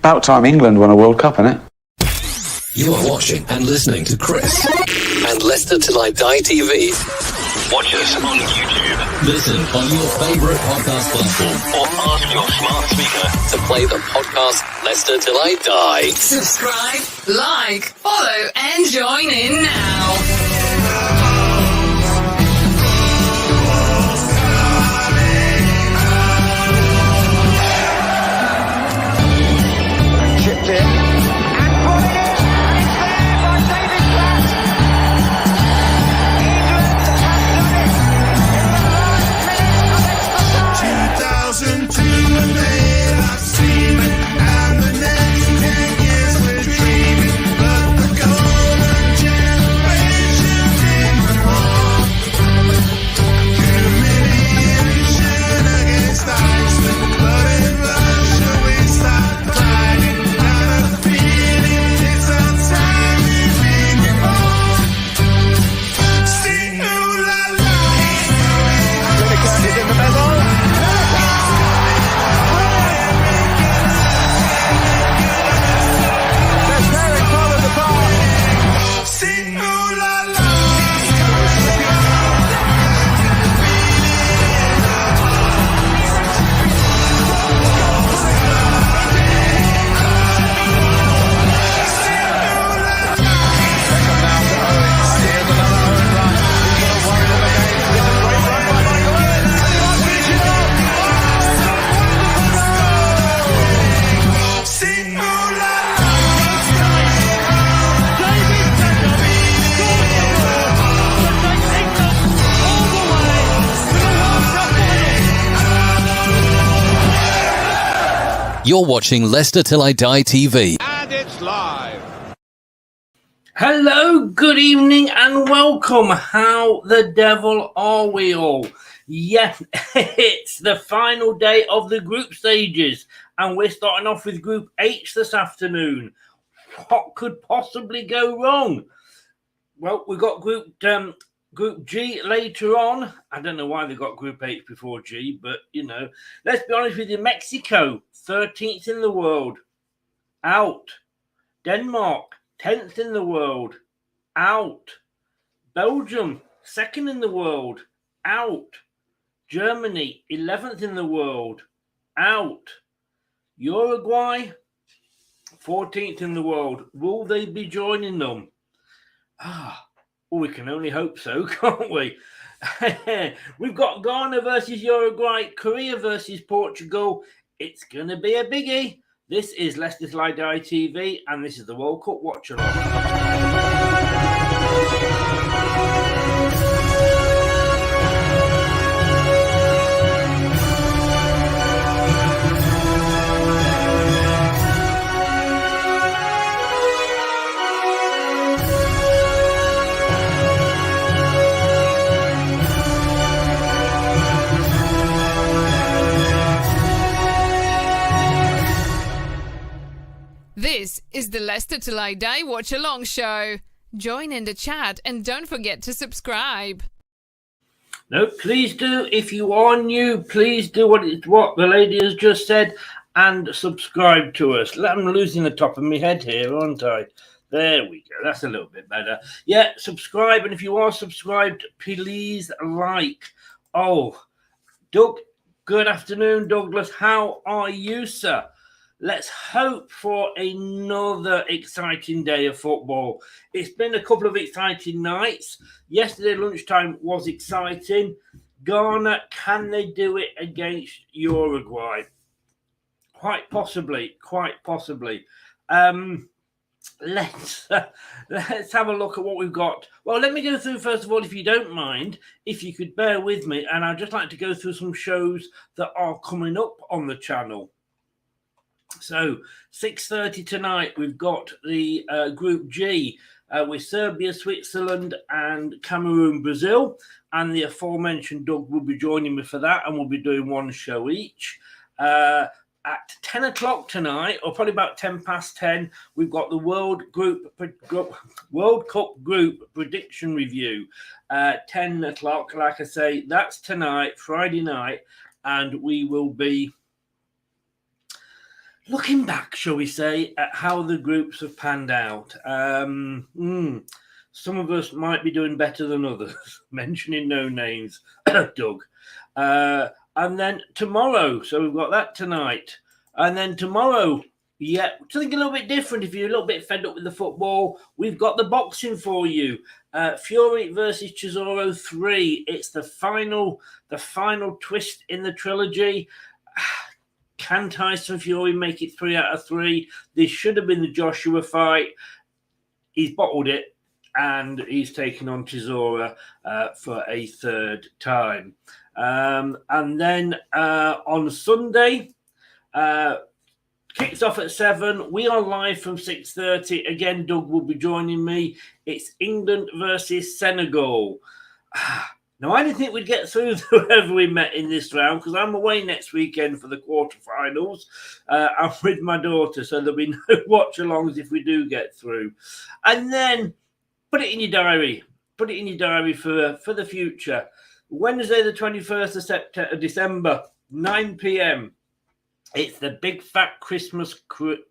About time England won a World Cup, innit? You are watching and listening to Chris and Leicester Till I Die TV. Watch us on YouTube. Listen on your favourite podcast platform. Or ask your smart speaker to play the podcast Leicester Till I Die. Subscribe, like, follow, and join in now. Chipped in. And put it in. And it's there by David Platt. England have done it. In the last minute of extra time. 2002 and they are steaming, and the next 10 years we're dreaming, but the golden generation in the war. Humiliation against Iceland, but in Russia we start crying. Got a feeling it's our time we've been before. Sing ooh la la. Lineker is in the middle. They're tearing Poland apart. Sing ooh la la. Beckham now to Owen. Here's another Owen run. He's going to worry them again. It's a great run by Michael Owen. And he might finish it off. Sing ooh la la. You're watching Leicester Till I Die TV. And it's live. Hello, good evening and welcome. How the devil are we all? Yes, it's the final day of the group stages and we're starting off with Group H this afternoon. What could possibly go wrong? Well, we've got Group G later on. I don't know why they got Group H before G, but, you know. Let's be honest with you. Mexico, 13th in the world, out. Denmark, 10th in the world, out. Belgium, 2nd in the world, out. Germany, 11th in the world, out. Uruguay, 14th in the world. Will they be joining them? Well, we can only hope so, can't we? We've got Ghana versus Uruguay, Korea versus Portugal. It's going to be a biggie. This is Leicester Till I Die TV, and this is the World Cup Watchalong. This is the Leicester Till I Die Watch Along show. Join in the chat and don't forget to subscribe. No, please do. If you are new, please do what the lady has just said and subscribe to us. I'm losing the top of my head here, aren't I? There we go. That's a little bit better. Yeah, subscribe. And if you are subscribed, please like. Oh, Doug, good afternoon, Douglas. How are you, sir? Let's hope for another exciting day of football. It's been a couple of exciting nights. Yesterday lunchtime was exciting. Ghana, can they do it against Uruguay? Quite possibly. Let's have a look at what we've got. Well, let me go through, first of all, if you don't mind, if you could bear with me, and I'd just like to go through some shows that are coming up on the channel. So 6:30 tonight, we've got the Group G with Serbia, Switzerland and Cameroon, Brazil. And the aforementioned Doug will be joining me for that, and we'll be doing one show each. At 10 o'clock tonight, or probably about 10 past 10, we've got the World Cup Group Prediction Review. 10 o'clock, like I say, that's tonight, Friday night, and we will be looking back, shall we say, at how the groups have panned out, some of us might be doing better than others, mentioning no names, Doug. And then tomorrow, so we've got that tonight. And then tomorrow, something a little bit different. If you're a little bit fed up with the football, we've got the boxing for you. Fury versus Chisora 3. It's the final twist in the trilogy. Can Tyson Fury make it 3 out of 3? This should have been the Joshua fight. He's bottled it, and he's taken on Chisora for a third time. And then on Sunday, kicks off at 7. We are live from 6:30. Again, Doug will be joining me. It's England versus Senegal. Now, I didn't think we'd get through whoever we met in this round because I'm away next weekend for the quarterfinals. I'm with my daughter, so there'll be no watch-alongs if we do get through. And then put it in your diary. Put it in your diary for the future. Wednesday, the 21st of December, 9 p.m. It's the Big Fat Christmas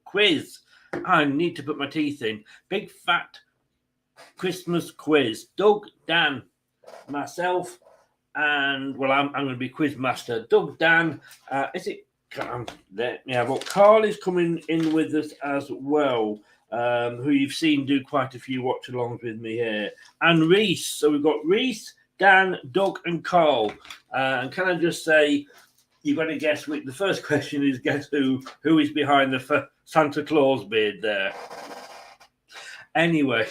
Quiz. I need to put my teeth in. Big Fat Christmas Quiz. Doug, Dan, myself, and well, I'm going to be quiz master. Doug, Dan, is it? Yeah, but Carl is coming in with us as well, who you've seen do quite a few watch-alongs with me here, and Reese. So we've got Reese, Dan, Doug, and Carl. And can I just say, you've got to guess which. The first question is guess who is behind the Santa Claus beard there. Anyway.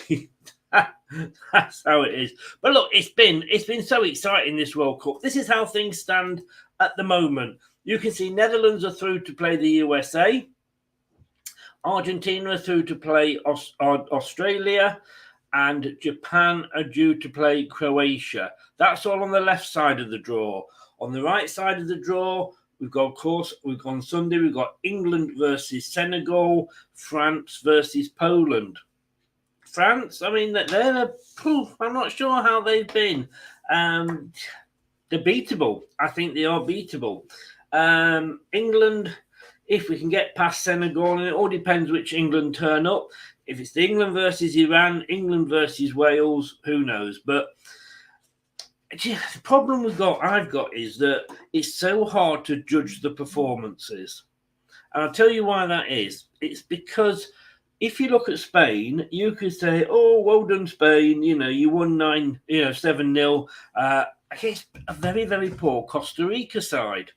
That's how it is. But look, it's been so exciting, this World Cup. This is how things stand at the moment. You can see Netherlands are through to play the USA. Argentina are through to play Australia. And Japan are due to play Croatia. That's all on the left side of the draw. On the right side of the draw, we've got on Sunday, we've got England versus Senegal, France versus Poland. France, I mean, I'm not sure how they've been. They're beatable. I think they are beatable. England, if we can get past Senegal, and it all depends which England turn up. If it's the England versus Iran, England versus Wales, who knows? But the problem I've got is that it's so hard to judge the performances. And I'll tell you why that is. It's because if you look at Spain, you could say, "Oh, well done, Spain! You won 7-0 against a very, very poor Costa Rica side,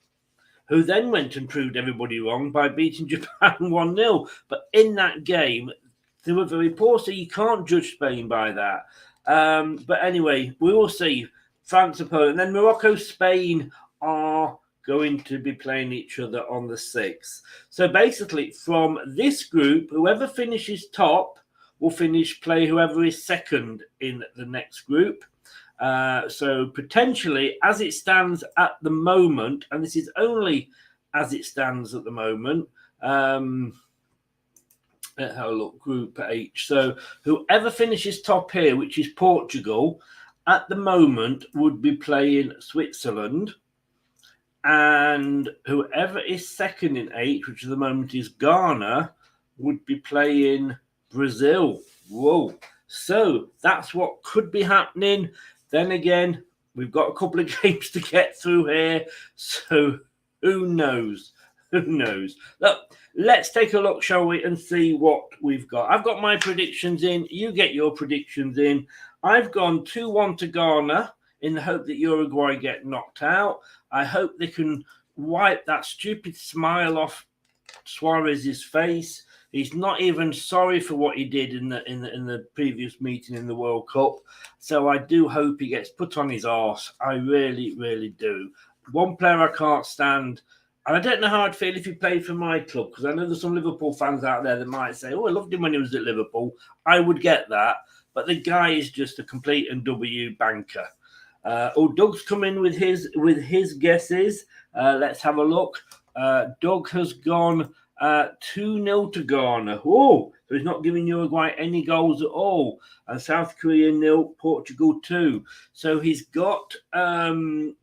who then went and proved everybody wrong by beating Japan 1-0. But in that game, they were very poor, so you can't judge Spain by that. But anyway, we will see France and Poland. Then Morocco, Spain are going to be playing each other on the 6th. So basically, from this group, whoever finishes top will play whoever is second in the next group. So potentially, as it stands at the moment, and this is only as it stands at the moment, let's have a look, Group H. So whoever finishes top here, which is Portugal, at the moment would be playing Switzerland. And whoever is second in H, which at the moment is Ghana, would be playing Brazil. Whoa. So that's what could be happening. Then again, we've got a couple of games to get through here. So who knows? Who knows? Look, let's take a look, shall we, and see what we've got. I've got my predictions in. You get your predictions in. I've gone 2-1 to Ghana in the hope that Uruguay get knocked out. I hope they can wipe that stupid smile off Suarez's face. He's not even sorry for what he did in the previous meeting in the World Cup. So I do hope he gets put on his arse. I really, really do. One player I can't stand, and I don't know how I'd feel if he played for my club, because I know there's some Liverpool fans out there that might say, "Oh, I loved him when he was at Liverpool." I would get that, but the guy is just a complete and W banker. Doug's come in with his guesses. Let's have a look. Doug has gone 2-0 to Ghana. Oh, so he's not giving Uruguay any goals at all. And South Korea 0, Portugal 2. So he's got a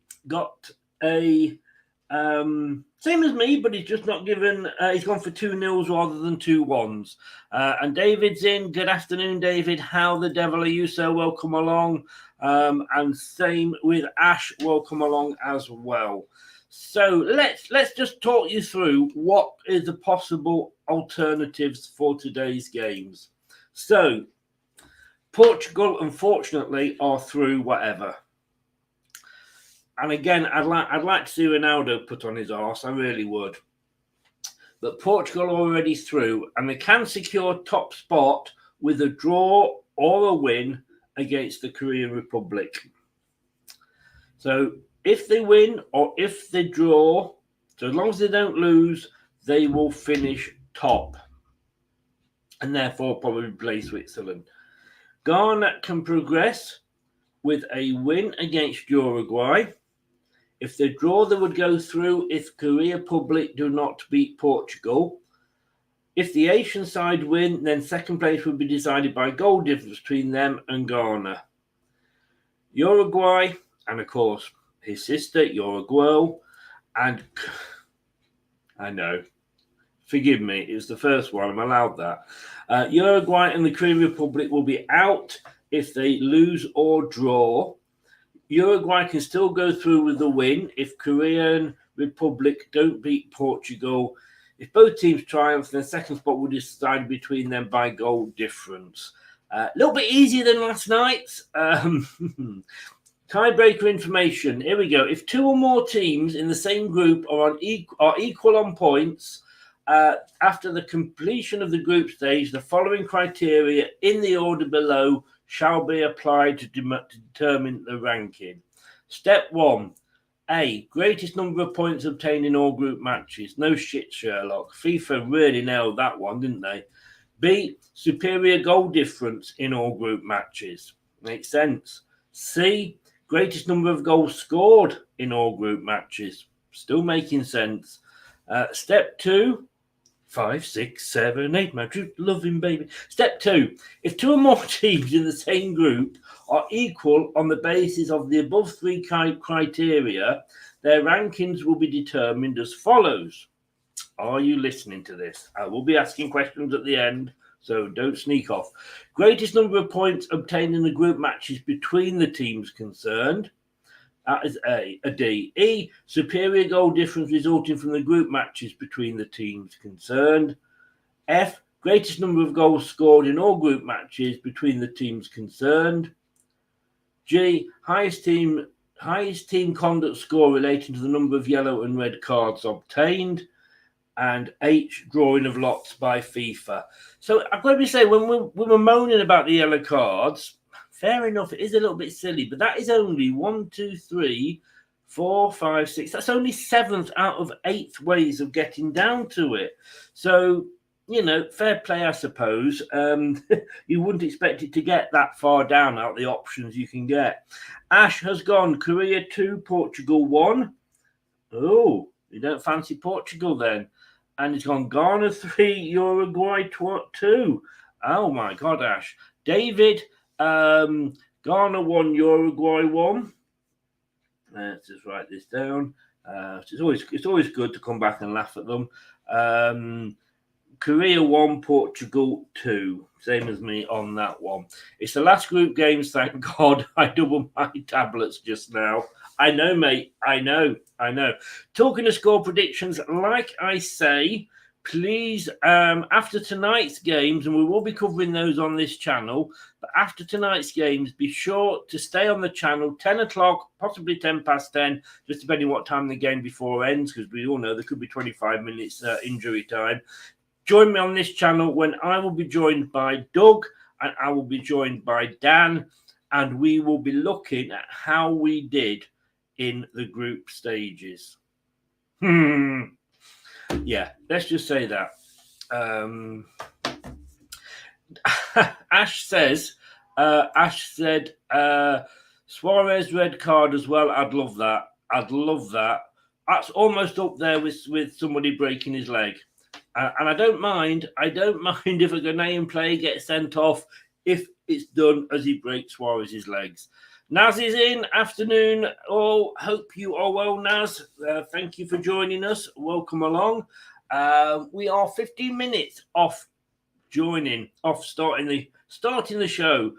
Same as me, but he's just not given. He's gone for 2-0s rather than 2-1s. And David's in. Good afternoon, David. How the devil are you, sir? Welcome along. And same with Ash. Welcome along as well. So let's just talk you through what is the possible alternatives for today's games. So Portugal, unfortunately, are through whatever. And again, I'd like to see Ronaldo put on his arse. I really would. But Portugal are already through, and they can secure top spot with a draw or a win against the Korean Republic. So if they win or if they draw, so as long as they don't lose, they will finish top and therefore probably play Switzerland. Ghana can progress with a win against Uruguay. If they draw, they would go through if Korea Republic do not beat Portugal. If the Asian side win, then second place would be decided by goal difference between them and Ghana. Uruguay, and of course his sister, Uruguay, and I know, forgive me, it was the first one, I'm allowed that. Uruguay and the Korean Republic will be out if they lose or draw. Uruguay can still go through with the win if Korean Republic don't beat Portugal. If both teams triumph, then second spot will be decided between them by goal difference. A little bit easier than last night's. Tiebreaker information. Here we go. If two or more teams in the same group are equal on points after the completion of the group stage, the following criteria in the order below shall be applied to determine the ranking. Step 1. A. Greatest number of points obtained in all group matches. No shit, Sherlock. FIFA really nailed that one, didn't they? B. Superior goal difference in all group matches. Makes sense. C. Greatest number of goals scored in all group matches. Still making sense. Step 2. 5, 6, 7, 8, my true loving baby. Step 2. If two or more teams in the same group are equal on the basis of the above three criteria, their rankings will be determined as follows. Are you listening to this? I will be asking questions at the end, so don't sneak off. Greatest number of points obtained in the group matches between the teams concerned. That is A. D. E. Superior goal difference resulting from the group matches between the teams concerned. F. Greatest number of goals scored in all group matches between the teams concerned. G. Highest team conduct score relating to the number of yellow and red cards obtained. And H. Drawing of lots by FIFA. So I've got to say, when we were moaning about the yellow cards, fair enough, it is a little bit silly, but that is only 1, 2, 3, 4, 5, 6. That's only 7th out of 8th ways of getting down to it. So, you know, fair play, I suppose. You wouldn't expect it to get that far down out the options you can get. Ash has gone Korea 2, Portugal 1. Oh, you don't fancy Portugal then. And it's gone Ghana 3, Uruguay 2. Oh, my God, Ash. David... Ghana 1, Uruguay 1. Let's just write this down. It's always good to come back and laugh at them. Korea 1, Portugal 2. Same as me on that one. It's the last group games, thank God. I doubled my tablets just now. I know, mate. I know. Talking of score predictions, like I say, please, after tonight's games, and we will be covering those on this channel, but after tonight's games, be sure to stay on the channel, 10 o'clock, possibly 10 past 10, just depending what time the game before ends, because we all know there could be 25 minutes injury time. Join me on this channel when I will be joined by Doug, and I will be joined by Dan, and we will be looking at how we did in the group stages. Yeah, let's just say that. Ash said, Suarez red card as well. I'd love that. That's almost up there with somebody breaking his leg. And I don't mind if a Ghanaian player gets sent off if it's done as he breaks Suarez's legs. Naz is in. Afternoon, all. Hope you are well, Naz. Thank you for joining us. Welcome along. We are 15 minutes off starting the show.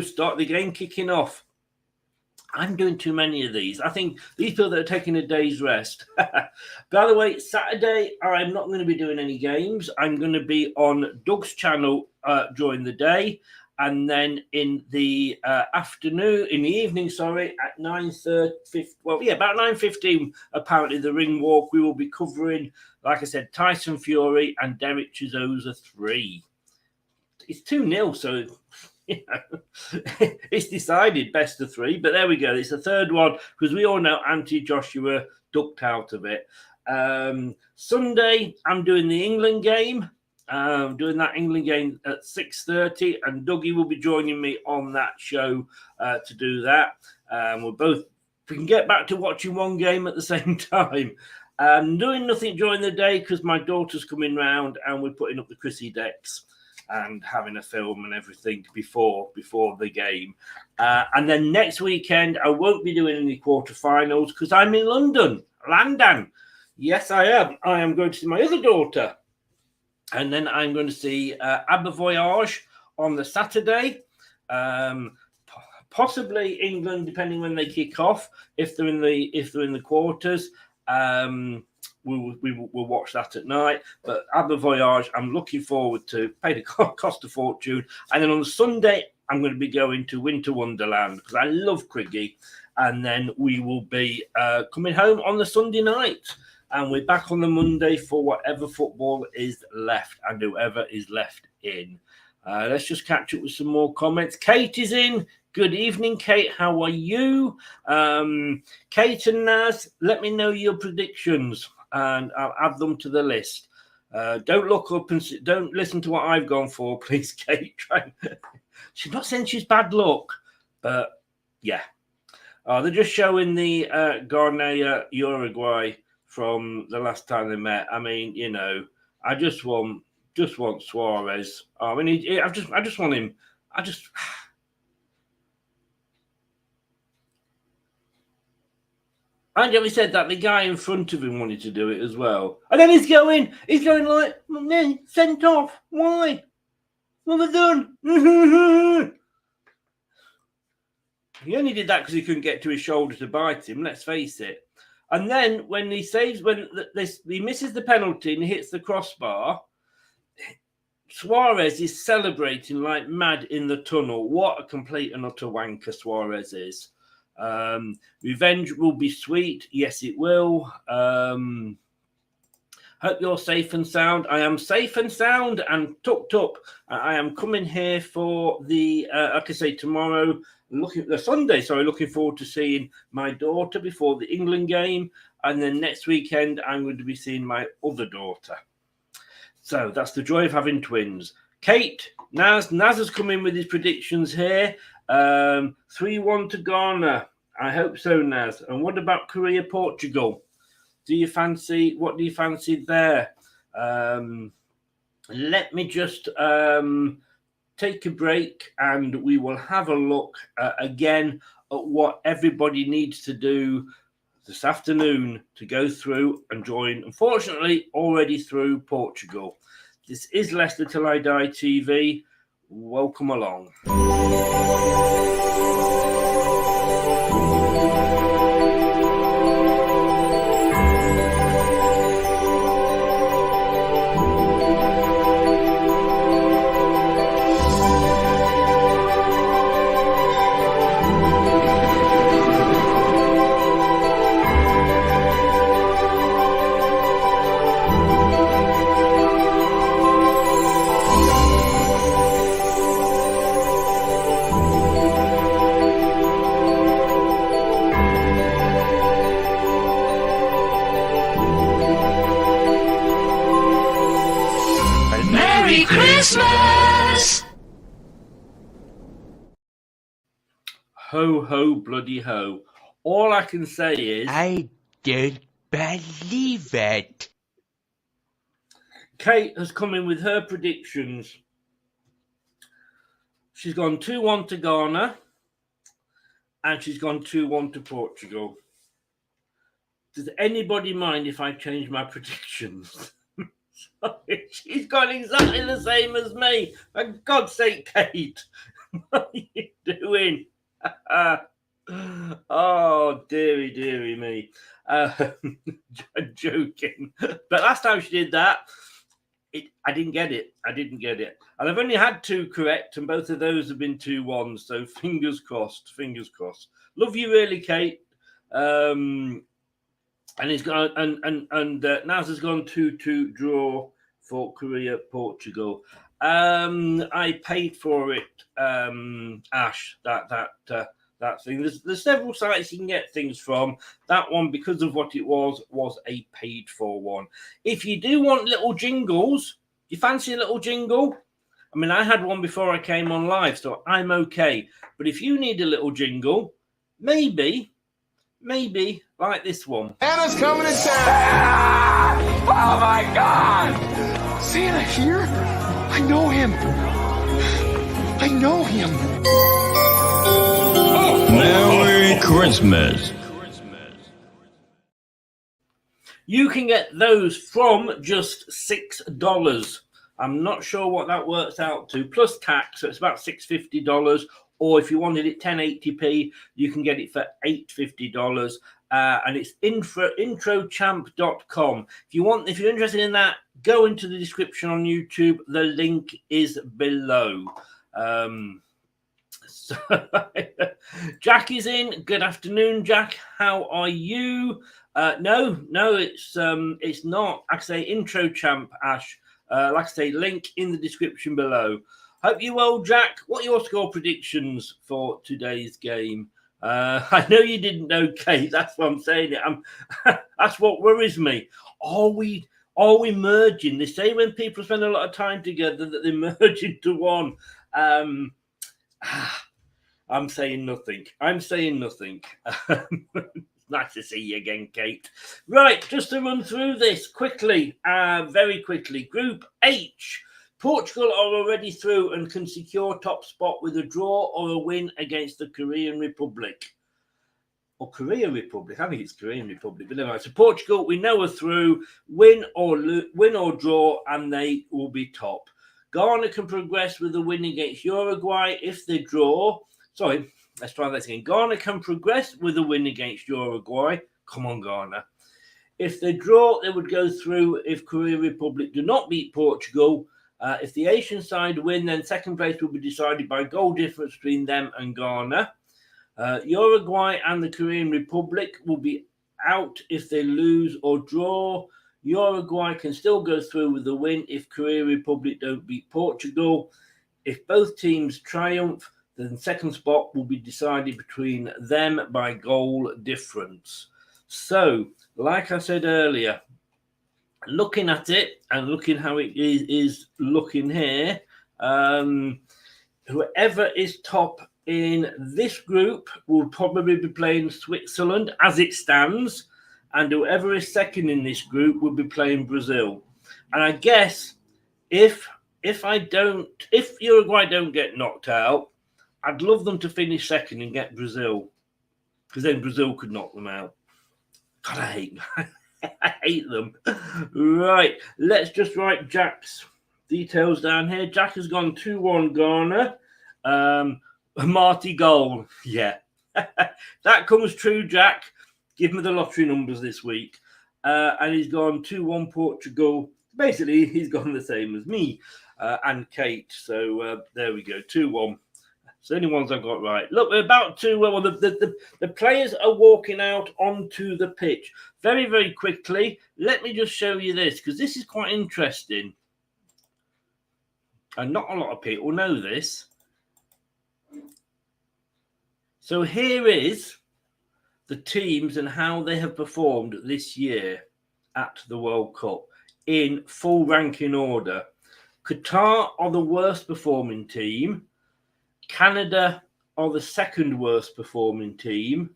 Start the game kicking off. I'm doing too many of these. I think these people that are taking a day's rest. By the way, Saturday, I'm not going to be doing any games. I'm going to be on Doug's channel during the day. And then in the evening, at 9:30, about 9:15, apparently the ring walk, we will be covering, like I said, Tyson Fury and Derek Chisora 3. It's 2-0, so it's decided best of 3. But there we go. It's the third one because we all know Anthony Joshua ducked out of it. Sunday, I'm doing the England game. Doing that England game at 6:30, and Dougie will be joining me on that show to do that. We can get back to watching one game at the same time. Doing nothing during the day because my daughter's coming round and we're putting up the Chrissy decks and having a film and everything before the game. And then next weekend, I won't be doing any quarterfinals because I'm in London. Yes, I am. I am going to see my other daughter. And then I'm going to see Abba Voyage on the Saturday. Possibly England, depending when they kick off. If they're in the quarters, we'll watch that at night. But Abba Voyage, I'm looking forward to. Paid a cost a fortune. And then on Sunday, I'm going to be going to Winter Wonderland because I love Criggy. And then we will be coming home on the Sunday night. And we're back on the Monday for whatever football is left and whoever is left in. Let's just catch up with some more comments. Kate is in. Good evening, Kate. How are you? Kate and Naz, let me know your predictions and I'll add them to the list. Don't look up and don't listen to what I've gone for, please, Kate. She's not saying she's bad luck, but yeah. They're just showing the Garnea Uruguay from the last time they met. I mean, I just want Suarez. I mean, I just want him. And having said that, the guy in front of him wanted to do it as well. And then he's going like, man, sent off. Why? What have I done? He only did that because he couldn't get to his shoulder to bite him, let's face it. And then when he misses the penalty and he hits the crossbar, Suarez is celebrating like mad in the tunnel. What a complete and utter wanker Suarez is. Revenge will be sweet. Yes, it will. Hope you're safe and sound. I am safe and sound and tucked up. I am coming here for the, like I say, tomorrow, Sunday, looking forward to seeing my daughter before the England game. And then next weekend, I'm going to be seeing my other daughter. So that's the joy of having twins. Kate, Naz has come in with his predictions here. 3-1 to Ghana. I hope so, Naz. And what about Korea, Portugal? What do you fancy there? Let me just take a break and we will have a look again at what everybody needs to do this afternoon to go through and join, unfortunately, already through Portugal. This is Leicester Till I Die TV. Welcome along. Christmas! Ho, ho, bloody ho. All I can say is... I don't believe it. Kate has come in with her predictions. She's gone 2-1 to Ghana, and she's gone 2-1 to Portugal. Does anybody mind if I change my predictions? Sorry, she's gone exactly the same as me. For God's sake, Kate, what are you doing? Oh, dearie me. Joking. But last time she did that, I didn't get it. And I've only had 2 correct, and both of those have been 2-1. So fingers crossed. Love you really, Kate. And he's gone, and Naz has gone 2-2 draw for Korea, Portugal. I paid for it, Ash. That thing. There's several sites you can get things from. That one, because of what it was a paid for one. If you do want little jingles, you fancy a little jingle? I mean, I had one before I came on live, so I'm okay. But if you need a little jingle, maybe like this one. Anna's coming to town. Oh my God! Santa here? I know him. Merry Christmas. You can get those from just $6. I'm not sure what that works out to, plus tax, so it's about $650. Or if you wanted it 1080p, you can get it for $850. And it's introchamp.com. If you're interested in that, go into the description on YouTube. The link is below. So Jack is in. Good afternoon, Jack. How are you? No, it's not. Like I say, Intro Champ, Ash. Like I say, link in the description below. Hope you well, Jack. What are your score predictions for today's game? I know you didn't know, Kate. That's what I'm saying. That's what worries me. Are we merging? They say when people spend a lot of time together that they merge into one. I'm saying nothing. Nice to see you again, Kate. Right, just to run through this quickly, very quickly. Group H. Portugal are already through and can secure top spot with a draw or a win against the Korean Republic. Or Korea Republic. I think it's Korean Republic. But never mind. So Portugal, we know are through. Win or draw, and they will be top. Ghana can progress with a win against Uruguay if they draw. Sorry, let's try that again. Ghana can progress with a win against Uruguay. Come on, Ghana. If they draw, they would go through if Korea Republic do not beat Portugal. If the Asian side win, then second place will be decided by goal difference between them and Ghana. Uruguay and the Korean Republic will be out if they lose or draw. Uruguay can still go through with the win if Korea Republic don't beat Portugal. If both teams triumph, then second spot will be decided between them by goal difference. So, like I said earlier, looking at it and looking how it is looking here, whoever is top in this group will probably be playing Switzerland as it stands, and whoever is second in this group will be playing Brazil. And I guess if Uruguay don't get knocked out, I'd love them to finish second and get Brazil, because then Brazil could knock them out. God, I hate them. Right, let's just write Jack's details down here. Jack has gone 2-1 Ghana. Marty goal. Yeah. That comes true, Jack. Give me the lottery numbers this week. And he's gone 2-1 Portugal. Basically, he's gone the same as me and Kate. So there we go, 2-1. It's the only ones I've got right. Look, we're about to, well, the players are walking out onto the pitch. Very, very quickly, let me just show you this, because this is quite interesting. And not a lot of people know this. So here is the teams and how they have performed this year at the World Cup in full ranking order. Qatar are the worst performing team. Canada are the second worst performing team.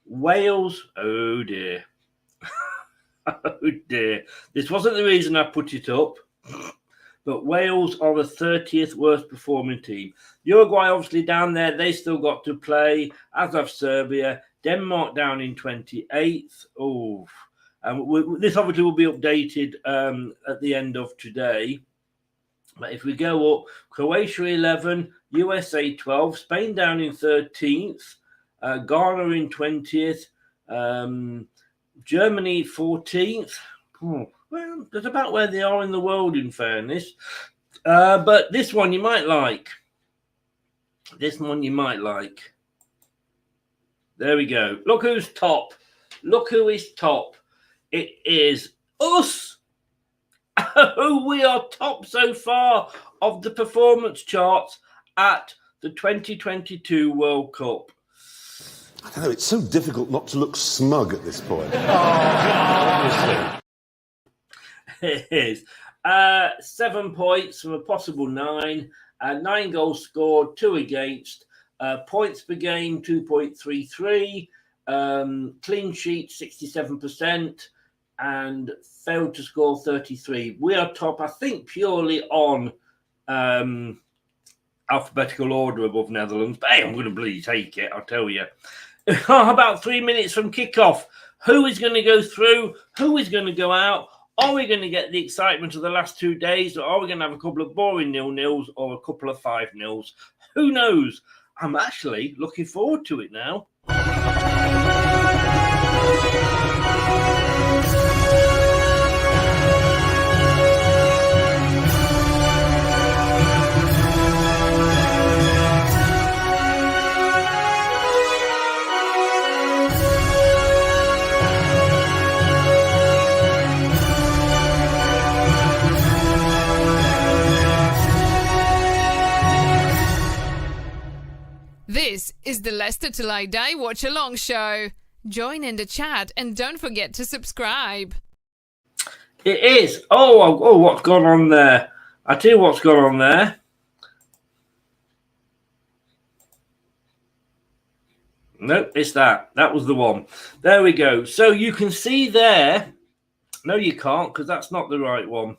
Wales, oh dear. Oh dear. This wasn't the reason I put it up. but Wales are the 30th worst performing team. Uruguay obviously down there, they still got to play, as have Serbia. Denmark down in 28th. Oh, this obviously will be updated at the end of today. But if we go up, Croatia 11, USA 12, Spain down in 13th, Ghana in 20th, Germany 14th. Oh, well, that's about where they are in the world, in fairness. But this one you might like. This one you might like. There we go. Look who's top. Look who is top. It is us. We are top so far of the performance charts at the 2022 World Cup. I don't know, it's so difficult not to look smug at this point. It is. 7 points from a possible 9. 9 goals scored, 2 against. Points per game, 2.33. Clean sheet, 67%. And failed to score 33. We are top, I think, purely on alphabetical order above Netherlands. But hey, I'm going to bloody take it, I'll tell you. About 3 minutes from kickoff. Who is going to go through? Who is going to go out? Are we going to get the excitement of the last 2 days? Or are we going to have a couple of boring 0-0s or a couple of 5-0s? Who knows? I'm actually looking forward to it now. This is the Leicester Till I Die Watchalong show. Join in the chat and don't forget to subscribe. It is. Oh, what's gone on there? I tell you what's gone on there. Nope, it's that. That was the one. There we go. So you can see there. No, you can't, because that's not the right one.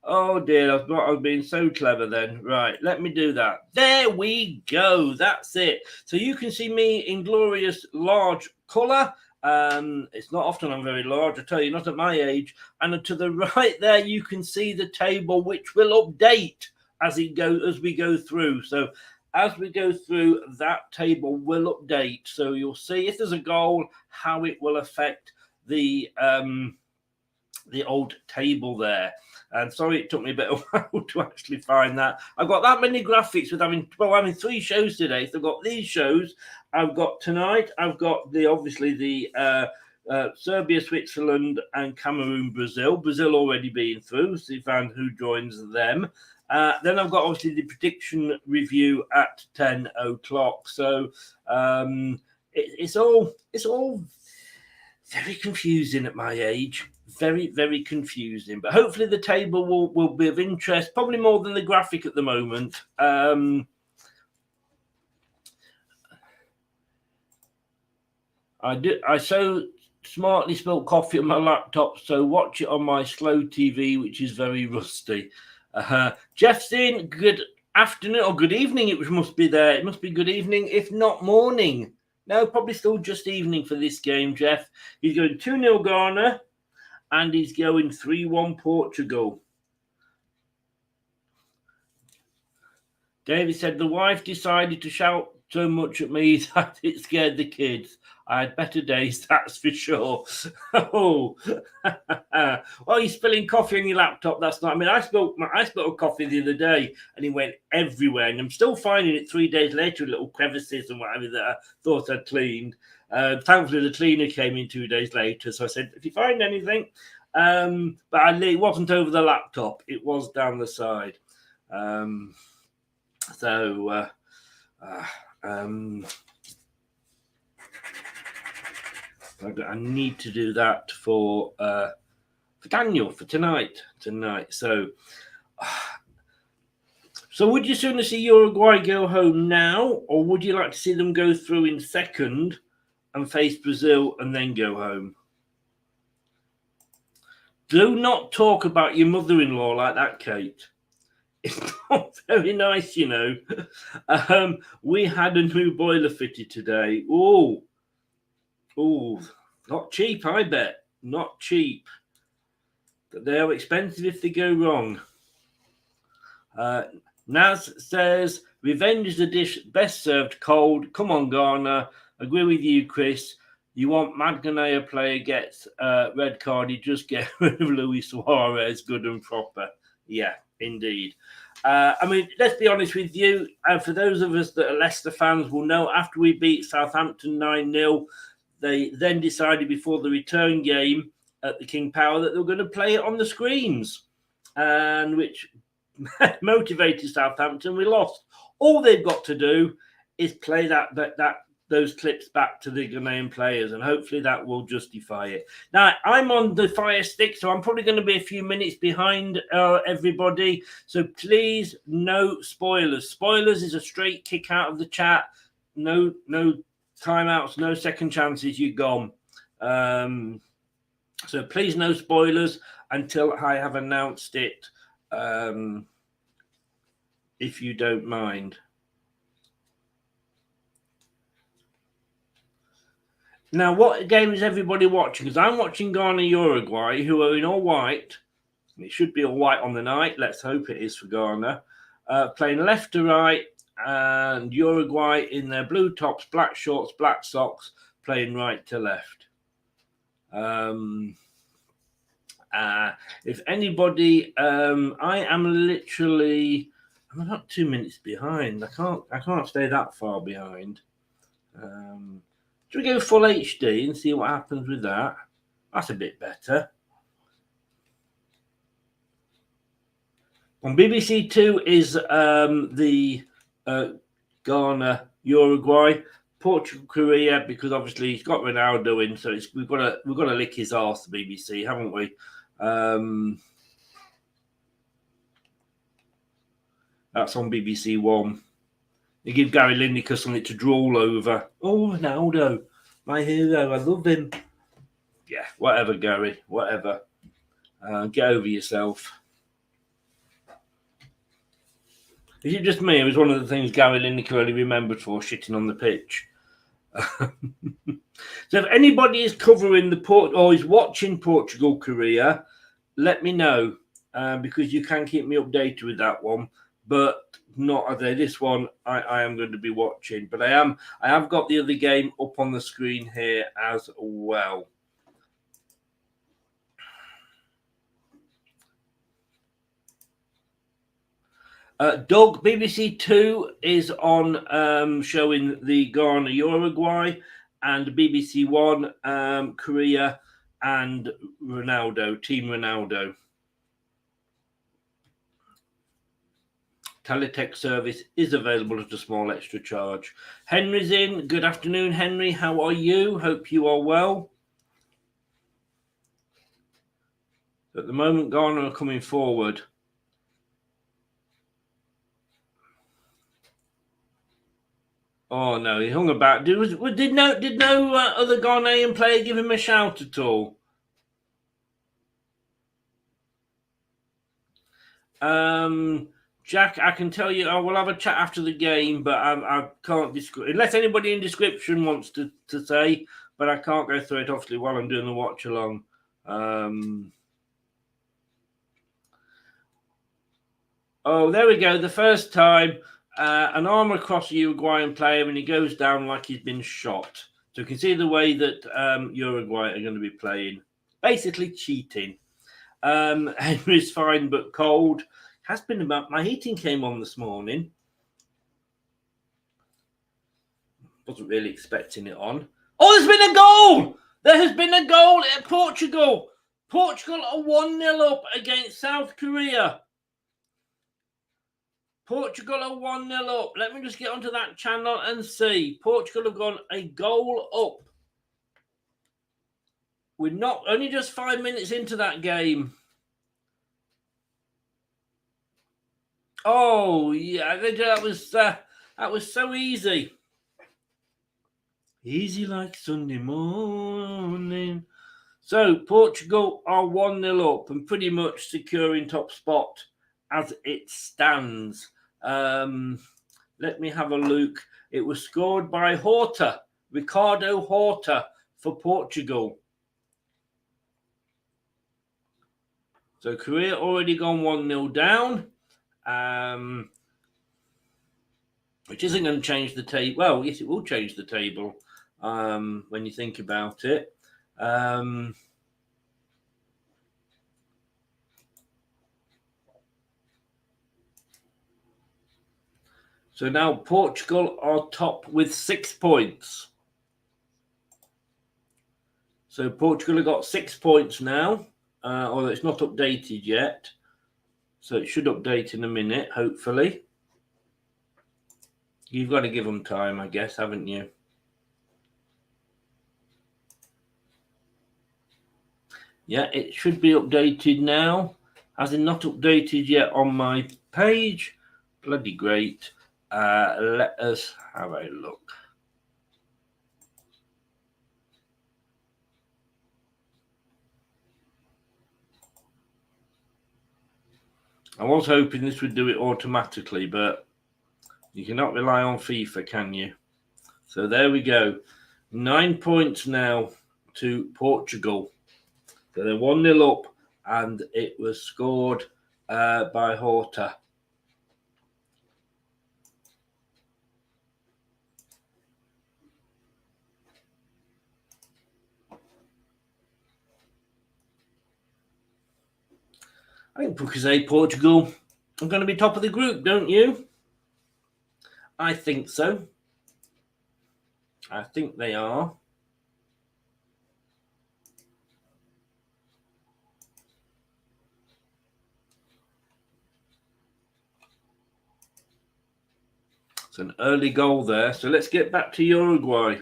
Oh dear, I've been so clever then. Right, let me do that. There we go. That's it. So you can see me in glorious large colour. It's not often I'm very large, I tell you, not at my age. And to the right there, you can see the table, which will update as we go through. So as we go through, that table will update. So you'll see if there's a goal, how it will affect the old table there. And sorry, it took me a bit of a while to actually find that. I've got that many graphics with having 3 shows today. So I've got these shows. I've got tonight. I've got the Serbia, Switzerland, and Cameroon, Brazil. Brazil already been through. So you found who joins them. Then I've got obviously the prediction review at 10 o'clock. So it's all very confusing at my age. Very, very confusing. But hopefully the table will be of interest, probably more than the graphic at the moment. I so smartly spilled coffee on my laptop, so watch it on my slow TV, which is very rusty. Jeff's in. Good afternoon or good evening. It must be there. It must be good evening, if not morning. No, probably still just evening for this game, Jeff. He's going 2-0 Ghana. And he's going 3-1 Portugal. David said, the wife decided to shout so much at me that it scared the kids. I had better days, that's for sure. Oh, well, you're spilling coffee on your laptop. That's not. I mean, I spilled a coffee the other day, and it went everywhere. And I'm still finding it 3 days later, with little crevices and whatever that I thought I'd cleaned. Thankfully, the cleaner came in 2 days later. So I said, if you find anything, but it wasn't over the laptop. It was down the side. I need to do that for Daniel for tonight. So would you sooner see Uruguay go home now, or would you like to see them go through in second and face Brazil and then go home? Do not talk about your mother-in-law like that, Kate. It's not very nice, you know. We had a new boiler fitted today. Oh, not cheap, I bet. Not cheap. But they are expensive if they go wrong. Naz says, revenge is the dish best served cold. Come on, Garner. Agree with you, Chris. You want Mad Ghanaya player gets red card, you just get rid of Luis Suarez, good and proper. Yeah, indeed. I mean, let's be honest with you. For those of us that are Leicester fans will know, after we beat Southampton 9-0, they then decided before the return game at the King Power that they were going to play it on the screens, and which motivated Southampton. We lost. All they've got to do is play those clips back to the Ghanaian players, and hopefully that will justify it. Now, I'm on the fire stick, so I'm probably going to be a few minutes behind everybody. So please, no spoilers. Spoilers is a straight kick out of the chat. No timeouts, no second chances. You're gone. So please, no spoilers until I have announced it, if you don't mind. Now, what game is everybody watching? Because I'm watching Ghana, Uruguay, who are in all white. It should be all white on the night. Let's hope it is for Ghana. Playing left to right, and Uruguay in their blue tops, black shorts, black socks, playing right to left. If anybody, I am literally, I'm about 2 minutes behind. I can't stay that far behind. Should we go full HD and see what happens with that? That's a bit better. On BBC Two is the Ghana, Uruguay, Portugal, Korea, because obviously he's got Ronaldo in, so we've got to lick his arse, the BBC, haven't we? That's on BBC One. They give Gary Lineker something to drool over. Oh, Ronaldo, my hero, I love him. Yeah, whatever, Gary, whatever. Get over yourself. Is it just me? It was one of the things Gary Lineker only remembered for shitting on the pitch. So if anybody is covering or is watching Portugal, Korea, let me know, because you can keep me updated with that one. But not are they this one I am going to be watching, but I have got the other game up on the screen here as well. Doug, BBC Two is on showing the Ghana Uruguay, and BBC One Korea and Ronaldo, Team Ronaldo. Teletext service is available at a small extra charge. Henry's in. Good afternoon, Henry. How are you? Hope you are well. At the moment, Ghana are coming forward. Oh no, he hung about. Did no other Ghanaian player give him a shout at all? Jack, I can tell you, I will have a chat after the game, but I can't discuss unless anybody in description wants to say. But I can't go through it obviously while I'm doing the watch along. Oh, there we go. The first time. An arm across a Uruguayan player, and he goes down like he's been shot. So you can see the way that Uruguay are going to be playing. Basically cheating. Henry's fine but cold. Has been about my heating came on this morning. Wasn't really expecting it on. Oh, there's been a goal! There has been a goal at Portugal. Portugal are 1-0 up against South Korea. Portugal are 1-0 up. Let me just get onto that channel and see. Portugal have gone a goal up. We're not only just 5 minutes into that game. Oh yeah, that was so easy. Easy like Sunday morning. So Portugal are 1-0 up and pretty much securing top spot as it stands. Let me have a look. It was scored by Horta, Ricardo Horta for Portugal. So Korea already gone 1-0 down, which isn't going to change the table. Well, yes, it will change the table when you think about it. So now Portugal are top with 6 points. So Portugal have got 6 points now, although it's not updated yet. So it should update in a minute, hopefully. You've got to give them time, I guess, haven't you? Yeah, it should be updated now. Has it not updated yet on my page? Bloody great. Let us have a look. I was hoping this would do it automatically, but you cannot rely on FIFA, can you? So there we go. 9 points now to Portugal. So they're 1-0 up, and it was scored by Horta. I think we could say Portugal are going to be top of the group, don't you? I think so. I think they are. It's an early goal there. So let's get back to Uruguay.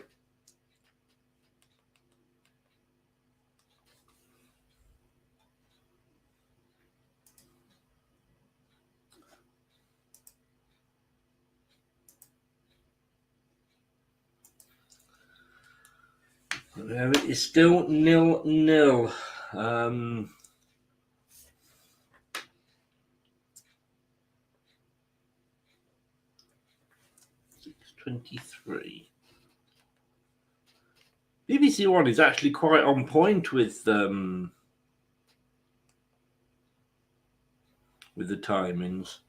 There it is, still 0-0. 6:23. BBC One is actually quite on point with the timings.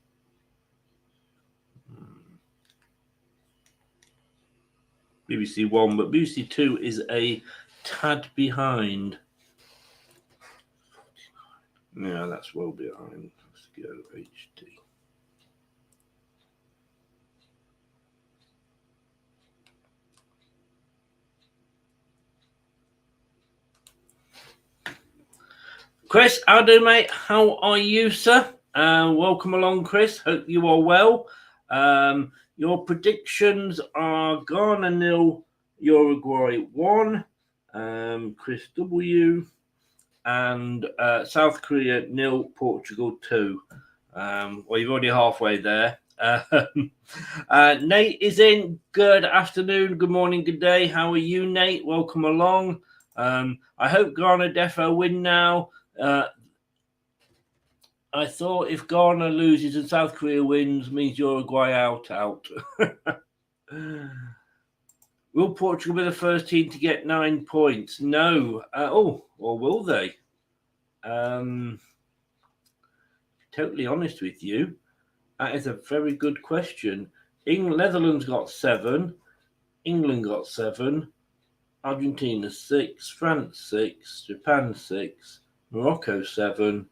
BBC One, but BBC Two is a tad behind. Yeah, that's well behind. Let's go HD. Chris, how do, mate? How are you, sir? Welcome along, Chris. Hope you are well. Your predictions are Ghana 0, Uruguay 1, Chris W, and South Korea 0, Portugal 2. Well, you're already halfway there. Nate is in. Good afternoon, good morning, good day. How are you, Nate? Welcome along. I hope Ghana defo win now. I thought if Ghana loses and South Korea wins, means Uruguay out. Will Portugal be the first team to get 9 points? No. Or will they? Totally honest with you, that is a very good question. Netherlands got 7. England got 7. Argentina 6. France 6. Japan 6. Morocco 7.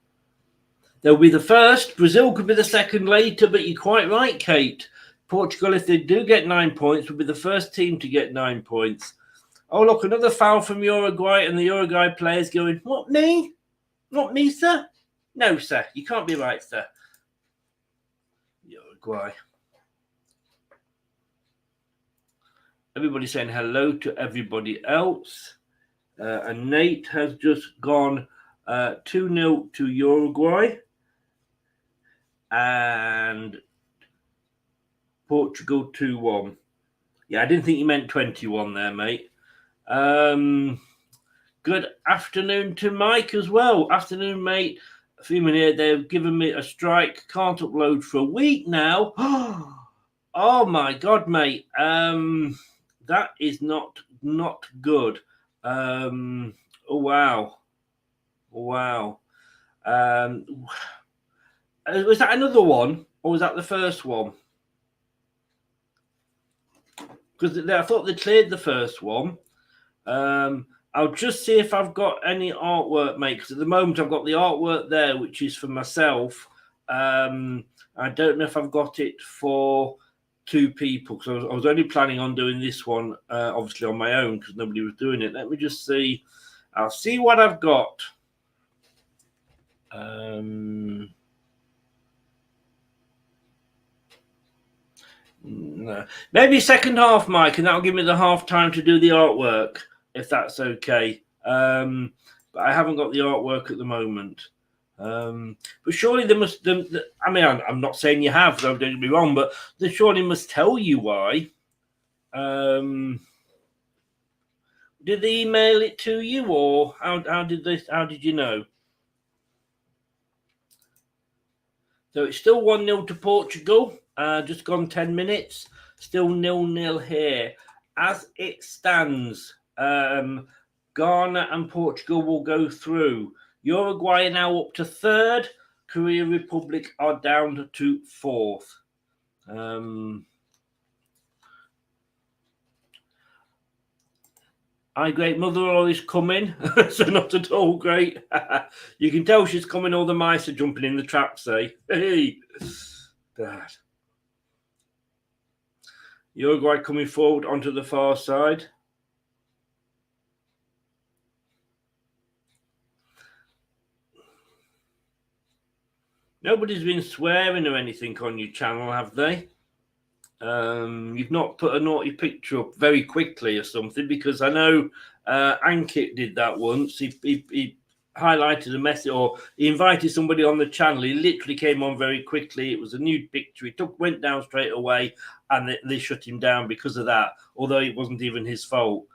They'll be the first. Brazil could be the second later, but you're quite right, Kate. Portugal, if they do get 9 points, will be the first team to get 9 points. Oh, look, another foul from Uruguay, and the Uruguay players going, what, me? Not me, sir? No, sir. You can't be right, sir. Uruguay. Everybody saying hello to everybody else. And Nate has just gone 2-0 to Uruguay. And Portugal 2-1. Yeah, I didn't think you meant 21 there, mate. Good afternoon to Mike as well. Afternoon, mate. A few minutes, they've given me a strike. Can't upload for a week now. Oh my God, mate. That is not good. Oh wow. Wow. Was that another one, or was that the first one? Because I thought they cleared the first one. I'll just see if I've got any artwork, mate, because at the moment I've got the artwork there, which is for myself. I don't know if I've got it for two people, because I was only planning on doing this one, obviously on my own, because nobody was doing it. Let me just see. I'll see what I've got. No. Maybe second half, Mike, and that'll give me the half time to do the artwork, if that's okay. But I haven't got the artwork at the moment. But surely they must. I mean, I'm not saying you have, though, don't get me wrong, but they surely must tell you why. Did they email it to you, or how did you know? So it's still 1-0 to Portugal. Just gone 10 minutes. Still 0-0 here. As it stands, Ghana and Portugal will go through. Uruguay are now up to third. Korea Republic are down to fourth. Hi, great mother-in-law is coming. So not at all great. You can tell she's coming. All the mice are jumping in the trap, say. Hey. Dad. Uruguay coming forward onto the far side. Nobody's been swearing or anything on your channel, have they? You've not put a naughty picture up very quickly or something, because I know Ankit did that once. He highlighted a message, or he invited somebody on the channel. He literally came on very quickly. It was a nude picture. He went down straight away, and they shut him down because of that, although it wasn't even his fault.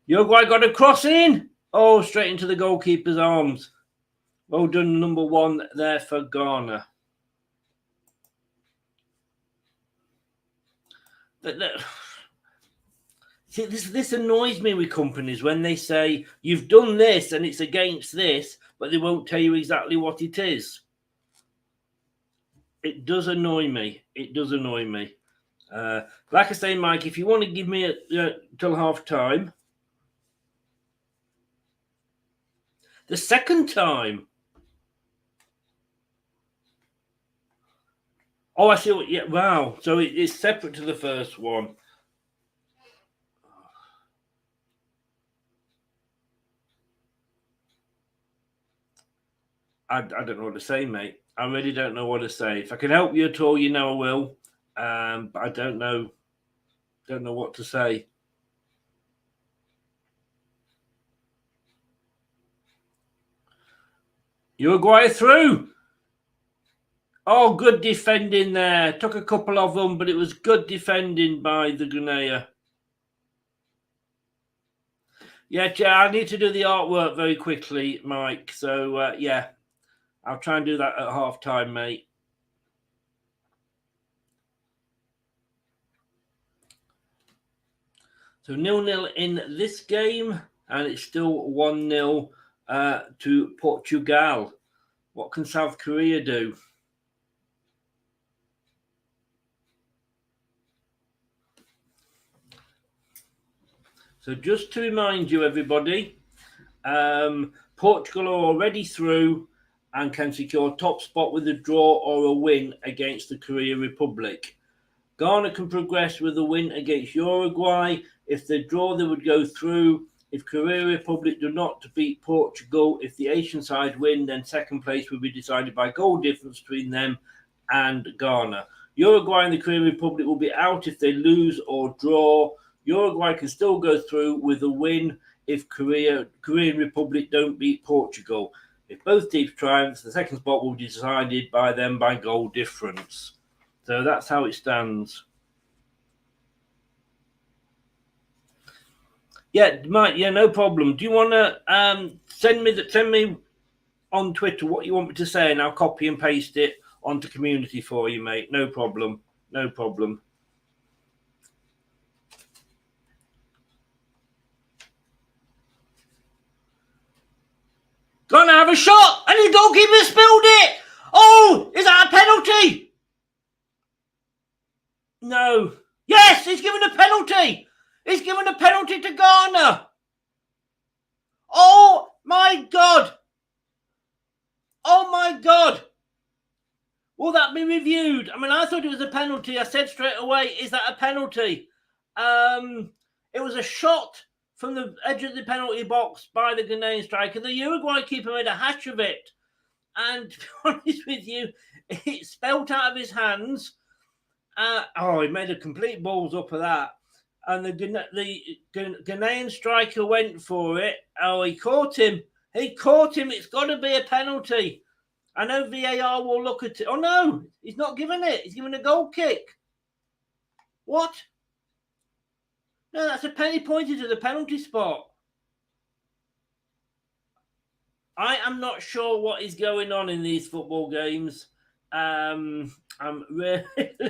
Uruguay got a cross in. Oh, straight into the goalkeeper's arms. Well done, number one there for Ghana. See, this annoys me with companies when they say you've done this and it's against this, but they won't tell you exactly what it is. It does annoy me. It does annoy me. Like I say, Mike, if you want to give me till half time, the second time. Oh, I see. Yeah, wow. So it's separate to the first one. I don't know what to say, mate. I really don't know what to say. If I can help you at all, you know I will. But I don't know what to say. Uruguay through. Oh, good defending there. Took a couple of them, but it was good defending by the Grenada. Yeah, I need to do the artwork very quickly, Mike. So, yeah, I'll try and do that at half time, mate. So 0-0 in this game, and it's still 1-0 to Portugal. What can South Korea do? So just to remind you, everybody, Portugal are already through and can secure top spot with a draw or a win against the Korea Republic. Ghana can progress with a win against Uruguay. If they draw, they would go through. If Korea Republic do not beat Portugal, if the Asian side win, then second place will be decided by goal difference between them and Ghana. Uruguay and the Korean Republic will be out if they lose or draw. Uruguay can still go through with a win if Korean Republic don't beat Portugal. If both teams triumph, the second spot will be decided by them by goal difference. So that's how it stands. Yeah, Mike. Yeah, no problem. Do you want to send me on Twitter what you want me to say, and I'll copy and paste it onto community for you, mate. No problem. No problem. Gonna have a shot, and the goalkeeper spilled it. Oh, is that a penalty? No. Yes, he's given a penalty. He's given a penalty to Ghana. Oh my God. Oh my God. Will that be reviewed? I mean, I thought it was a penalty. I said straight away, is that a penalty? It was a shot from the edge of the penalty box by the Ghanaian striker. The Uruguay keeper made a hash of it. And to be honest with you, it spelt out of his hands. He made a complete balls up of that. And the Ghanaian striker went for it. Oh, he caught him. He caught him. It's got to be a penalty. I know VAR will look at it. Oh, no, he's not giving it. He's giving a goal kick. What? No, that's a penny pointed to the penalty spot. I am not sure what is going on in these football games. I'm really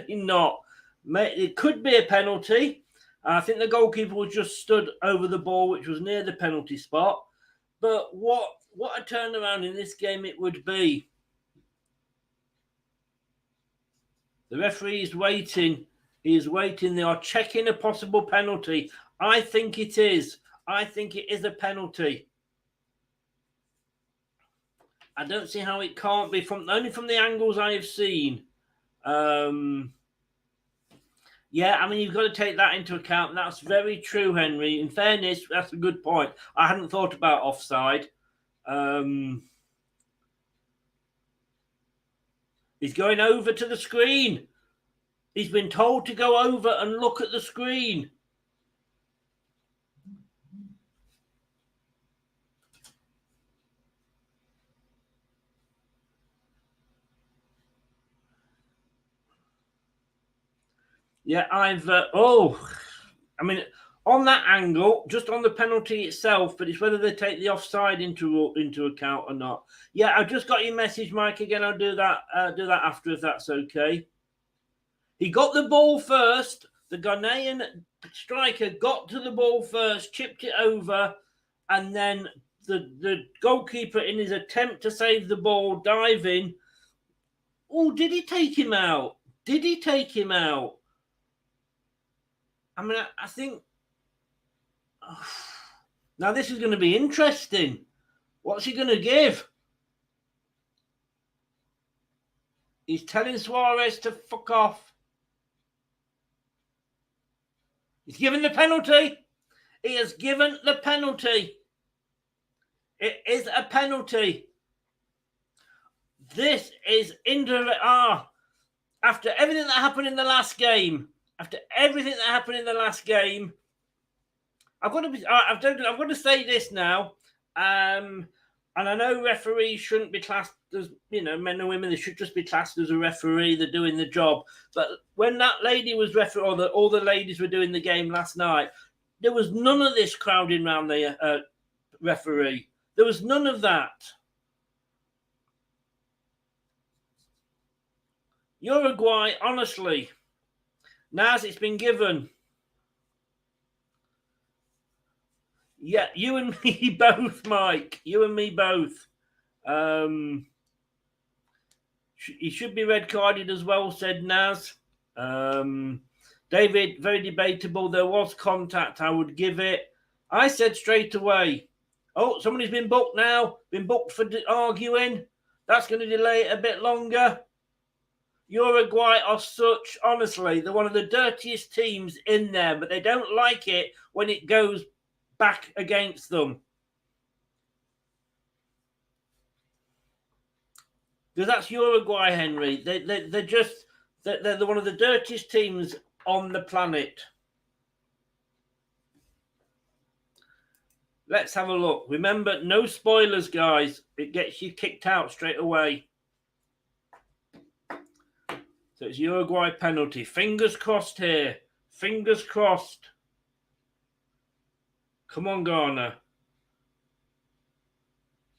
not. It could be a penalty. I think the goalkeeper was just stood over the ball, which was near the penalty spot. But what a turnaround in this game it would be. The referee is waiting. He is waiting. They are checking a possible penalty. I think it is. I think it is a penalty. I don't see how it can't be, only from the angles I have seen. Yeah, I mean, you've got to take that into account. That's very true, Henry. In fairness, that's a good point. I hadn't thought about offside. He's going over to the screen. He's been told to go over and look at the screen. Yeah, I mean, on that angle, just on the penalty itself, but it's whether they take the offside into account or not. Yeah, I've just got your message, Mike. Again, I'll do that after if that's okay. He got the ball first. The Ghanaian striker got to the ball first, chipped it over, and then the goalkeeper, in his attempt to save the ball, diving. Oh, did he take him out? Did he take him out? I mean, I think... Now, this is going to be interesting. What's he going to give? He's telling Suarez to fuck off. He's given the penalty. He has given the penalty. It is a penalty. This is indirect. After everything that happened in the last game, I've got to say this now. And I know referees shouldn't be classed as, men and women. They should just be classed as a referee. They're doing the job. But when that lady was referee, or all the ladies were doing the game last night, there was none of this crowding around the referee. There was none of that. Uruguay, honestly, Naz, it's been given. Yeah, you and me both, Mike. You and me both. He should be red carded as well, said Naz. David, very debatable. There was contact. I would give it. I said straight away. Oh, somebody's been booked now. Been booked for arguing. That's going to delay it a bit longer. Uruguay are such, honestly, they're one of the dirtiest teams in there, but they don't like it when it goes back against them. Because that's Uruguay, Henry. They're one of the dirtiest teams on the planet. Let's have a look. Remember, no spoilers, guys. It gets you kicked out straight away. So it's Uruguay penalty. Fingers crossed here. Fingers crossed. Come on, Ghana.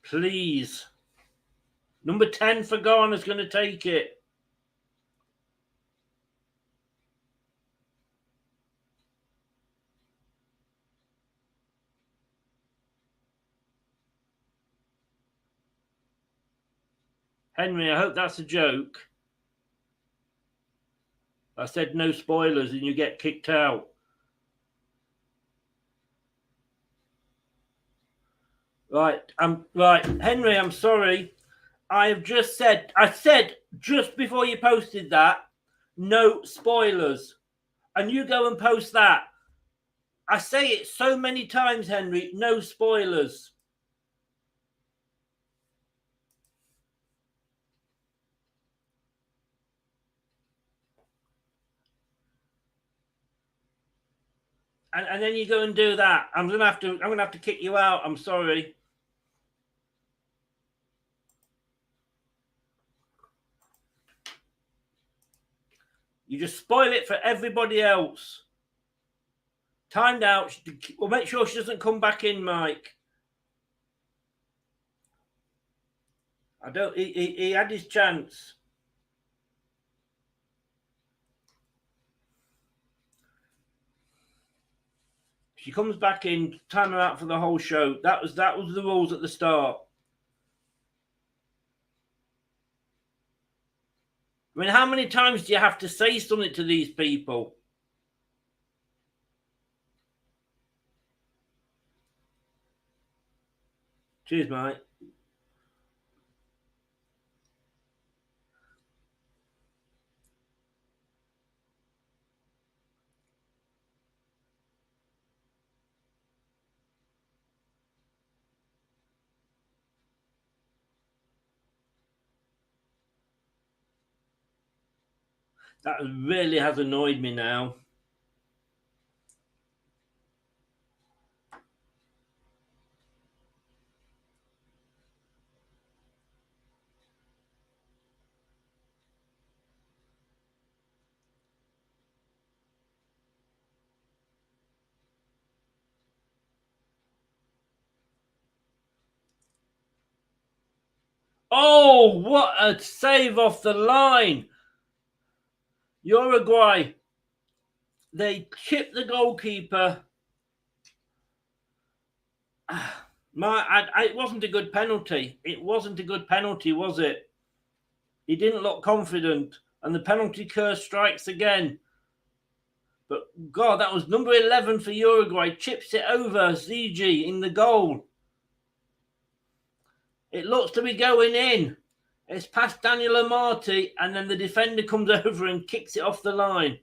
Please. Number 10 for Ghana's going to take it. Henry, I hope that's a joke. I said no spoilers and you get kicked out. Right, Henry, I'm sorry. I said just before you posted that, no spoilers. And you go and post that. I say it so many times, Henry, no spoilers. And then you go and do that. I'm gonna have to kick you out. I'm sorry. You just spoil it for everybody else. Timed out. We'll make sure she doesn't come back in, Mike. He had his chance. She comes back in, time her out for the whole show. That was the rules at the start. I mean, how many times do you have to say something to these people? Cheers, mate. That really has annoyed me now. Oh, what a save off the line. Uruguay. They chipped the goalkeeper. It wasn't a good penalty. It wasn't a good penalty, was it? He didn't look confident. And the penalty curse strikes again. But, God, that was number 11 for Uruguay. Chips it over ZG in the goal. It looks to be going in. It's past Daniel Amati, and then the defender comes over and kicks it off the line.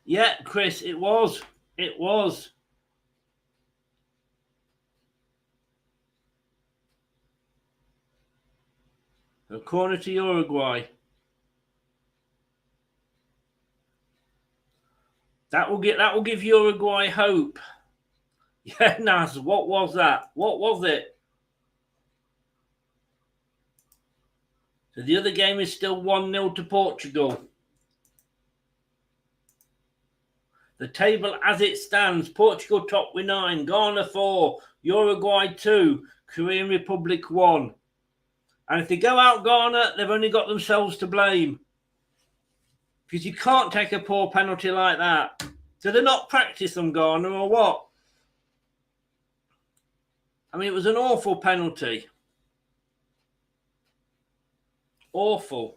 Yeah, Chris, it was. It was. A corner to Uruguay. That will give Uruguay hope. Yeah, Naz, what was that? What was it? So the other game is still 1-0 to Portugal. The table as it stands, Portugal top with 9, Ghana 4, Uruguay 2, Korean Republic 1. And if they go out Ghana, they've only got themselves to blame. Because you can't take a poor penalty like that. So they're not practicing Ghana or what? I mean, it was an awful penalty. Awful.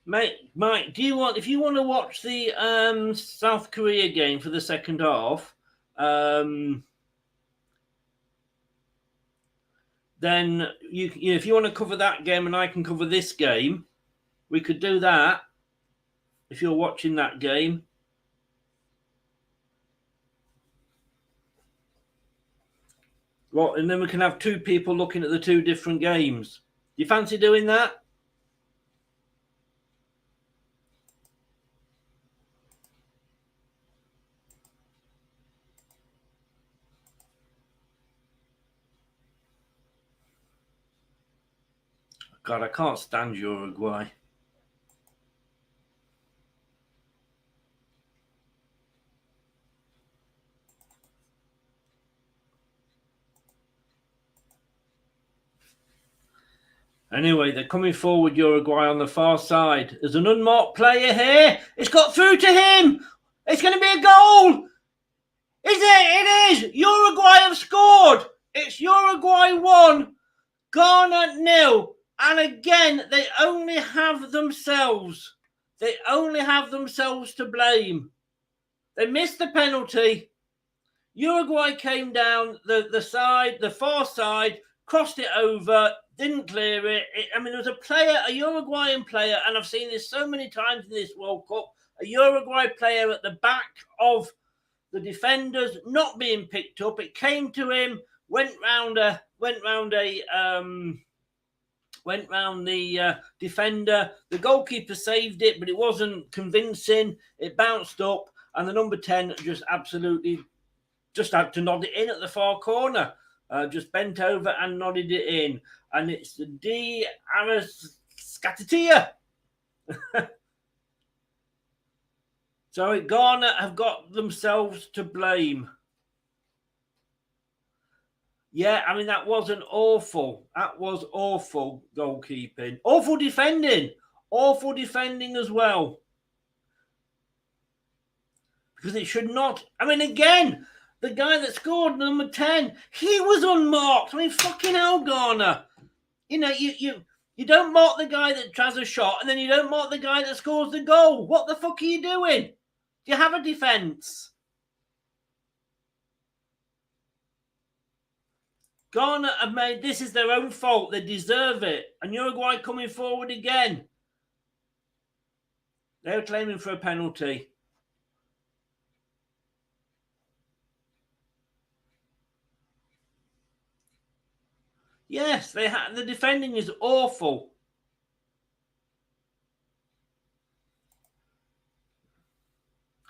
Mike, if you want to watch the South Korea game for the second half, then if you want to cover that game and I can cover this game, we could do that. if you're watching that game. Well, and then we can have two people looking at the two different games. Do you fancy doing that? God, I can't stand Uruguay. Anyway, they're coming forward, Uruguay on the far side. There's an unmarked player here. It's got through to him. It's going to be a goal. Is it? It is. Uruguay have scored. It's Uruguay 1, Ghana 0. And again, they only have themselves. They only have themselves to blame. They missed the penalty. Uruguay came down the far side, crossed it over, didn't clear it. I mean, there was a Uruguayan player, and I've seen this so many times in this World Cup, a Uruguay player at the back of the defenders not being picked up. It came to him, went round the defender. The goalkeeper saved it, but it wasn't convincing. It bounced up, and the number 10 just had to nod it in at the far corner. Just bent over and nodded it in. And it's the D. Arascatatia. So Ghana have got themselves to blame. Yeah, I mean, that was awful goalkeeping. Awful defending as well. Because it should not. I mean, again, the guy that scored, number 10, he was unmarked. I mean, fucking hell, Ghana. You know, you don't mark the guy that has a shot, and then you don't mark the guy that scores the goal. What the fuck are you doing? Do you have a defence? Ghana have made this is their own fault. They deserve it. And Uruguay coming forward again. They're claiming for a penalty. Yes, the defending is awful.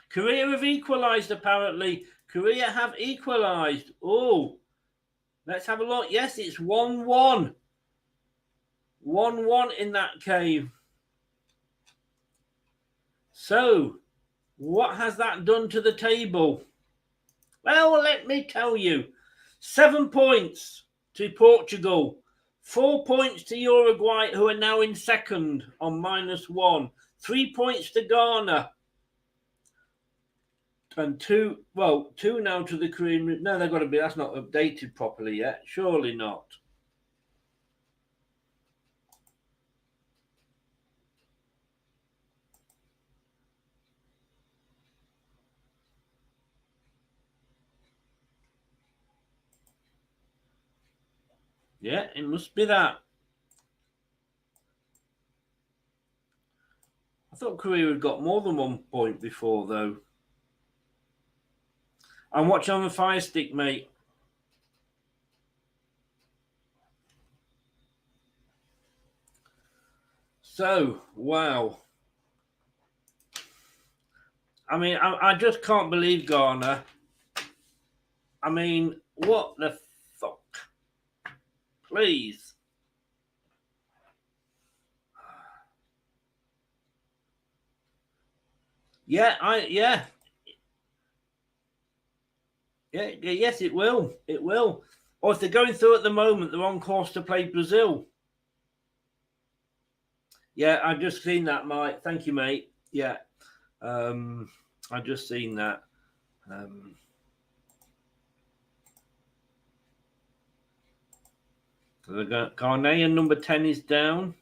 Korea have equalised, apparently. Korea have equalised. Oh, let's have a look. Yes, it's 1-1. 1-1 in that game. So, what has that done to the table? Well, let me tell you. 7 points to Portugal. 4 points to Uruguay, who are now in second on -1. 3 points to Ghana. And two now to the Korean. No, they've got to be. That's not updated properly yet. Surely not. Yeah, it must be that. I thought Korea had got more than 1 point before, though. I'm watching on the Fire Stick, mate. So, wow. I mean, I just can't believe Ghana. I mean, what the fuck? Please. Yeah. Yes, it will. It will. Or if they're going through at the moment, they're on course to play Brazil. Yeah, I've just seen that, Mike. Thank you, mate. Yeah. I've just seen that. The Ghanaian number 10 is down.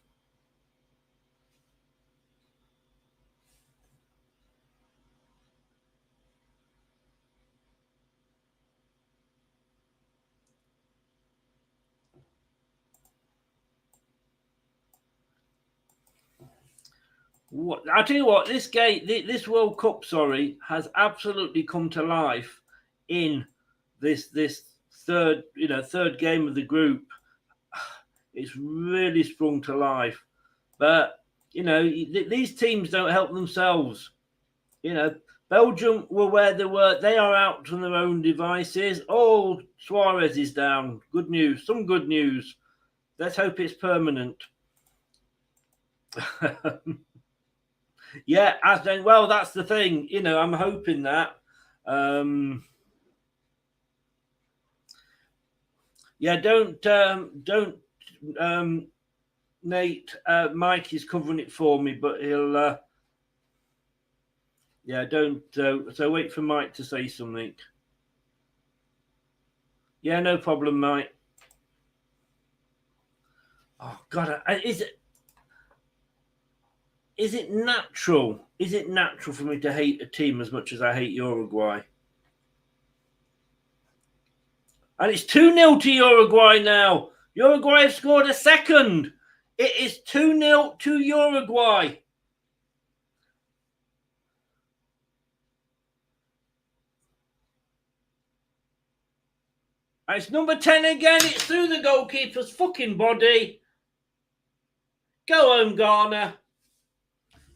I'll tell you what, this game, this World Cup, has absolutely come to life in this third game of the group. It's really sprung to life. But, these teams don't help themselves. Belgium were where they were. They are out on their own devices. Oh, Suarez is down. Good news. Some good news. Let's hope it's permanent. Yeah, well, that's the thing. I'm hoping that. Yeah, don't. Nate, Mike is covering it for me, but he'll. Yeah, don't. So wait for Mike to say something. Yeah, no problem, Mike. Oh God, is it natural? Is it natural for me to hate a team as much as I hate Uruguay? And it's 2-0 to Uruguay now. Uruguay have scored a second. It is 2-0 to Uruguay. And it's number 10 again. It's through the goalkeeper's fucking body. Go home, Ghana.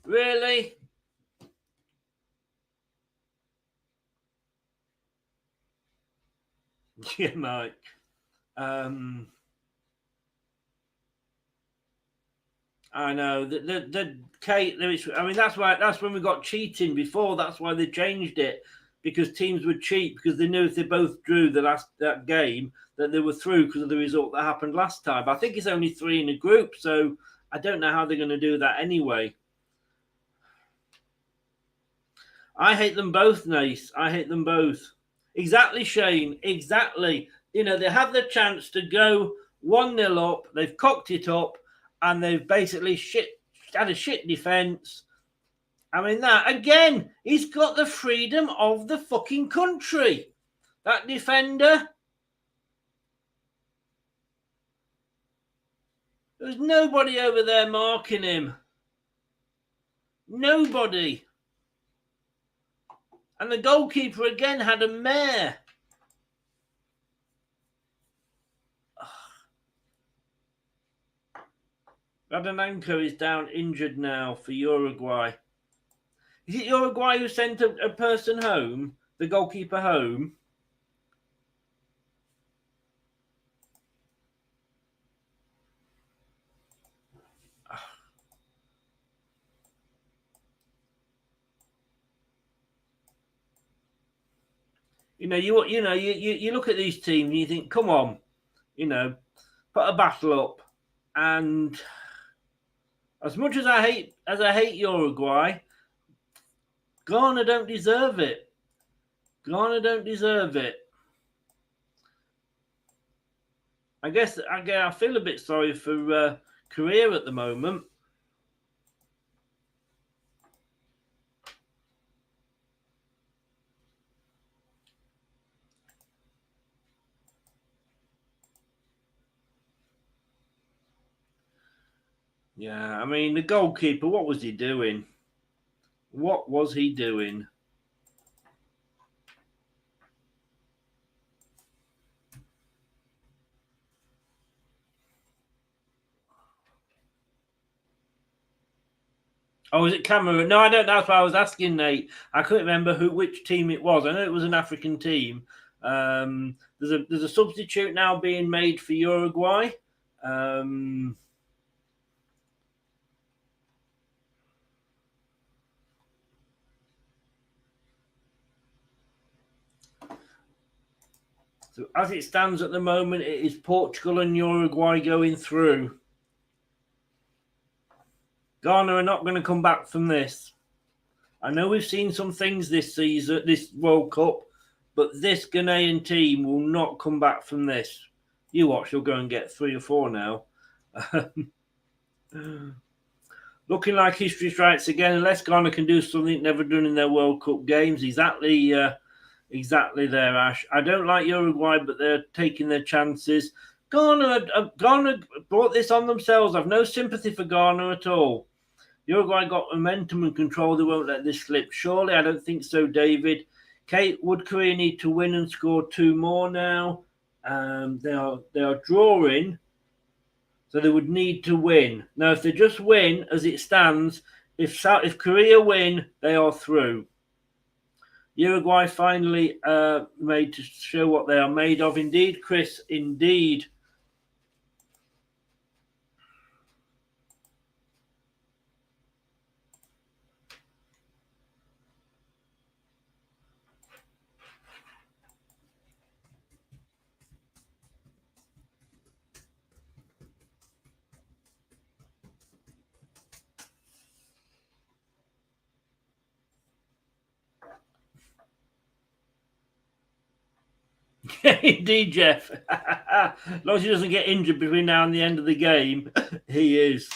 Really? Yeah, Mike. I know the Kate. I mean, that's when we got cheating before. That's why they changed it, because teams would cheat because they knew if they both drew that game that they were through because of the result that happened last time. I think it's only 3 in a group, so I don't know how they're going to do that anyway. I hate them both, Nace. I hate them both. Exactly, Shane. Exactly. They had the chance to go 1-0 up. They've cocked it up, and they've basically had a shit defence. I mean, that, again, he's got the freedom of the fucking country. That defender. There's nobody over there marking him. Nobody. And the goalkeeper again had a mare. Radananko is down injured now for Uruguay. Is it Uruguay who sent a person home, the goalkeeper home? You look at these teams and you think, come on, put a battle up. And as much as I hate Uruguay, Ghana don't deserve it. Ghana don't deserve it. I guess I feel a bit sorry for Korea at the moment. Yeah, I mean, the goalkeeper, what was he doing? What was he doing? Oh, was it Cameroon? No, I don't know. That's why I was asking, Nate. I couldn't remember which team it was. I know it was an African team. There's a substitute now being made for Uruguay. So as it stands at the moment, it is Portugal and Uruguay going through. Ghana are not going to come back from this. I know we've seen some things this season, this World Cup, but this Ghanaian team will not come back from this. You watch, you'll go and get 3 or 4 now. Looking like history strikes again, unless Ghana can do something never done in their World Cup games. Exactly there, Ash. I don't like Uruguay, but they're taking their chances. Ghana brought this on themselves. I've no sympathy for Ghana at all. Uruguay got momentum and control. They won't let this slip. Surely, I don't think so, David. Kate, would Korea need to win and score 2 more now? They are drawing, so they would need to win. Now, if they just win as it stands, if Korea win, they are through. Uruguay finally made to show what they are made of. Indeed, Chris, indeed. Indeed, Jeff. As long as he doesn't get injured between now and the end of the game, he is.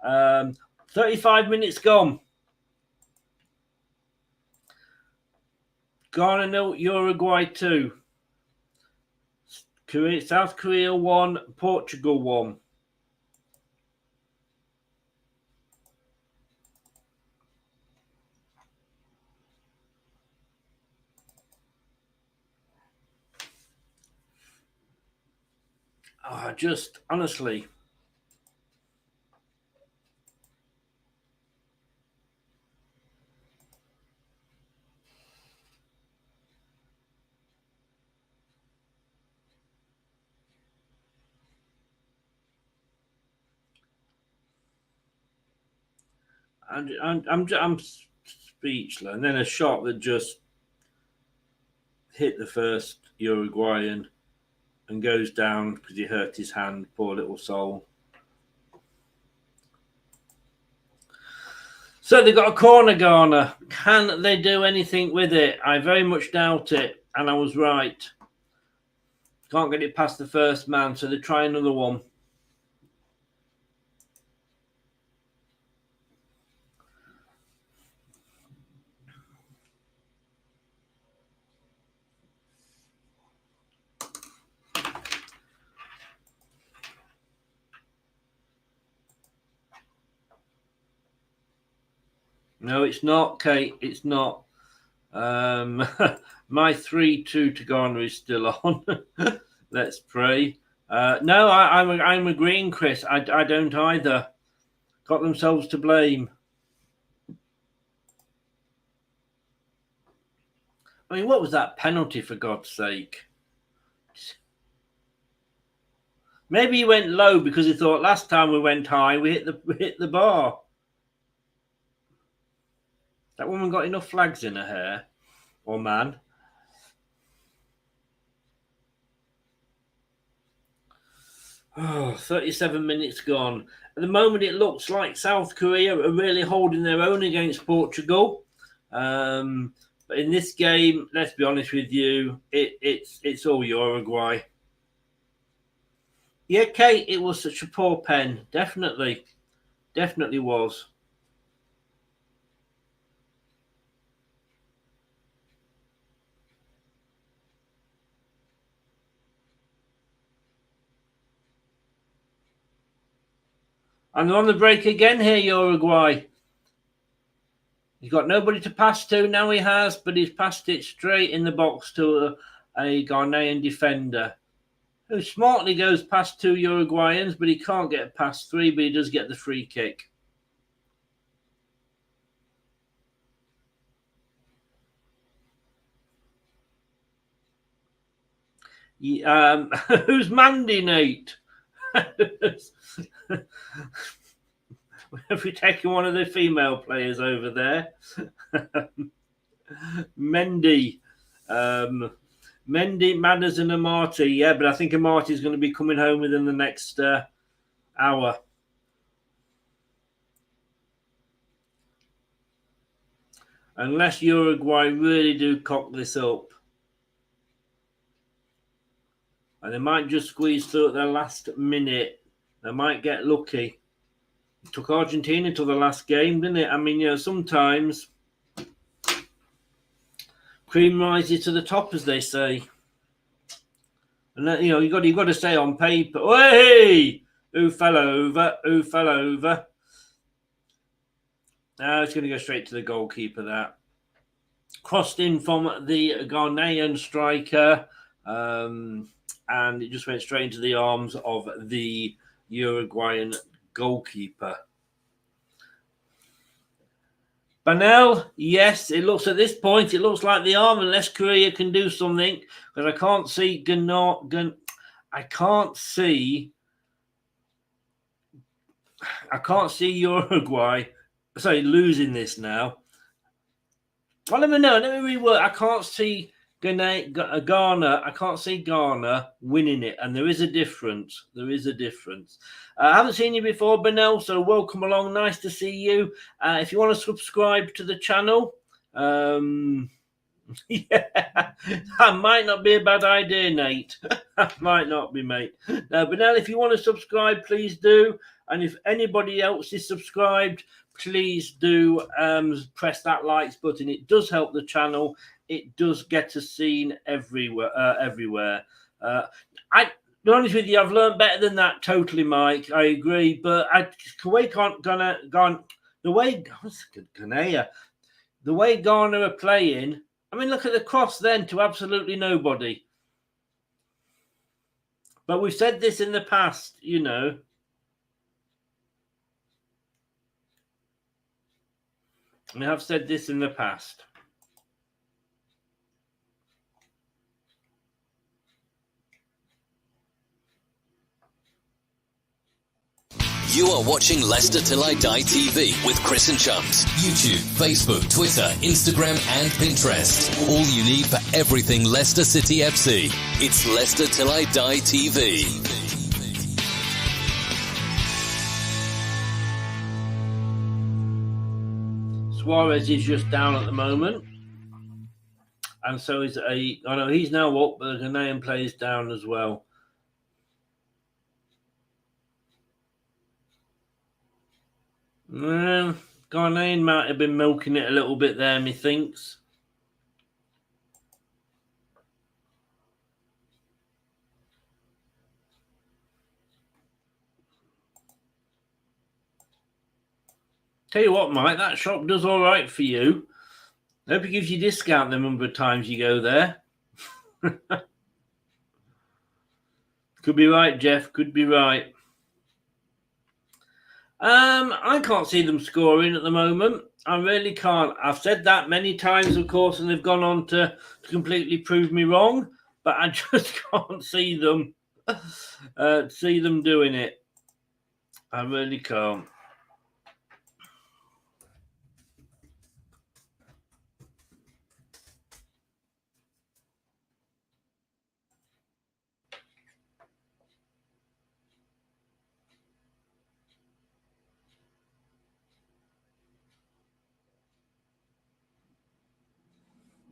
35 minutes gone. Ghana 0, Uruguay 2. South Korea 1, Portugal 1. Just honestly. I'm speechless. And then a shot that just hit the first Uruguayan and goes down because he hurt his hand. Poor little soul. So they've got a corner, Ghana. Can they do anything with it? I very much doubt it. And I was right. Can't get it past the first man, so they try another one. No, it's not, Kate. It's not. My 3-2 to Ghana is still on. Let's pray. No, I'm agreeing, Chris. I don't either. Got themselves to blame. I mean, what was that penalty, for God's sake? Maybe he went low because he thought last time we went high, we hit the bar. That woman got enough flags in her hair, or man. Oh, 37 minutes gone. At the moment, it looks like South Korea are really holding their own against Portugal. But in this game, let's be honest with you, it's all Uruguay. Yeah, Kate, it was such a poor pen. Definitely was. And they're on the break again here, Uruguay. He's got nobody to pass to. Now he has, but he's passed it straight in the box to a Ghanaian defender, who smartly goes past 2 Uruguayans, but he can't get past 3, but he does get the free kick. Who's Mandy, Nate? Have we taken one of the female players over there? Mendy. Mendy, Manners and Amati. Yeah, but I think Amati is going to be coming home within the next hour. Unless Uruguay really do cock this up. And they might just squeeze through at the last minute. They might get lucky. It took Argentina to the last game, didn't it? I mean, sometimes cream rises to the top, as they say. And you've got to stay on paper. Hey! Who fell over? Now it's going to go straight to the goalkeeper. That crossed in from the Ghanaian striker, and it just went straight into the arms of the Uruguayan goalkeeper. Banel, yes, it looks at this point, it looks like the arm, unless Korea can do something, because I can't see I can't see Uruguay, losing this now. Well, let me rework. I can't see Ghana. I can't see Ghana winning it, and there is a difference. I haven't seen you before, Benel, so welcome along. Nice to see you. If you want to subscribe to the channel, yeah, that might not be a bad idea, Nate. That might not be, mate. No, Benel, if you want to subscribe, please do. And if anybody else is subscribed, please do press that likes button. It does help the channel. It does get us seen everywhere. To be honest with you, I've learned better than that. Totally, Mike. I agree. But the way Ghana are playing. I mean, look at the cross then to absolutely nobody. But we've said this in the past, you know. We have said this in the past. You are watching Leicester Till I Die TV with Chris and Chums. YouTube, Facebook, Twitter, Instagram and Pinterest. All you need for everything Leicester City FC. It's Leicester Till I Die TV. Suarez is just down at the moment. And so is he's now up, but the Ghanaian plays down as well. Ghanaian might have been milking it a little bit there, methinks. Tell you what, Mike, that shop does all right for you. I hope it gives you a discount the number of times you go there. Could be right, Jeff. Could be right. I can't see them scoring at the moment. I really can't. I've said that many times, of course, and they've gone on to completely prove me wrong. But I just can't see them doing it. I really can't.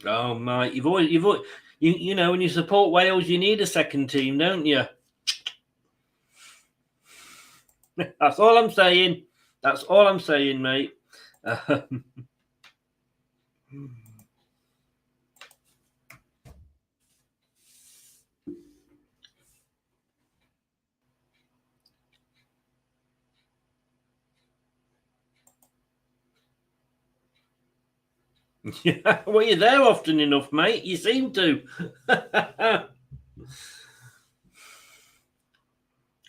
Oh my! You know, when you support Wales, you need a second team, don't you? That's all I'm saying. That's all I'm saying, mate. Yeah, well, you're there often enough, mate. You seem to.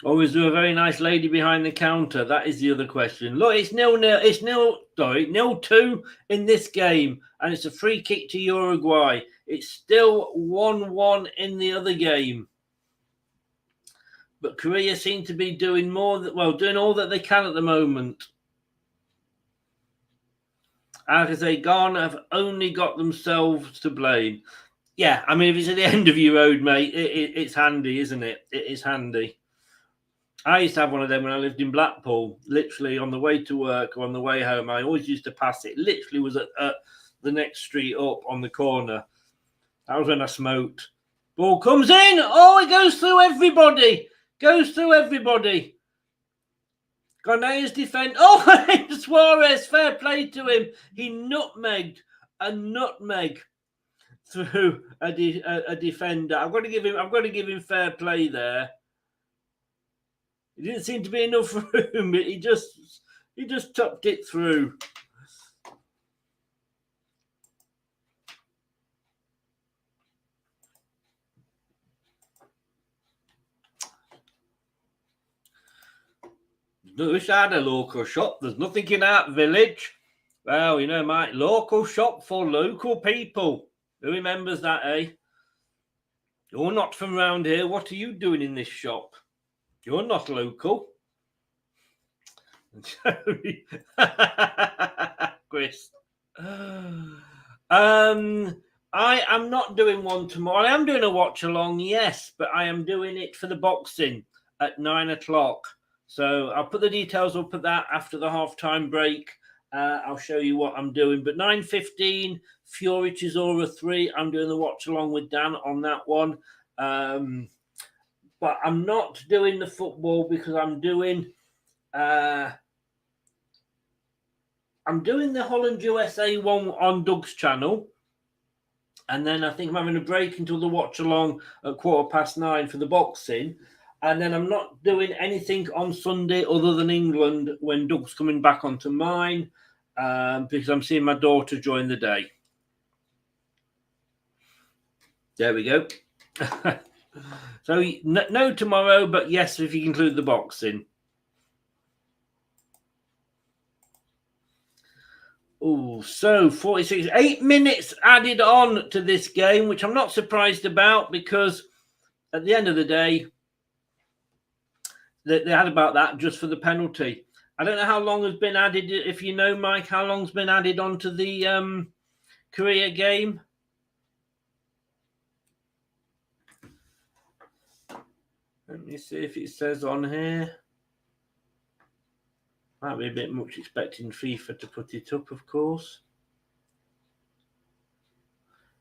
Or is there a very nice lady behind the counter? That is the other question. Look, it's 0-0. It's 0-2 in this game, and it's a free kick to Uruguay. It's still 1-1 in the other game. But Korea seem to be doing doing all that they can at the moment. Like I say, Ghana have only got themselves to blame. Yeah, I mean, if it's at the end of your road, mate, it's handy, isn't it? It is handy. I used to have one of them when I lived in Blackpool. Literally on the way to work or on the way home, I always used to pass it. Literally was at the next street up on the corner. That was when I smoked. Ball comes in. Oh, it goes through everybody. Ghanaia's defend. Oh, Suarez, fair play to him. He nutmegged through a defender. I've got to give him fair play there. It didn't seem to be enough room, but he just tucked it through. wish I had a local shop. There's nothing in our village. Well, my local shop for local people. Who remembers that, eh? You're not from round here. What are you doing in this shop? You're not local. Chris. I am not doing one tomorrow. I am doing a watch along, yes, but I am doing it for the boxing at 9 o'clock. So I'll put the details up at that after the halftime break. I'll show you what I'm doing. But 9:15, Fury Chisora 3. I'm doing the watch along with Dan on that one. But I'm not doing the football because I'm doing the Holland USA one on Doug's channel. And then I think I'm having a break until the watch along at 9:15 for the boxing. And then I'm not doing anything on Sunday other than England when Doug's coming back onto mine because I'm seeing my daughter during the day. There we go. So no tomorrow, but yes, if you include the boxing. Oh, so 46, 8 minutes added on to this game, which I'm not surprised about because at the end of the day, they had about that just for the penalty. I don't know how long has been added. If you know, Mike, how long's been added onto the Korea game? Let me see if it says on here. Might be a bit much expecting FIFA to put it up, of course.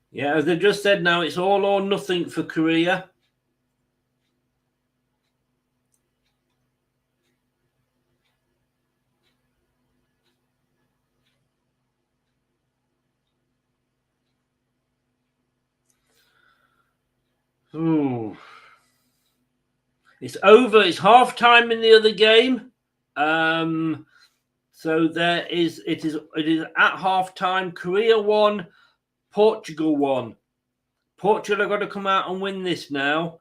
Yeah, as they just said now, it's all or nothing for Korea. Ooh. It's over. It's half time in the other game. So it is at half time. Korea won, Portugal won. Portugal have got to come out and win this now.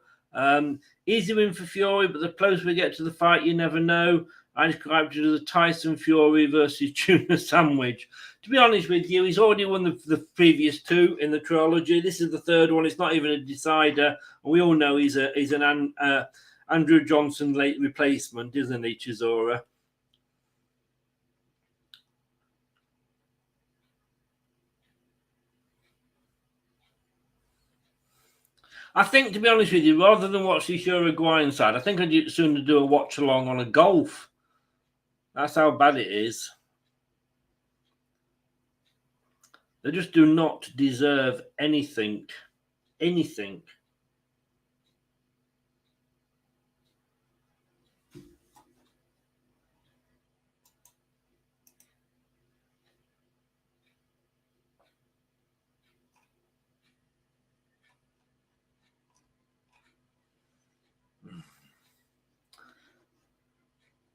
Easy win for Fury, but the closer we get to the fight, you never know. I described it as a Tyson Fury versus tuna sandwich. To be honest with you, he's already won the previous two in the trilogy. This is the third one. It's not even a decider. We all know he's an Andrew Johnson late replacement, isn't he, Chisora? I think, to be honest with you, rather than watch this Uruguayan side, I think I'd sooner do a watch along on a golf. That's how bad it is. They just do not deserve anything. Anything.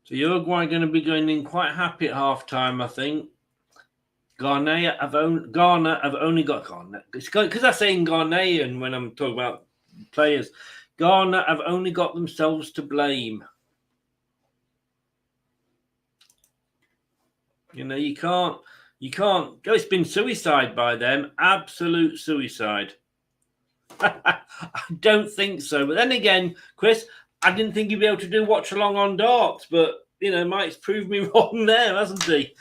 So Uruguay are going to be going in quite happy at half-time, I think. Ghana have only got Ghana. It's because I'm saying Ghanaian when I'm talking about players. Ghana have only got themselves to blame. You can't go. It's been suicide by them. Absolute suicide. I don't think so. But then again, Chris, I didn't think he'd be able to do watch along on darts, but Mike's proved me wrong there, hasn't he?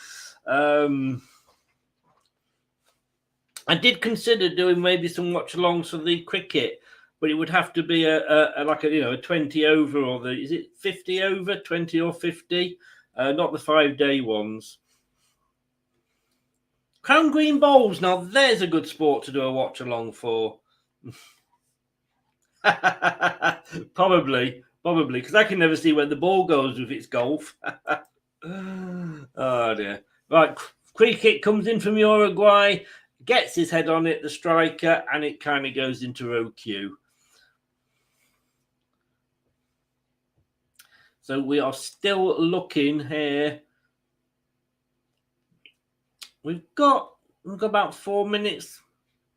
I did consider doing maybe some watch alongs for the cricket, but it would have to be a 20 over, or is it 50 over, 20 or 50? Not the 5-day ones. Crown Green Bowls. Now there's a good sport to do a watch along for. Probably, because I can never see where the ball goes if it's golf. Oh dear. Right, free kick comes in from Uruguay, gets his head on it, the striker, and it kind of goes into OQ. So we are still looking here. We've got about 4 minutes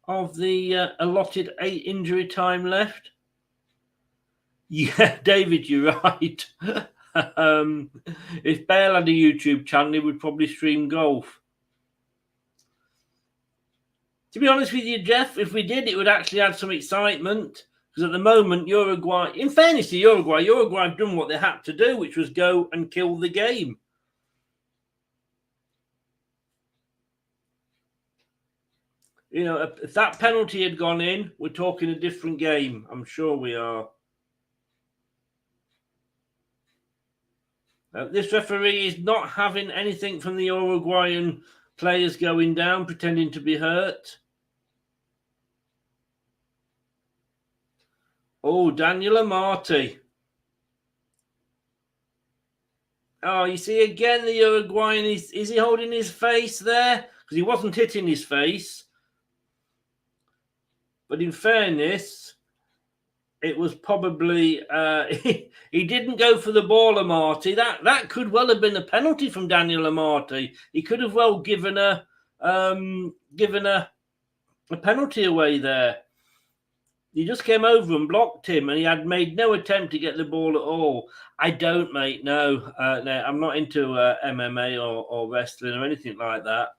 of the allotted 8 injury time left. Yeah, David, you're right. If Bale had a YouTube channel, he would probably stream golf. To be honest with you, Jeff, if we did, it would actually add some excitement. Because at the moment, Uruguay, in fairness to Uruguay have done what they had to do, which was go and kill the game. You know, if that penalty had gone in, we're talking a different game. I'm sure we are. This referee is not having anything from the Uruguayan players going down, pretending to be hurt. Oh, Daniel Amati. Oh, you see again the Uruguayan. Is he holding his face there? Because he wasn't hitting his face. But in fairness, it was probably he didn't go for the ball, Amati. That could well have been a penalty from Daniel Amati. He could have well given a penalty away there. He just came over and blocked him, and he had made no attempt to get the ball at all. I don't, mate. No, no, I'm not into MMA or wrestling or anything like that.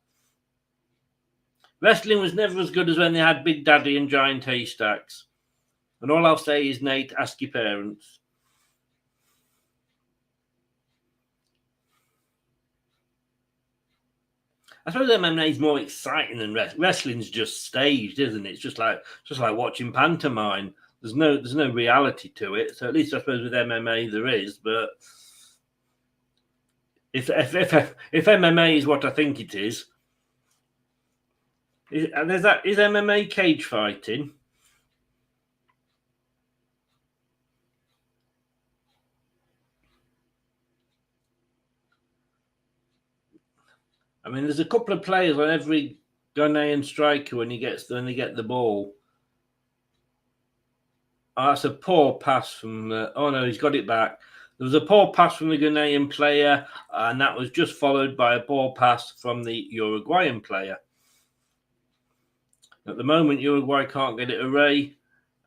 Wrestling was never as good as when they had Big Daddy and Giant Haystacks. And all I'll say is, Nate, ask your parents. I suppose MMA is more exciting than wrestling's just staged, isn't it? It's just like watching pantomime. There's no reality to it. So at least I suppose with MMA there is. But if MMA is what I think it is MMA cage fighting? I mean, there's a couple of players on every Ghanaian striker when they get the ball. Oh, that's a poor pass from. Oh no, he's got it back. There was a poor pass from the Ghanaian player, and that was just followed by a poor pass from the Uruguayan player. At the moment, Uruguay can't get it away.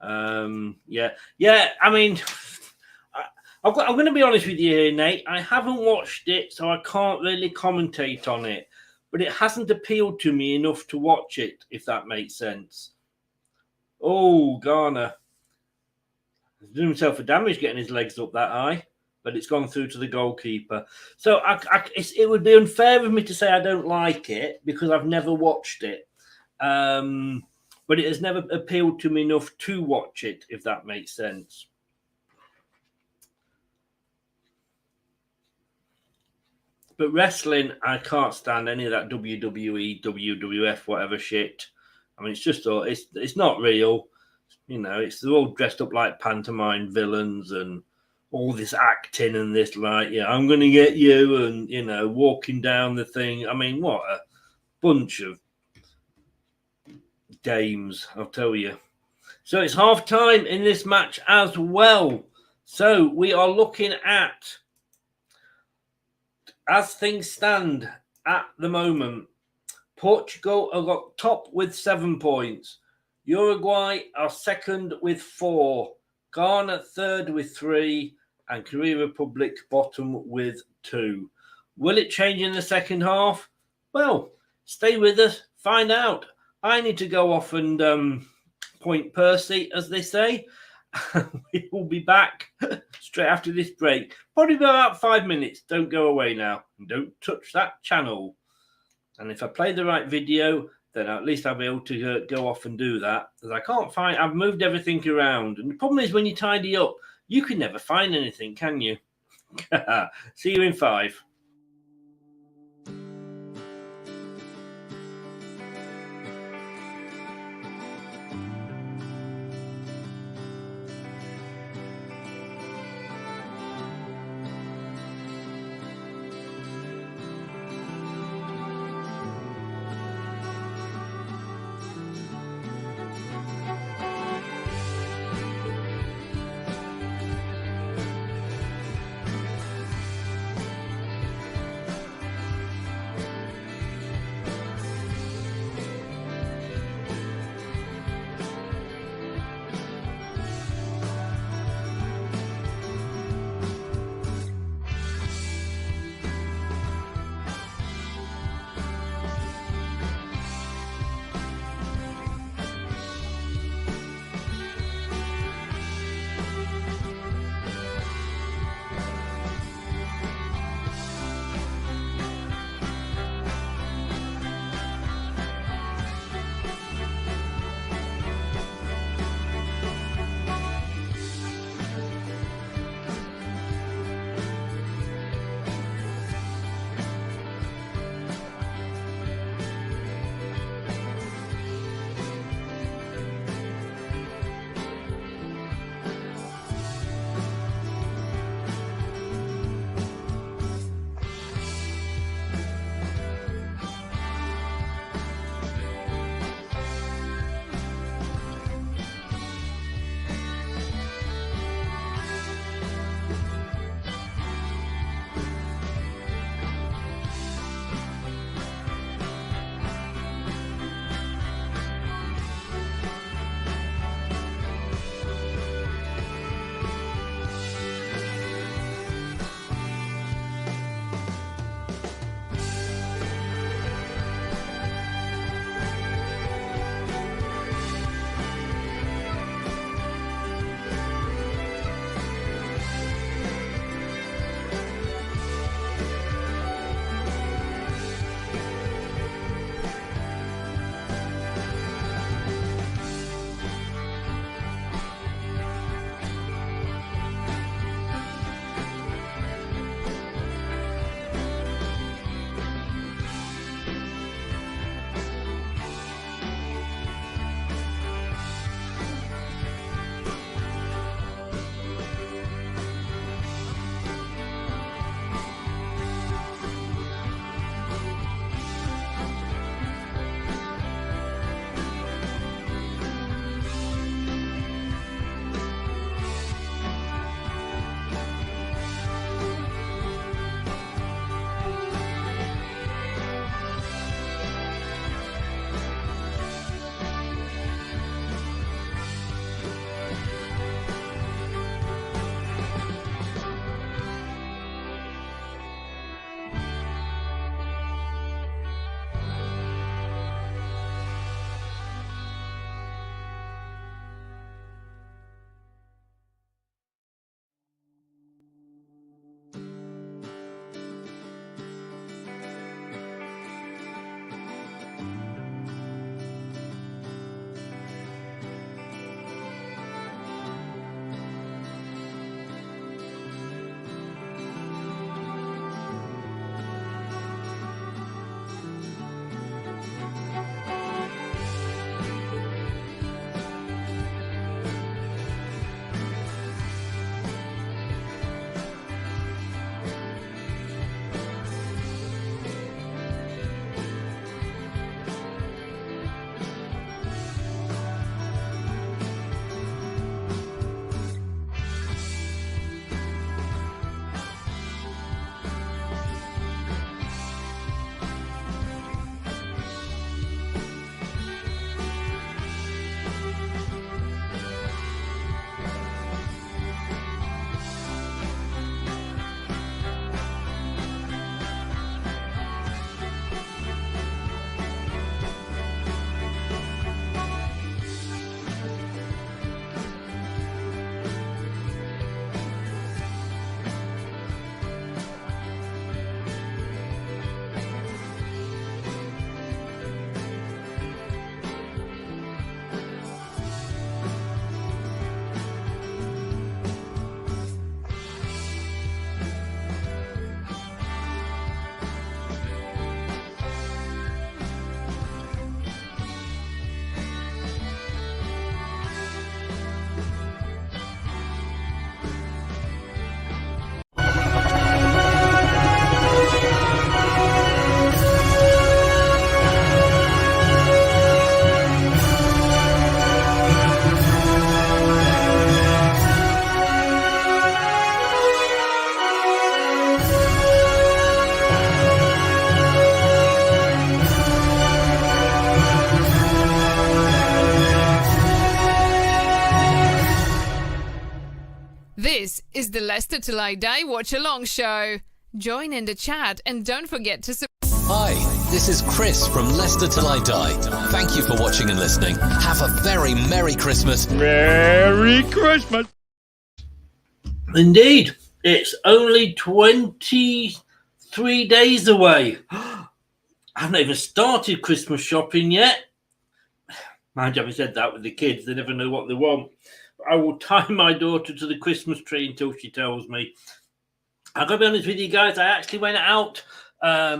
Yeah. I mean, I'm going to be honest with you here, Nate. I haven't watched it, so I can't really commentate on it. But it hasn't appealed to me enough to watch it, if that makes sense. Oh, Ghana. He's doing himself a damage getting his legs up that high, but it's gone through to the goalkeeper. So it would be unfair of me to say I don't like it because I've never watched it. But it has never appealed to me enough to watch it, if that makes sense. But wrestling, I can't stand any of that WWE, WWF, whatever shit. I mean, it's not real. You know, they're all dressed up like pantomime villains and all this acting and this, like, yeah, I'm going to get you, and, you know, walking down the thing. I mean, what a bunch of dames, I'll tell you. So it's half time in this match as well. So we are looking at, as things stand at the moment, Portugal are got top with 7 points. Uruguay are second with 4. Ghana third with 3. And Korea Republic bottom with 2. Will it change in the second half? Well, stay with us, find out. I need to go off and point Percy, as they say. We will be back straight after this break. Probably about 5 minutes. Don't go away now. And don't touch that channel. And if I play the right video, then at least I'll be able to go off and do that. Because I can't find... I've moved everything around. And the problem is when you tidy up, you can never find anything, can you? See you in 5. Leicester Till I Die Watchalong show. Join in the chat and don't forget to Hi, this is Chris from Leicester Till I Die. Thank you for watching and listening. Have a very Merry Christmas. Merry Christmas. Indeed, it's only 23 days away. I haven't even started Christmas shopping yet. Mind you, having said that with the kids, they never know what they want. I will tie my daughter to the Christmas tree until she tells me. I've got to be honest with you guys, I actually went out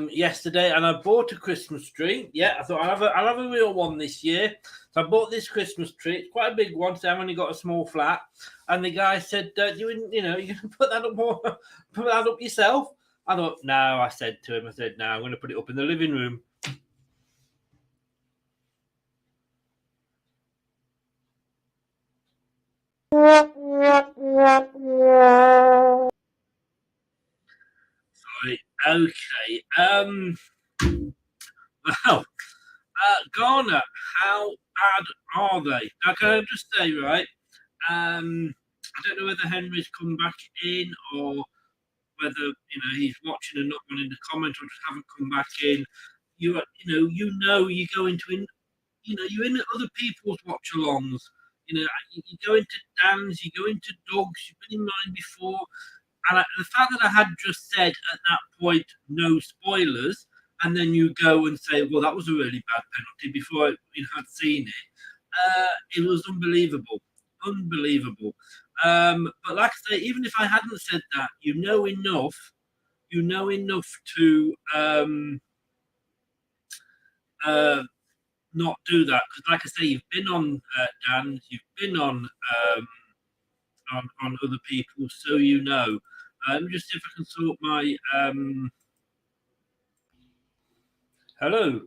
yesterday and I bought a Christmas tree. Yeah, I thought I'll have a real one this year. So I bought this Christmas tree. It's quite a big one, so I've only got a small flat. And the guy said, you're going to put that up yourself? I thought, no, I said to him, no, I'm going to put it up in the living room. Sorry. Okay. Well, Ghana, how bad are they? Now, can I just say, right? I don't know whether Henry's come back in or whether he's watching and not wanting to comment or just haven't come back in. You go into you're in other people's watch-alongs. You go into Dan's, you go into Doug's. You've been in mine before. And the fact that I had just said at that point, no spoilers, and then you go and say, well, that was a really bad penalty before you had seen it. It was unbelievable. Unbelievable. But like I say, even if I hadn't said that, you know enough to not do that. Because like I say, you've been on Dan, you've been on other people, so you know. Just see if I can sort my hello.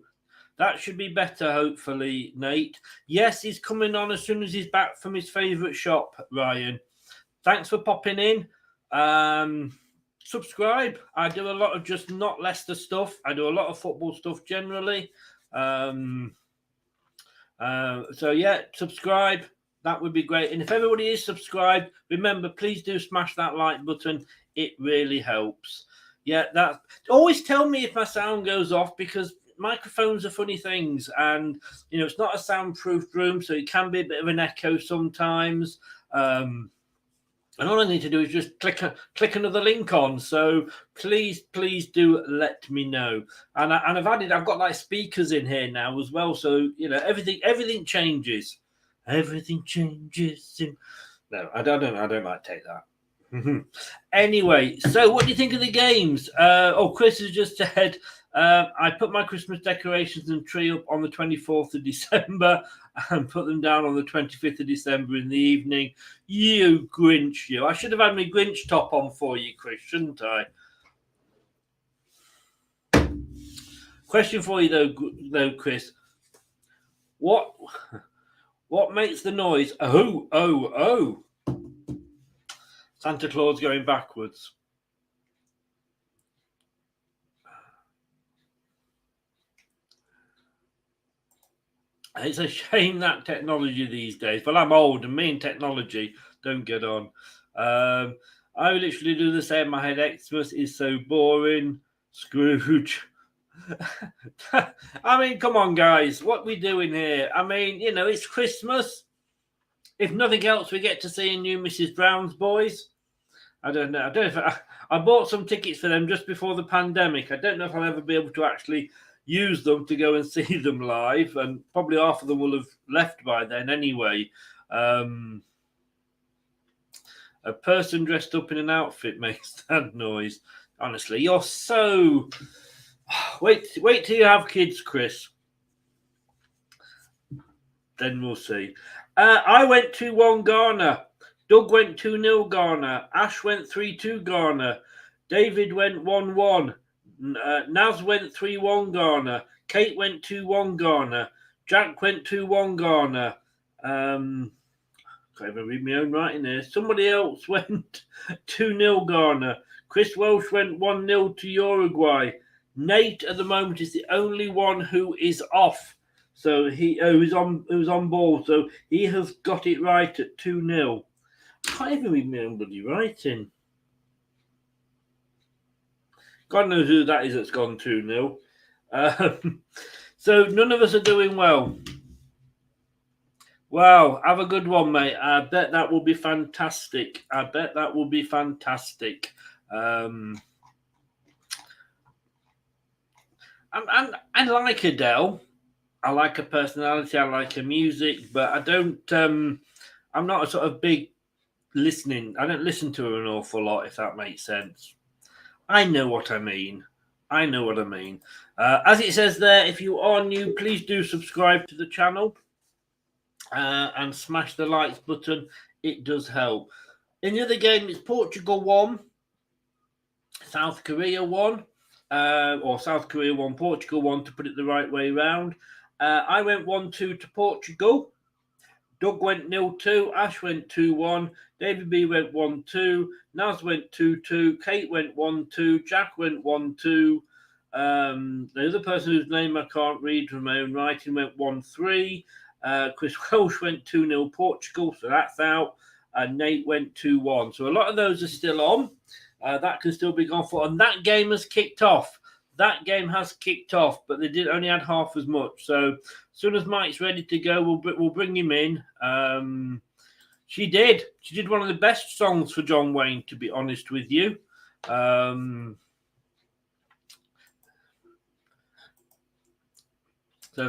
That should be better, hopefully, Nate. Yes, he's coming on as soon as he's back from his favourite shop, Ryan. Thanks for popping in. Subscribe. I do a lot of just not Leicester stuff. I do a lot of football stuff generally. So, yeah, subscribe. That would be great. And if everybody is subscribed, remember, please do smash that like button. It really helps. Yeah, always tell me if my sound goes off, because microphones are funny things, and it's not a soundproof room, so it can be a bit of an echo sometimes. And all I need to do is just click another link on. So please do let me know. And I've got like speakers in here now as well. So everything changes. Everything changes. No, I don't like to take that. Anyway, so what do you think of the games? Chris has just said, I put my Christmas decorations and tree up on the 24th of December and put them down on the 25th of December in the evening. You Grinch, you. I should have had my Grinch top on for you, Chris, shouldn't I? Question for you, though, Chris. What makes the noise? Oh. Santa Claus going backwards. It's a shame that technology these days. Well, I'm old, and me and technology don't get on. I literally do the same. My head Xmas is so boring. Scrooge. I mean, come on, guys. What we doing here? I mean, it's Christmas. If nothing else, we get to see a new Mrs. Brown's Boys. I don't know if I bought some tickets for them just before the pandemic. I don't know if I'll ever be able to actually use them to go and see them live, and probably half of them will have left by then anyway. A person dressed up in an outfit makes that noise. Honestly, you're so... Wait till you have kids, Chris. Then we'll see. I went 2-1 Ghana. Doug went 2-0 Ghana. Ash went 3-2 Ghana. David went 1-1. Naz went 3-1 Ghana. Kate went 2-1 Ghana. Jack went 2-1 Ghana. Can't even read my own writing there. Somebody else went 2-0 Ghana. Chris Welsh went 1-0 to Uruguay. Nate at the moment is the only one who is off. So who's on ball. So he has got it right at 2-0. I can't even read my own bloody writing. God knows who that is that's gone 2-0. So none of us are doing well. Wow, have a good one, mate. I bet that will be fantastic. I like Adele. I like her personality. I like her music, but I don't. I'm not a sort of big listening. I don't listen to her an awful lot, if that makes sense. I know what I mean. As it says there, if you are new, please do subscribe to the channel and smash the likes button. It does help. In the other game, it's Portugal 1, South Korea 1, or South Korea 1, Portugal 1, to put it the right way round. I went 1-2 to Portugal. Doug went 0-2. Ash went 2-1. David B went 1-2. Naz went 2-2. Kate went 1-2. Jack went 1-2. The other person whose name I can't read from my own writing went 1-3. Chris Welsh went 2-0 Portugal, so that's out. And Nate went 2-1. So a lot of those are still on. That can still be gone for. And that game has kicked off. But they did only had half as much. So as soon as Mike's ready to go, we'll bring him in. She did one of the best songs for John Wayne, to be honest with you. So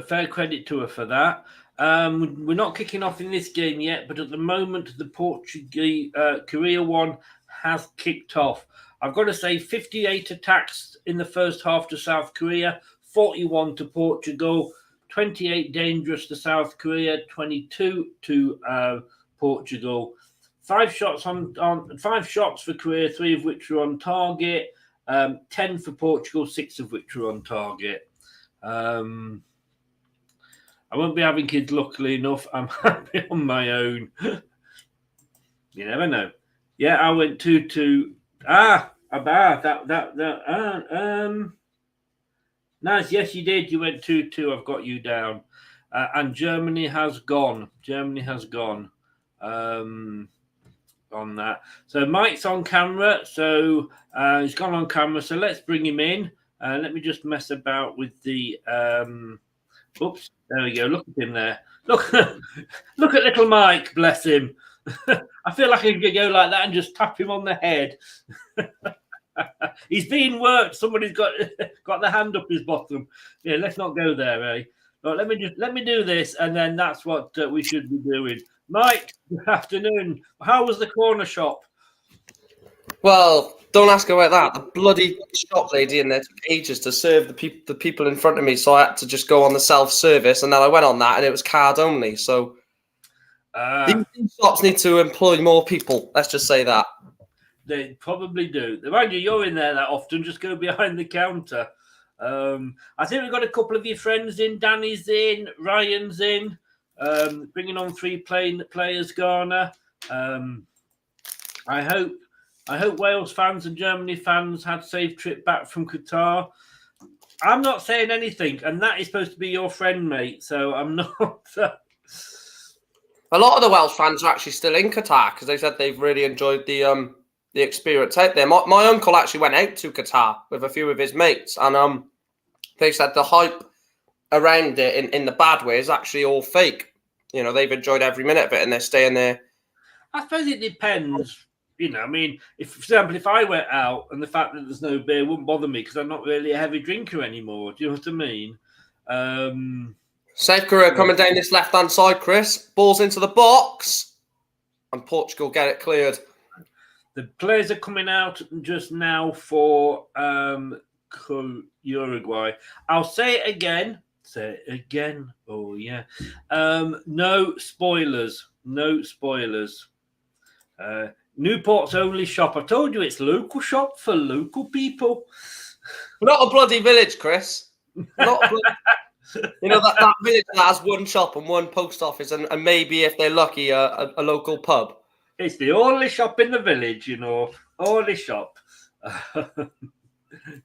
fair credit to her for that. We're not kicking off in this game yet, but at the moment, the Portuguese Korea one has kicked off. I've got to say 58 attacks in the first half to South Korea, 41 to Portugal, 28 dangerous to South Korea, 22 to Portugal. 5 shots for Korea, 3 of which were on target, 10 for Portugal, 6 of which were on target. I won't be having kids, luckily enough. I'm happy on my own. You never know. Yeah, I went 2-2. Nice. Yes, you did. You went 2-2. I've got you down. And Germany has gone. On that. So Mike's on camera. So he's gone on camera. So let's bring him in. Let me just mess about with the. Oops. There we go. Look at him there. Look at little Mike. Bless him. I feel like I could go like that and just tap him on the head. He's being worked. Somebody's got the hand up his bottom. Yeah, let's not go there, eh? But let me do this, and then that's what we should be doing. Mike, good afternoon. How was the corner shop? Well, don't ask about that. The bloody shop lady in there took ages to serve the people in front of me, so I had to just go on the self-service, and then I went on that, and it was card only. So these shops need to employ more people. Let's just say that. They probably do. Mind you, you're in there that often. Just go behind the counter. I think we've got a couple of your friends in. Danny's in. Ryan's in. Bringing on 3 players, Garner. I hope Wales fans and Germany fans had a safe trip back from Qatar. I'm not saying anything, and that is supposed to be your friend, mate. So I'm not. A lot of the Welsh fans are actually still in Qatar because they said they've really enjoyed the experience out there. My uncle actually went out to Qatar with a few of his mates, and they said the hype around it in the bad way is actually all fake. You know, they've enjoyed every minute of it, and they're staying there. I suppose it depends. You know, I mean, for example, if I went out and the fact that there's no beer wouldn't bother me because I'm not really a heavy drinker anymore. Do you know what I mean? South Korea coming down this left-hand side, Chris. Ball's into the box. And Portugal get it cleared. The players are coming out just now for Uruguay. I'll say it again. Oh, yeah. No spoilers. Newport's only shop. I told you it's local shop for local people. Not a bloody village, Chris. Not a bloody... You know, that village that has one shop and one post office and maybe, if they're lucky, a local pub. It's the only shop in the village, you know. Only shop.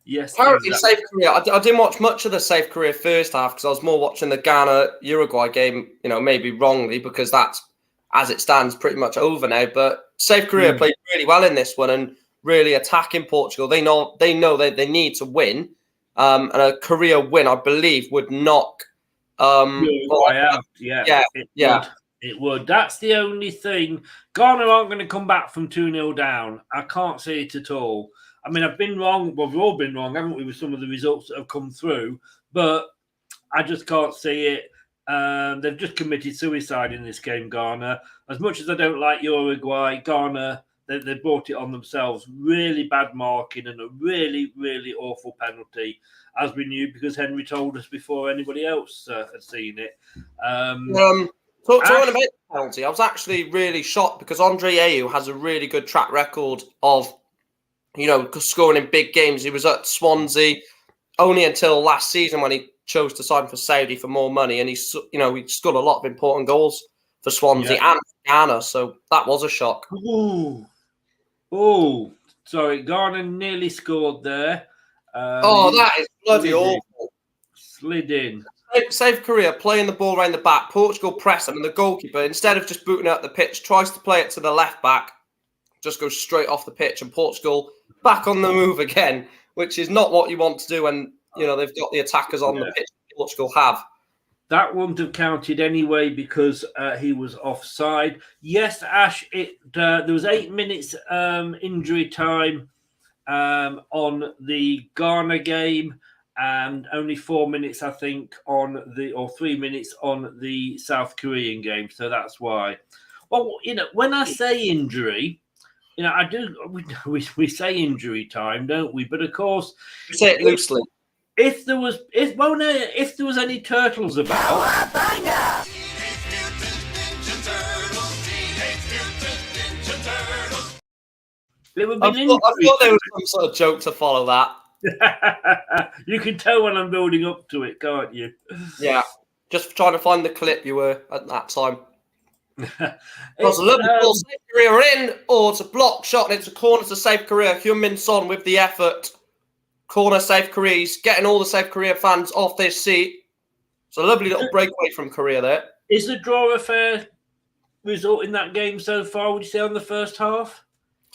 Yes. Apparently, South Korea. I didn't watch much of the South Korea first half because I was more watching the Ghana-Uruguay game, you know, maybe wrongly because that's, as it stands, pretty much over now. But South Korea played really well in this one. And really attacking Portugal. They know that they need to win. And a Korea win, I believe, would knock Uruguay out. Yeah. It would. That's the only thing. Ghana aren't going to come back from 2-0 down. I can't see it at all. I mean, I've been wrong. Well, we've all been wrong, haven't we, with some of the results that have come through? But I just can't see it. They've just committed suicide in this game, Ghana. As much as I don't like Uruguay, Ghana, they brought it on themselves. Really bad marking and a really, really awful penalty, as we knew because Henry told us before anybody else had seen it. Talking about the penalty, I was actually really shocked because Andre Ayew has a really good track record of, scoring in big games. He was at Swansea only until last season when he chose to sign for Saudi for more money, and he scored a lot of important goals for Swansea and Ghana. So that was a shock. Sorry, Ghana nearly scored there. That is bloody awful. Slid in. South Korea playing the ball around the back. Portugal press them, and the goalkeeper, instead of just booting it up the pitch, tries to play it to the left back, just goes straight off the pitch, and Portugal back on the move again, which is not what you want to do when they've got the attackers on the pitch Portugal have. That wouldn't have counted anyway because he was offside. Yes, Ash, there was 8 minutes injury time on the Ghana game and only 4 minutes, I think, or 3 minutes on the South Korean game. So that's why. Well, when I say injury, I do. We say injury time, don't we? But of course, we say it loosely. If there was any turtles about, it would be. I thought there was some sort of joke to follow that. You can tell when I'm building up to it, can't you? Yeah, just trying to find the clip you were at that time. Because a lovely ball, South Korea are in, or it's a block shot and it's a corner to South Korea. Hyun-Min Son with the effort. Corner South Korea. He's getting all the South Korea fans off their seat. It's a lovely little breakaway from Korea there. Is the draw a fair result in that game so far, would you say, on the first half?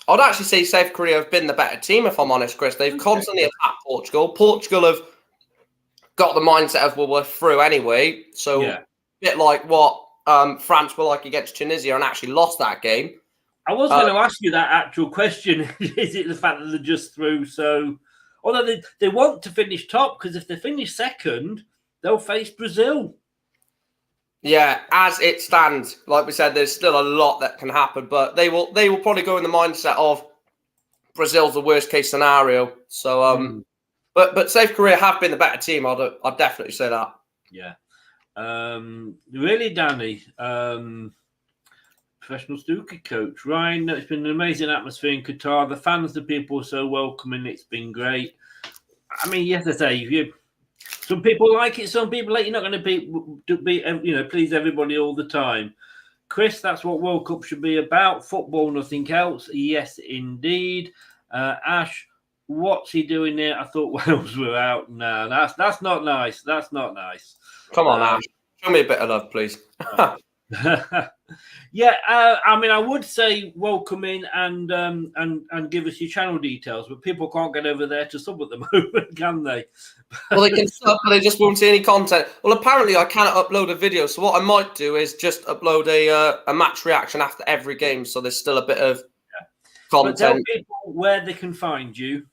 I'd actually say South Korea have been the better team, if I'm honest, Chris. They've constantly attacked Portugal. Portugal have got the mindset of, well, we're through anyway. So a bit like what France were like against Tunisia and actually lost that game. I was going to ask you that actual question. Is it the fact that they're just through? So, although they want to finish top, because if they finish second, they'll face Brazil. Yeah, as it stands, like we said, there's still a lot that can happen, but they will probably go in the mindset of Brazil's the worst case scenario. So, but South Korea have been the better team. I'd definitely say that. Yeah, really, Danny, professional snooker coach Ryan. It's been an amazing atmosphere in Qatar. The fans, the people are so welcoming. It's been great. I mean, yes, I say some people like it, some people like. You're not going to be please everybody all the time. Chris, that's what World Cup should be about. Football, nothing else. Yes, indeed. Ash, what's he doing there? I thought Wales were out. No, that's not nice. That's not nice. Come on, Ash. Show me a bit of love, please. Yeah, I mean, I would say welcome in and give us your channel details, but people can't get over there to sub at the moment, can they? Well, they can sub, but they just won't see any content. Well, apparently I cannot upload a video, so what I might do is just upload a match reaction after every game, so there's still a bit of content. But tell people where they can find you.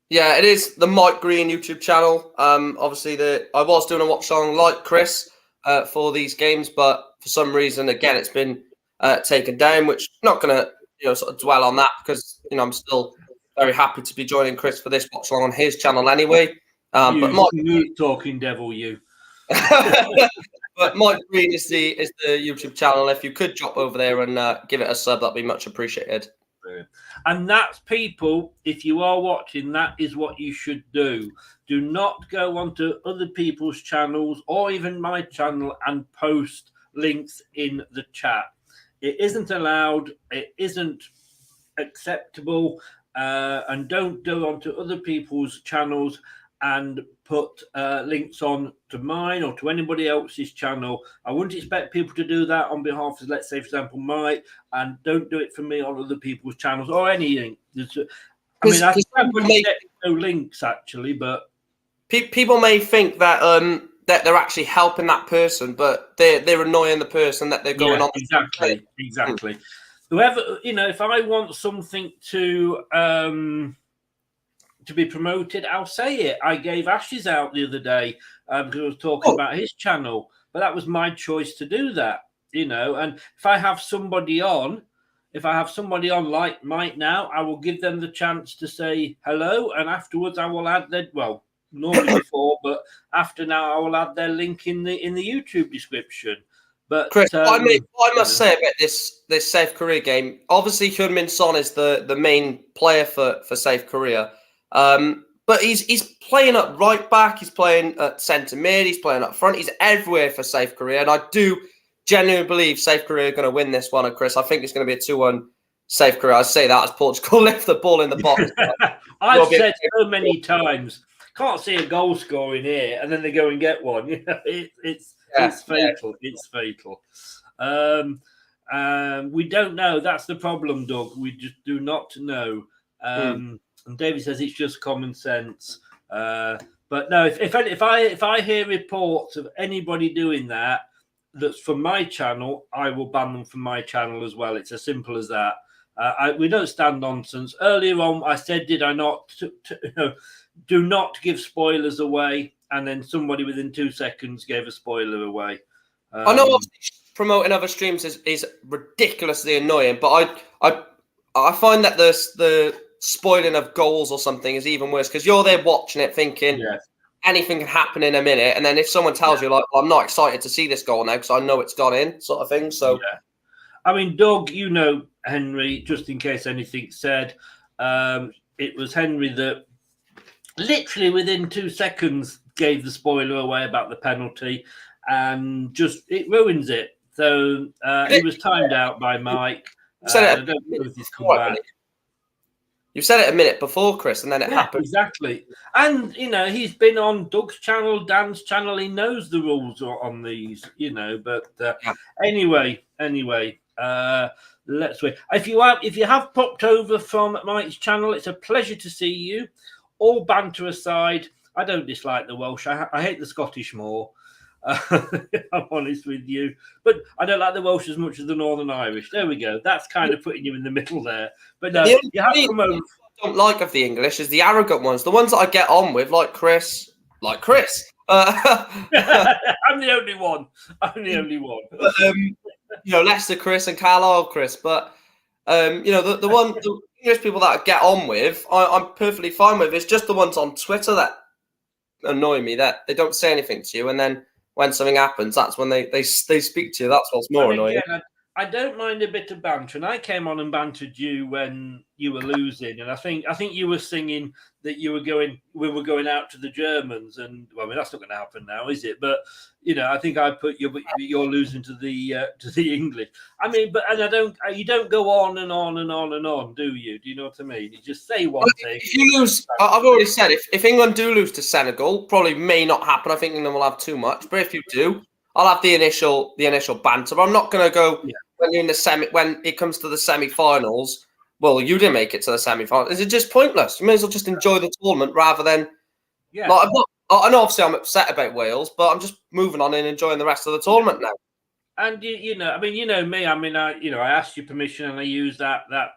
Yeah, it is the Mike Green YouTube channel. Obviously, I was doing a watch-along like Chris for these games, but for some reason, again, it's been taken down, which I'm not going to sort of dwell on that because I'm still very happy to be joining Chris for this watch-along on his channel anyway. But Mike, talking devil, you. But Mike Green is the YouTube channel. If you could drop over there and give it a sub, that'd be much appreciated. And that's people, if you are watching, that is what you should do. Do not go onto other people's channels or even my channel and post links in the chat. It isn't allowed. It isn't acceptable. And don't go onto other people's channels and put links on to mine or to anybody else's channel. I wouldn't expect people to do that on behalf of, let's say, for example, Mike, and don't do it for me on other people's channels or anything. I mean, I think no links actually, but people may think that that they're actually helping that person, but they're annoying the person that they're going on. Exactly. Whoever, if I want something to be promoted, I'll say it. I gave Ashes out the other day because I was talking about his channel, but that was my choice to do that, And if I have somebody on like Mike now, I will give them the chance to say hello, and afterwards I will add normally before, but after now I will add their link in the YouTube description. But Chris, I must say about this South Korea game. Obviously, Heung-min Son is the main player for South Korea. But he's playing up right back, he's playing at centre mid, he's playing up front, he's everywhere for South Korea. And I do genuinely believe South Korea are going to win this one. And Chris, I think it's going to be a 2-1 South Korea. I say that as Portugal left the ball in the box. I've said so many times, can't see a goal scoring here, and then they go and get one. It's fatal. It's fatal. We don't know. That's the problem, Doug. We just do not know. And David says it's just common sense. But no, if I hear reports of anybody doing that's from my channel, I will ban them from my channel as well. It's as simple as that. We don't stand nonsense. Earlier on, I said, did I not? Do not give spoilers away. And then somebody within 2 seconds gave a spoiler away. I know obviously promoting other streams is ridiculously annoying, but I find that the spoiling of goals or something is even worse because you're there watching it thinking anything can happen in a minute, and then if someone tells you like, well, I'm not excited to see this goal now because I know it's gone in, sort of thing. So I mean, Doug, Henry, just in case anything's said, it was Henry that literally within 2 seconds gave the spoiler away about the penalty, and just it ruins it. So he was timed out by Mike. I don't know if he's come back. You said it a minute before, Chris, and then it happened. Exactly. And, he's been on Doug's channel, Dan's channel. He knows the rules on these, But anyway, let's wait. If you have popped over from Mike's channel, it's a pleasure to see you. All banter aside, I don't dislike the Welsh. I hate the Scottish more. I'm honest with you, but I don't like the Welsh as much as the Northern Irish. There we go. That's kind of putting you in the middle there. But no, you have to come over. I don't like of the English is the arrogant ones, the ones that I get on with, like Chris. I'm the only one. But, Leicester Chris and Carlisle Chris. But the English people that I get on with, I'm perfectly fine with. It's just the ones on Twitter that annoy me, that they don't say anything to you, and then when something happens, that's when they speak to you. That's what's more annoying. I don't mind a bit of banter, and I came on and bantered you when you were losing, and I think you were singing that we were going out to the Germans, and well, I mean that's not going to happen now, is it? But I think I put you're losing to the English. I mean, you don't go on and on and on and on, do you? Do you know what I mean? You just say one thing. If you lose, I've already said if England do lose to Senegal, probably may not happen. I think England will have too much, but if you do, I'll have the initial banter. But I'm not going to go when you're in when it comes to the semi-finals. Well, you didn't make it to the semi-finals. Is it just pointless? You may as well just enjoy the tournament rather than. Yeah. Like, I know obviously I'm upset about Wales, but I'm just moving on and enjoying the rest of the tournament now. And me. I mean, I asked your permission and I used that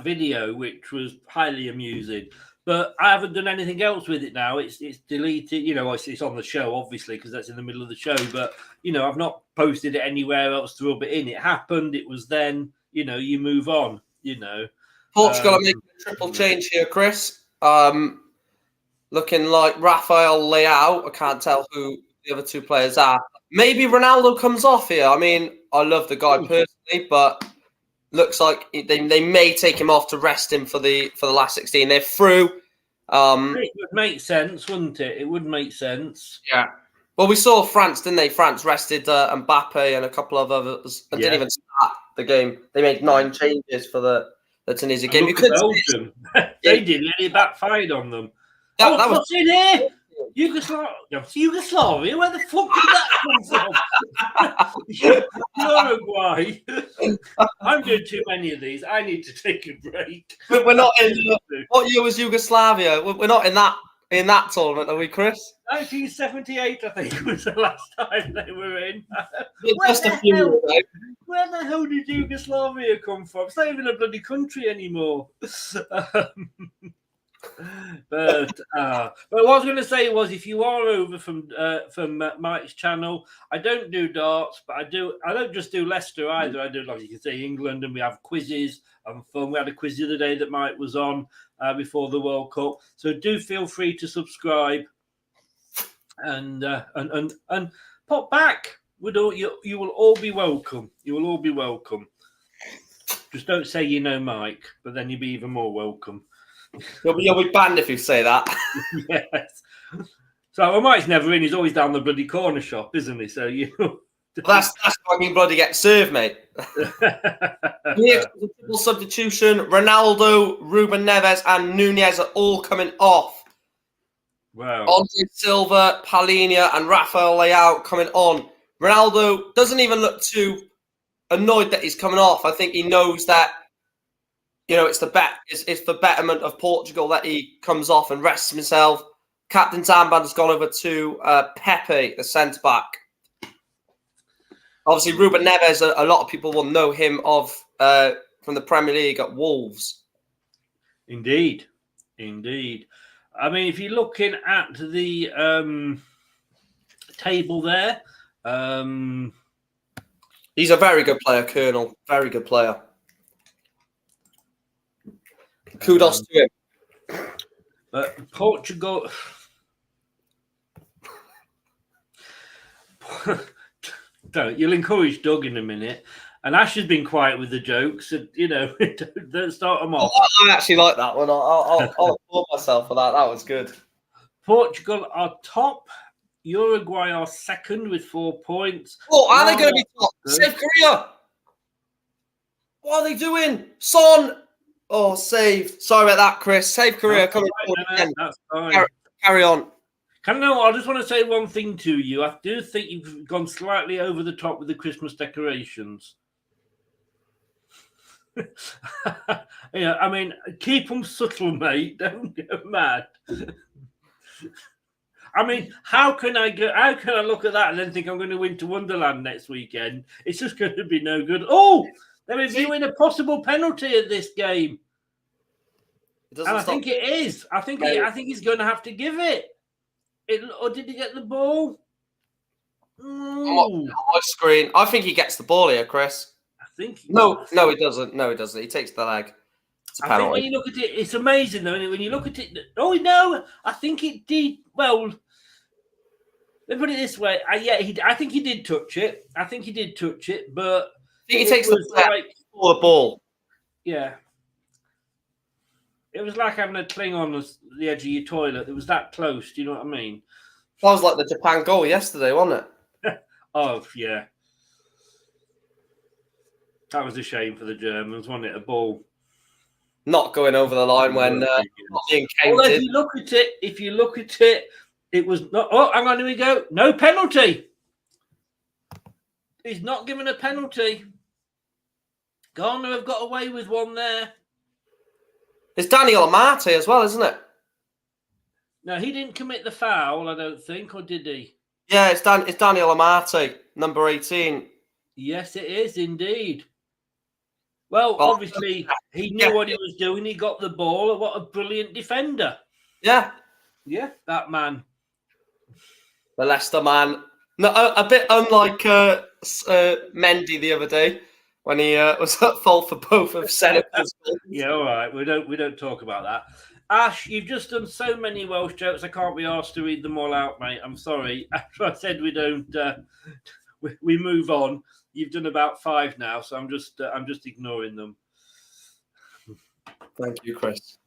video, which was highly amusing. But I haven't done anything else with it now. It's deleted. It's on the show, obviously, because that's in the middle of the show. But, I've not posted it anywhere else to rub it in. It happened. It was then, you move on, Portugal are making a triple change here, Chris. Looking like Rafael Leao. I can't tell who the other two players are. Maybe Ronaldo comes off here. I mean, I love the guy personally, but looks like they may take him off to rest him for the last 16. They're through. It would make sense, wouldn't it? It would make sense. Yeah. Well, we saw France, didn't they? France rested Mbappe and a couple of others and didn't even start the game. They made 9 changes for the Tunisia game. Belgium. They did. It backfired on them. That was what's in here? Yugoslavia? Where the fuck did that come from? Uruguay. I'm doing too many of these. I need to take a break. We're not in. What year was Yugoslavia? We're not in that tournament, are we, Chris? 1978, I think, was the last time they were in. Just a few years ago. Where the hell did Yugoslavia come from? It's not even a bloody country anymore. But what I was going to say was, if you are over from Mike's channel, I don't do darts, but I don't just do Leicester either. I do, like you can say, England, and we have quizzes and fun. We had a quiz the other day that Mike was on before the World Cup. So do feel free to subscribe and pop back. You will all be welcome. You will all be welcome. Just don't say you know Mike, but then you'll be even more welcome. You'll be banned if you say that. Yes. So Mike's never in. He's always down the bloody corner shop, isn't he? So that's why we bloody get served, mate. Here's the triple substitution. Ronaldo, Ruben Neves, and Nunez are all coming off. Wow. Andre Silva, Palhinha, and Rafael Leao coming on. Ronaldo doesn't even look too annoyed that he's coming off. I think he knows that, it's the betterment of Portugal that he comes off and rests himself. Captain's armband has gone over to Pepe, the centre-back. Obviously, Ruben Neves, a lot of people will know him from the Premier League at Wolves. Indeed. I mean, if you're looking at the table there, he's a very good player, Colonel. Very good player. Kudos to him. Portugal. You'll encourage Doug in a minute. And Ash has been quiet with the jokes. And, don't start them off. I actually like that one. I'll applaud myself for that. That was good. Portugal are top. Uruguay are second with 4 points. Oh, are they going to be top? Save Korea. What are they doing? Son. Oh, save. Sorry about that, Chris. Save Korea. Come on. That's fine. Carry on. I just want to say one thing to you. I do think you've gone slightly over the top with the Christmas decorations. I mean, keep them subtle, mate. Don't go mad. I mean, how can I look at that and then think I'm going to win to Wonderland next weekend? It's just going to be no good. Oh, they're reviewing a possible penalty at this game, and I think it is. I think he's going to have to give it. Or did he get the ball? On my screen, I think he gets the ball here, Chris. I think no, he doesn't. No, he doesn't. He takes the leg. I think when you look at it, it's amazing though. When you look at it, I think it did. Well, let me put it this way. I think he did touch it. But I think he takes the ball. Yeah. It was like having a cling on the edge of your toilet. It was that close. Do you know what I mean? That was like the Japan goal yesterday, wasn't it? Oh, yeah. That was a shame for the Germans, wasn't it? A ball. Not going over the line when not being counted. Well, if you look at it, it was not. Oh, hang on, here we go. No penalty. He's not given a penalty. Ghana have got away with one there. It's Daniel Amate as well, isn't it? No, he didn't commit the foul, I don't think, or did he? Yeah, it's Daniel Amate, number 18. Yes, it is indeed. Well, obviously, he knew what he was doing. He got the ball. What a brilliant defender. Yeah. Yeah, that man. The Leicester man. No, a bit unlike Mendy the other day when he was at fault for both of Senegal's goals. Yeah, all right. We don't talk about that. Ash, you've just done so many Welsh jokes. I can't be asked to read them all out, mate. I'm sorry. After I said we don't, we move on. You've done about 5 now, so I'm just ignoring them. Thank you, Chris.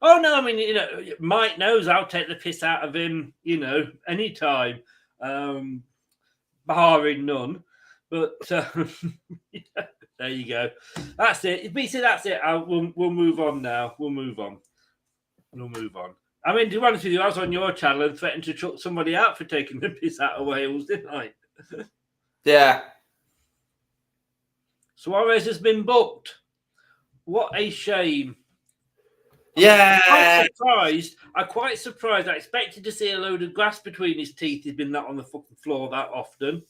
Oh no, I mean, Mike knows I'll take the piss out of him, anytime, barring none. But there you go. That's it. But you see, that's it. We'll move on now. We'll move on. We'll move on. I mean, to be honest with you, I was on your channel and threatened to chuck somebody out for taking the piss out of Wales, didn't I? Yeah. Suarez has been booked. What a shame. Yeah. I'm quite surprised. I expected to see a load of grass between his teeth. He's been that on the fucking floor that often.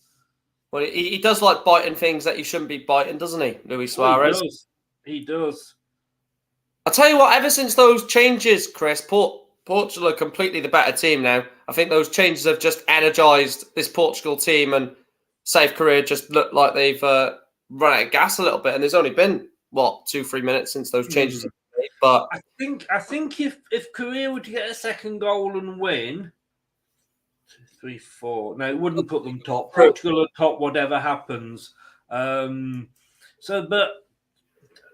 Well, he does like biting things that you shouldn't be biting, doesn't he, Luis Suarez? He does. I'll tell you what, ever since those changes, Chris, Portugal are completely the better team now. I think those changes have just energised this Portugal team, and South Korea just look like they've run out of gas a little bit. And there's only been, 2-3 minutes since those changes have been made. But I think if Korea were to get a second goal and win, 2, 3, 4. No, it wouldn't put them top. Portugal are top, whatever happens. But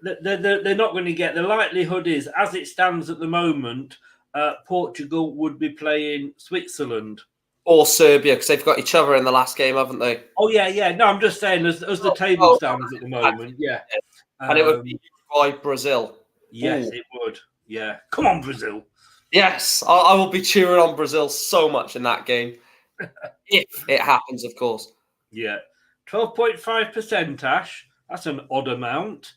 they're not going to get. The likelihood is, as it stands at the moment, Portugal would be playing Switzerland or Serbia, because they've got each other in the last game, haven't they? Oh yeah. No, I'm just saying as the table stands at the moment. Yeah, and it would be by Brazil. Yes, it would. Yeah, come on, Brazil. Yes, I will be cheering on Brazil so much in that game, if it happens, of course. Yeah, 12.5%, Ash. That's an odd amount.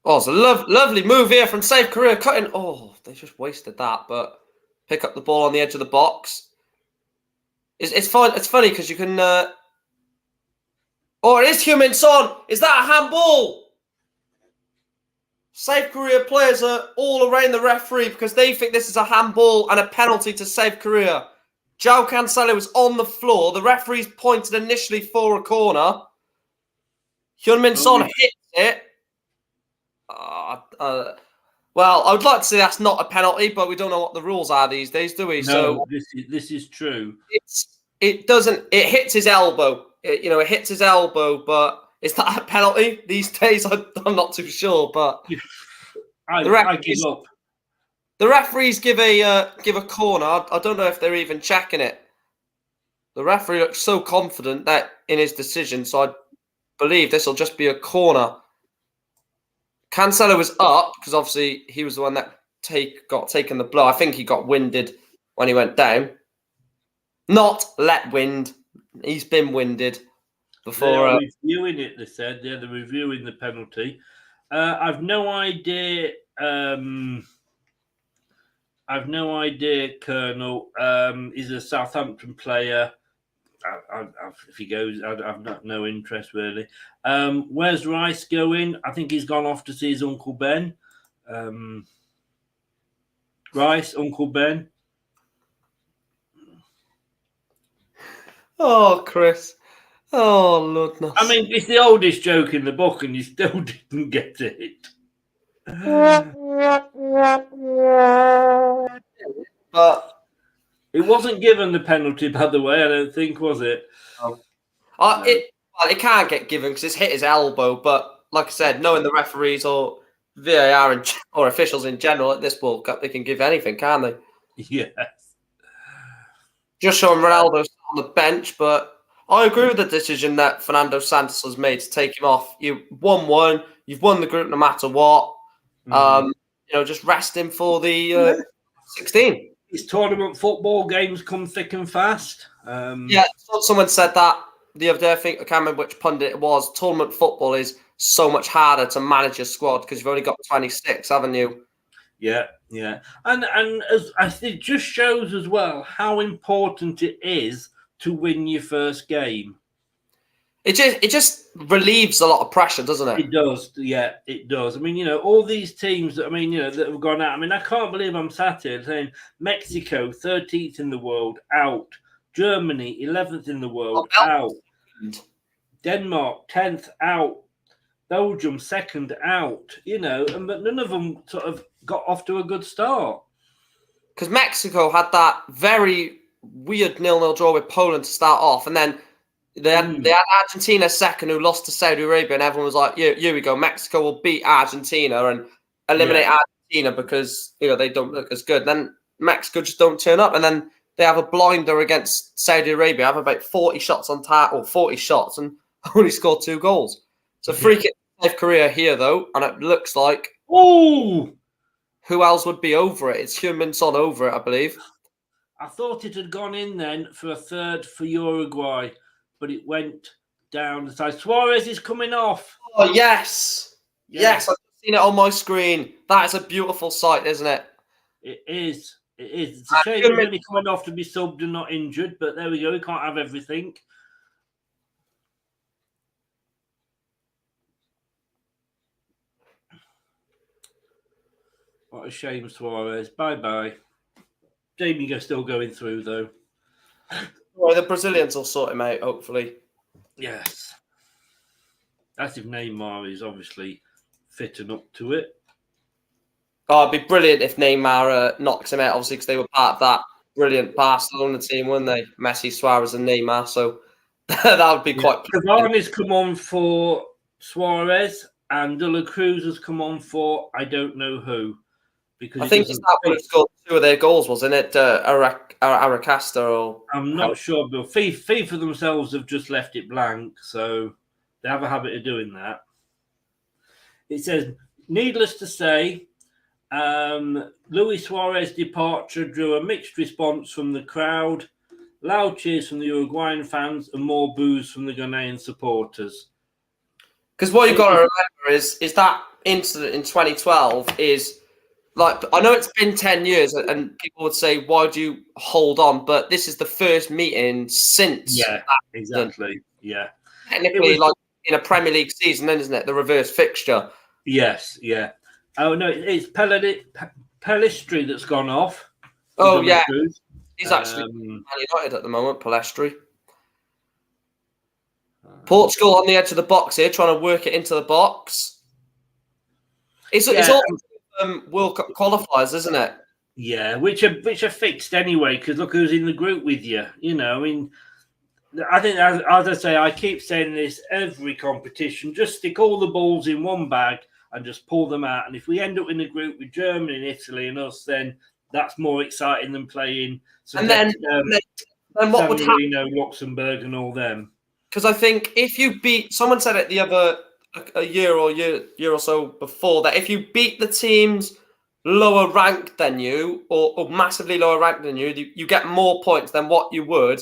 Oh, it's a lovely move here from South Korea. Cutting. Oh, they just wasted that, but pick up the ball on the edge of the box. It's fine. It's funny because you can. Oh, it is Heung-min Son. Is that a handball? South Korea players are all around the referee because they think this is a handball and a penalty to South Korea. João Cancelo is on the floor. The referee's pointed initially for a corner. Heung-min Son hits it. Well, I would like to say that's not a penalty, but we don't know what the rules are these days, do we? No, so this is true. It hits his elbow. It hits his elbow, but is that a penalty these days? I'm not too sure, but I give up. The referees give a corner. I don't know if they're even checking it. The referee looks so confident that in his decision, so I believe this will just be a corner. Cancelo was up because obviously he was the one that got taken the blow. I think he got winded when he went down. Not let wind. He's been winded before. They're reviewing it, they said. They're reviewing the penalty. I've no idea. Colonel. He's a Southampton player. If he goes, I've no interest really. Where's Rice going? I think he's gone off to see his Uncle Ben. Rice, Uncle Ben. Oh, Chris. Oh, Lord. No. I mean, it's the oldest joke in the book, and you still didn't get it. But it wasn't given the penalty, by the way. I don't think, was it? No. It can't get given because it's hit his elbow. But like I said, knowing the referees or VAR or officials in general at this World Cup, they can give anything, can't they? Yes. Just showing Ronaldo on the bench, but I agree with the decision that Fernando Santos has made to take him off. You won one, you've won the group no matter what. Just rest him for the 16. It's tournament football. Games come thick and fast. Someone said that the other day. I can't remember which pundit it was. Tournament football is so much harder to manage a squad because you've only got 26, haven't you? Yeah. And as I think, it just shows as well how important it is to win your first game. It just relieves a lot of pressure, doesn't it? It does, yeah, it does. I mean, all these teams that that have gone out. I mean, I can't believe I'm sat here saying Mexico, 13th in the world, out. Germany, 11th in the world, out. Denmark, 10th, out. Belgium, 2nd, out. But none of them sort of got off to a good start. Because Mexico had that very weird 0-0 draw with Poland to start off, and then they had Argentina second, who lost to Saudi Arabia, and everyone was like, here we go, Mexico will beat Argentina and eliminate Argentina because they don't look as good. Then Mexico just don't turn up, and then they have a blinder against Saudi Arabia, have about 40 shots on target, or 40 shots, and only scored 2 goals. So free kick South Korea here, though, and it looks like... Oh! who else would be over it? It's Heung-min-son over it, I believe. I thought it had gone in then for a third for Uruguay, but it went down the side. Suarez is coming off. Oh, yes. Yes, I've seen it on my screen. That is a beautiful sight, isn't it? It is. It is. It's a shame he's only coming off to be subbed and not injured, but there we go. We can't have everything. What a shame, Suarez. Bye-bye. Jamie still going through, though. Well, the Brazilians will sort him out, hopefully. Yes. That's if Neymar is obviously fit and up to it. Oh, it'd be brilliant if Neymar knocks him out, obviously, because they were part of that brilliant Barcelona team, weren't they? Messi, Suarez and Neymar, so that would be quite... Cavani's come on for Suarez, and De La Cruz has come on for I don't know who. Because I think it's that one who scored 2 of their goals, wasn't it? Aracasta or... I'm not sure, but FIFA themselves have just left it blank, so they have a habit of doing that. It says, needless to say, Luis Suarez's departure drew a mixed response from the crowd, loud cheers from the Uruguayan fans, and more boos from the Ghanaian supporters. Because what you've got to remember is that incident in 2012 is... Like, I know it's been 10 years and people would say, why do you hold on? But this is the first meeting since. Yeah, exactly. Yeah. Technically, like in a Premier League season, then, isn't it? The reverse fixture. Yes, yeah. Oh, no, it's Pellistri that's gone off. Oh, yeah. He's actually Man United at the moment, Pellistri. Portugal on the edge of the box here, trying to work it into the box. It's all... World Cup qualifiers, isn't it? Yeah, which are fixed anyway. Because look who's in the group with you. You know, I mean, I think as I say, I keep saying this every competition. Just stick all the balls in one bag and just pull them out. And if we end up in a group with Germany and Italy and us, then that's more exciting than playing. And then what would happen? Luxembourg and all them. Because I think if you beat, someone said it the other. A year or so before that, if you beat the teams lower ranked than you or massively lower ranked than you, you get more points than what you would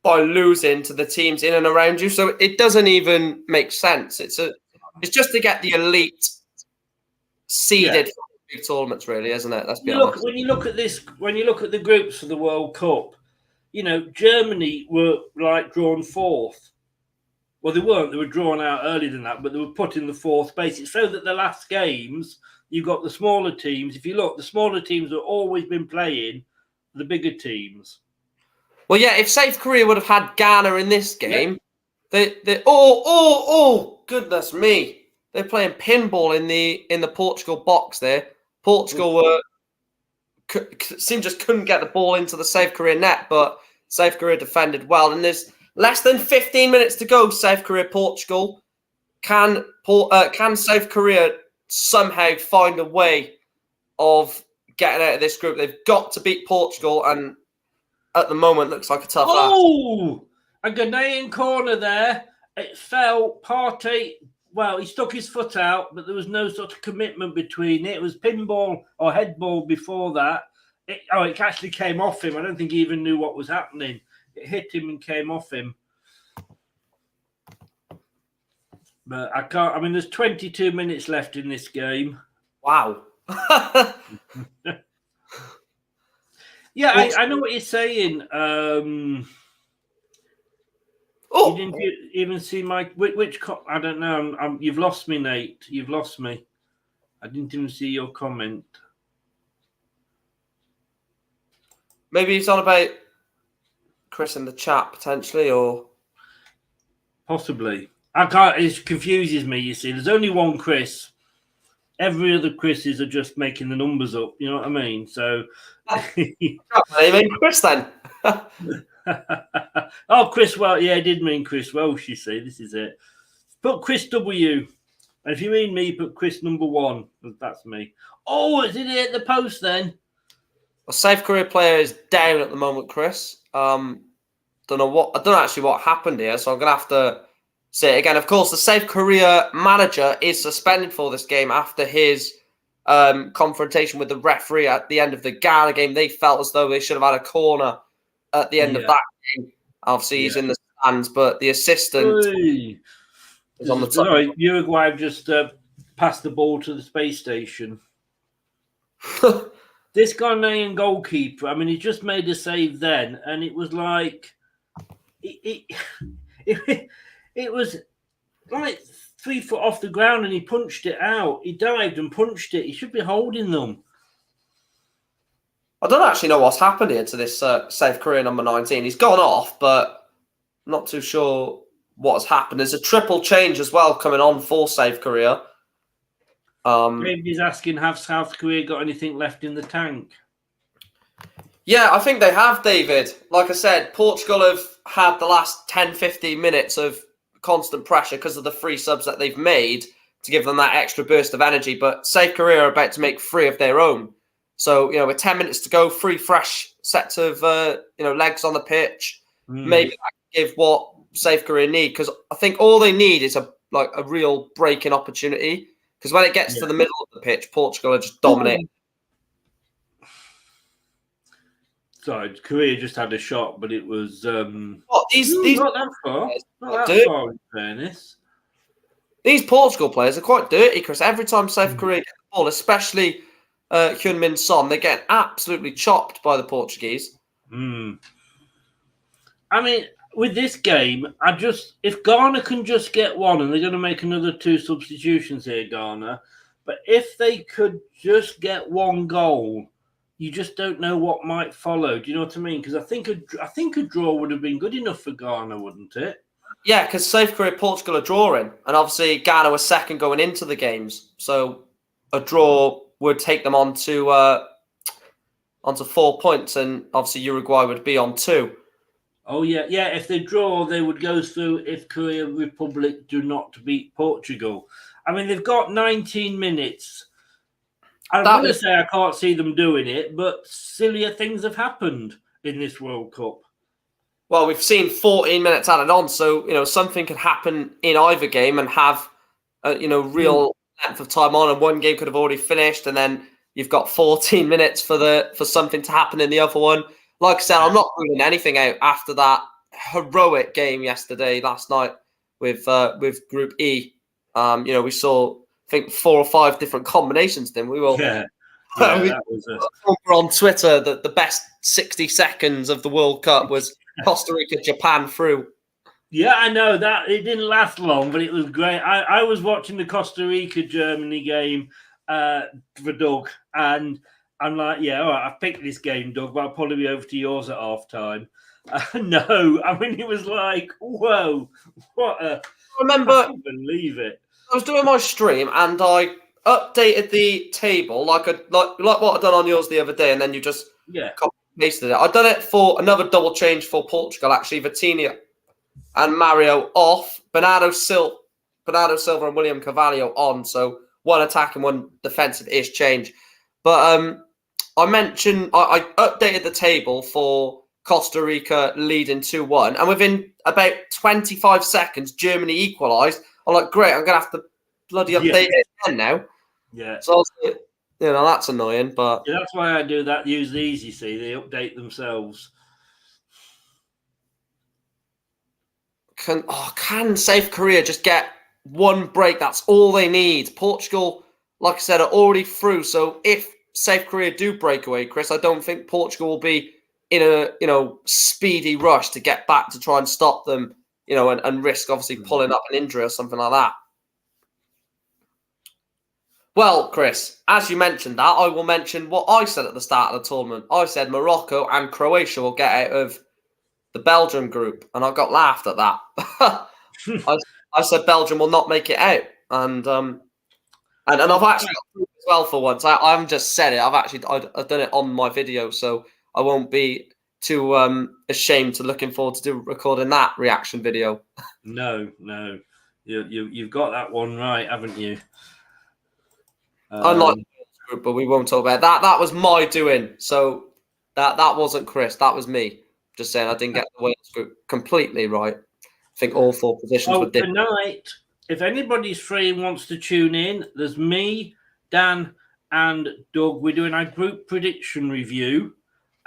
by losing to the teams in and around you. So it doesn't even make sense. It's just to get the elite seeded for big tournaments, really, isn't it? Let's be honest. When you look at the groups for the World Cup, you know, Germany were like drawn fourth. Well, they weren't. They were drawn out earlier than that, but they were put in the fourth place. It's so that the last games, you got the smaller teams. If you look, the smaller teams have always been playing the bigger teams. Well, yeah, if South Korea would have had Ghana in this game, they goodness me. They're playing pinball in the Portugal box there. Portugal just couldn't get the ball into the South Korea net, but South Korea defended well. And there's less than 15 minutes to go, South Korea, Portugal. Can South Korea somehow find a way of getting out of this group? They've got to beat Portugal, and at the moment, looks like a tough ask. Oh, a Ghanaian corner there. It fell. Partey, well, he stuck his foot out, but there was no sort of commitment between it. It was pinball or headball before that. It actually came off him. I don't think he even knew what was happening. It hit him and came off him. But I can't... I mean, there's 22 minutes left in this game. Wow. Yeah, I know what you're saying. You didn't even see my... Which I don't know. You've lost me, Nate. You've lost me. I didn't even see your comment. Maybe it's on about... Chris in the chat potentially, or possibly. I can't. It confuses me. You see, there's only one Chris. Every other Chris's are just making the numbers up. You know what I mean? So, you mean Chris then? Oh, Chris. Well, yeah, I did mean Chris Welsh. You see, this is it. Put Chris W. And if you mean me, put Chris number 1. That's me. Oh, is it at the post then? A South Korea player is down at the moment, Chris. I don't know actually what happened here, so I'm gonna have to say it again. Of course, the South Korea manager is suspended for this game after his confrontation with the referee at the end of the Ghana game. They felt as though they should have had a corner at the end of that game. Obviously, he's in the stands, but the assistant is on the top. Sorry, Uruguay have just passed the ball to the space station. This Ghanaian goalkeeper, I mean, he just made a save then, and it was like it was like 3 foot off the ground, and he punched it out. He dived and punched it. He should be holding them. I don't actually know what's happened here to this South Korea number 19. He's gone off, but I'm not too sure what has happened. There's a triple change as well coming on for South Korea. David's asking, have South Korea got anything left in the tank? Yeah, I think they have, David. Like I said, Portugal have had the last 10, 15 minutes of constant pressure because of the 3 subs that they've made to give them that extra burst of energy. But South Korea are about to make 3 of their own. So, with 10 minutes to go, 3 fresh sets of, legs on the pitch. Maybe that can give what South Korea need, because I think all they need is a real breaking opportunity. Because when it gets to the middle of the pitch, Portugal are just dominating. Sorry, Korea just had a shot, but it was these not that far. Not that far, in fairness. These Portugal players are quite dirty, Chris. Every time South Korea get the ball, especially Heung-min Son, they get absolutely chopped by the Portuguese. I mean, with this game, if Ghana can just get one, and they're going to make another 2 substitutions here, Ghana, but if they could just get 1 goal, you just don't know what might follow. Do you know what I mean? Because I think a draw would have been good enough for Ghana, wouldn't it? Yeah, because South Korea, Portugal are drawing, and obviously Ghana was second going into the games, so a draw would take them onto 4 points, and obviously Uruguay would be on 2. Oh, yeah. Yeah, if they draw, they would go through if Korea Republic do not beat Portugal. I mean, they've got 19 minutes. I'm going to say I can't see them doing it, but sillier things have happened in this World Cup. Well, we've seen 14 minutes added on, so, something could happen in either game and have, real length of time on, and one game could have already finished, and then you've got 14 minutes for something to happen in the other one. Like I said, I'm not ruling anything out after that heroic game last night with Group E. We saw, I think, 4 or 5 different combinations. Then we will. That was on Twitter that the best 60 seconds of the World Cup was Costa Rica, Japan through. Yeah, I know that it didn't last long, but it was great. I was watching the Costa Rica Germany game for Doug, and I'm like, yeah, all right, I've picked this game, Doug, but I'll probably be over to yours at half time. No, I mean, it was like, whoa, I can't believe it. I was doing my stream and I updated the table like what I'd done on yours the other day, and then you just pasted it. I'd done it for another double change for Portugal, actually. Vitinha and Mario off, Bernardo Silva and William Carvalho on. So 1 attack and 1 defensive-ish change. But I mentioned I updated the table for Costa Rica leading 2-1, and within about 25 seconds, Germany equalised. I'm like, great, I'm going to have to bloody update it again now. Yeah. So I was like, that's annoying, but yeah, that's why I do that. Use these, you see, they update themselves. Can South Korea just get 1 break? That's all they need. Portugal, like I said, are already through. So if South Korea do break away, Chris, I don't think Portugal will be in a speedy rush to get back to try and stop them, and risk obviously pulling up an injury or something like that. Well, Chris, as you mentioned that, I will mention what I said at the start of the tournament. I said Morocco and Croatia will get out of the Belgium group, and I got laughed at that. I said Belgium will not make it out, and I've actually got proof as well for once. I haven't just said it. I've done it on my video, so I won't be too ashamed to looking forward to recording that reaction video. No, you've got that one right, haven't you? Unlike the group, but we won't talk about that. That was my doing. So that wasn't Chris. That was me. Just saying, I didn't get the Wales group completely right. I think all 4 positions were different. Tonight, if anybody's free and wants to tune in, there's me, Dan, and Doug, we're doing our group prediction review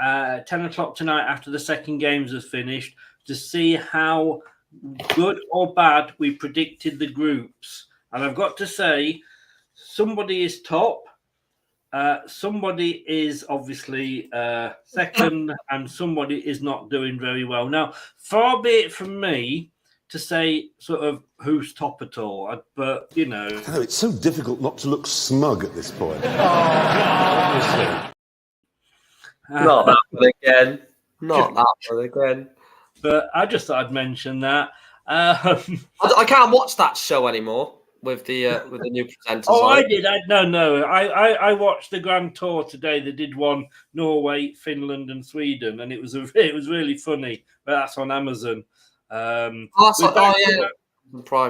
10 o'clock tonight after the second games has finished to see how good or bad we predicted the groups. And I've got to say, somebody is top, somebody is obviously second, and somebody is not doing very well. Now, far be it from me to say sort of who's top at all, but, you know. I know, it's so difficult not to look smug at this point. Not that one again. Not that one again. But I just thought I'd mention that. I can't watch that show anymore with the new presenters. Oh, I did. I watched the Grand Tour today. They did one Norway, Finland, and Sweden, and it was really funny. But that's on Amazon. Prime,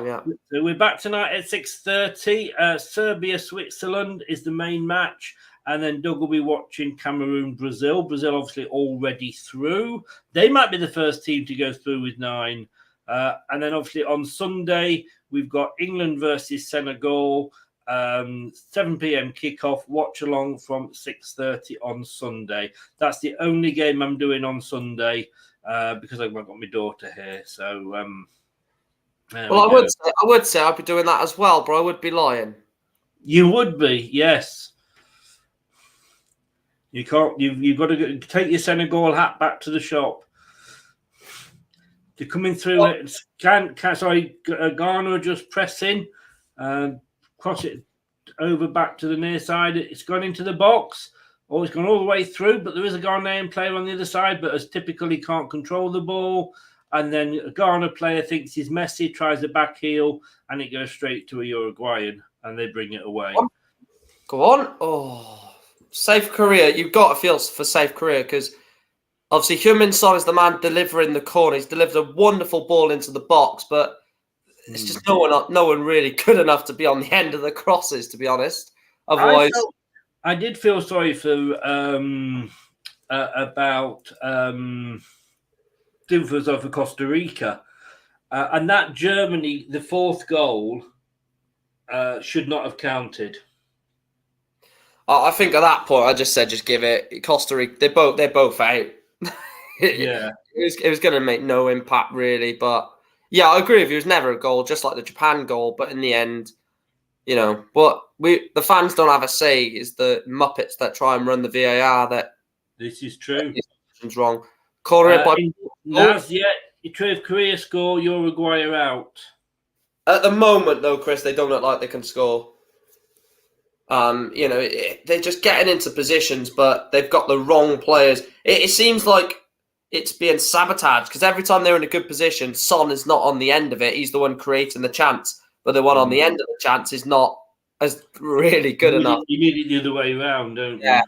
yeah. So we're back tonight at 6:30. Serbia, Switzerland is the main match. And then Doug will be watching Cameroon, Brazil. Brazil obviously already through. They might be the first team to go through with 9. And then obviously on Sunday, we've got England versus Senegal. 7 p.m. kickoff. Watch along from 6:30 on Sunday. That's the only game I'm doing on Sunday because I've got my daughter here. So, well, I would say I'd be doing that as well, but I would be lying. You would be, yes. You can't. You've got to take your Senegal hat back to the shop. They're coming through it. Ghana just press in, cross it over back to the near side. It's gone into the box, or it's gone all the way through. But there is a Ghanaian player on the other side, but as typically can't control the ball. And then a Ghana player thinks he's Messi, tries a back heel, and it goes straight to a Uruguayan, and they bring it away. Go on. Oh. Safe Korea, you've got to feel for Safe Korea because obviously Heung-min Son is the man delivering the corner. He's delivered a wonderful ball into the box, but it's just no one really good enough to be on the end of the crosses, to be honest. Otherwise, I did feel sorry for for Costa Rica, and that Germany, the fourth goal, should not have counted. I think at that point, I just said, just give it. Costa Rica, they're both out. Yeah, it was going to make no impact really, but yeah, I agree with you. It was never a goal, just like the Japan goal. But in the end, you know, but the fans don't have a say. It's the Muppets that try and run the VAR that. This is true. It's wrong. Korea if Korea score, Uruguay are out. At the moment, though, Chris, they don't look like they can score. You know, they're just getting into positions, but they've got the wrong players. It seems like it's being sabotaged because every time they're in a good position, Son is not on the end of it. He's the one creating the chance, but the one on the end of the chance is not as really good enough. You need it the other way around, don't you?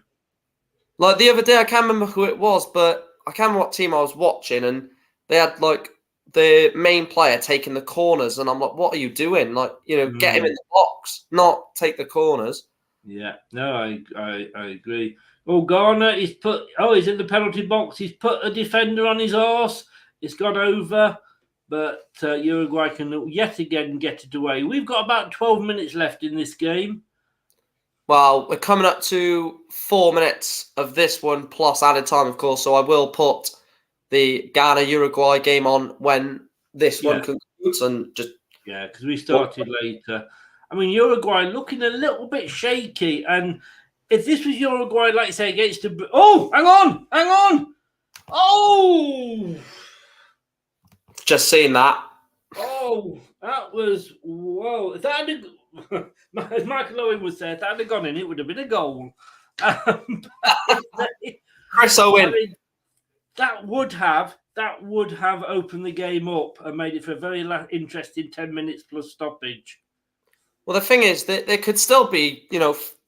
Like the other day, I can't remember who it was, but I can't remember what team I was watching, and they had like the main player taking the corners, and I'm like, what are you doing? Like, you know, get him in the box, not take the corners. Yeah, no, I agree. Oh, Ghana, he's in the penalty box. He's put a defender on his arse. It's gone over, but Uruguay can yet again get it away. We've got about 12 minutes left in this game. Well, we're coming up to 4 minutes of this one, plus added time, of course, so I will put the Ghana-Uruguay game on when this one concludes. And just because we started later. I mean, Uruguay looking a little bit shaky. And if this was Uruguay, like I say, against the... Oh, hang on. Oh! Just seen that. Oh, that was... Whoa. If that had... As Michael Owen would say, if that had gone in, it would have been a goal. Chris Owen. I mean, that would have opened the game up and made it for a very interesting 10 minutes plus stoppage. Well, the thing is that there could still be,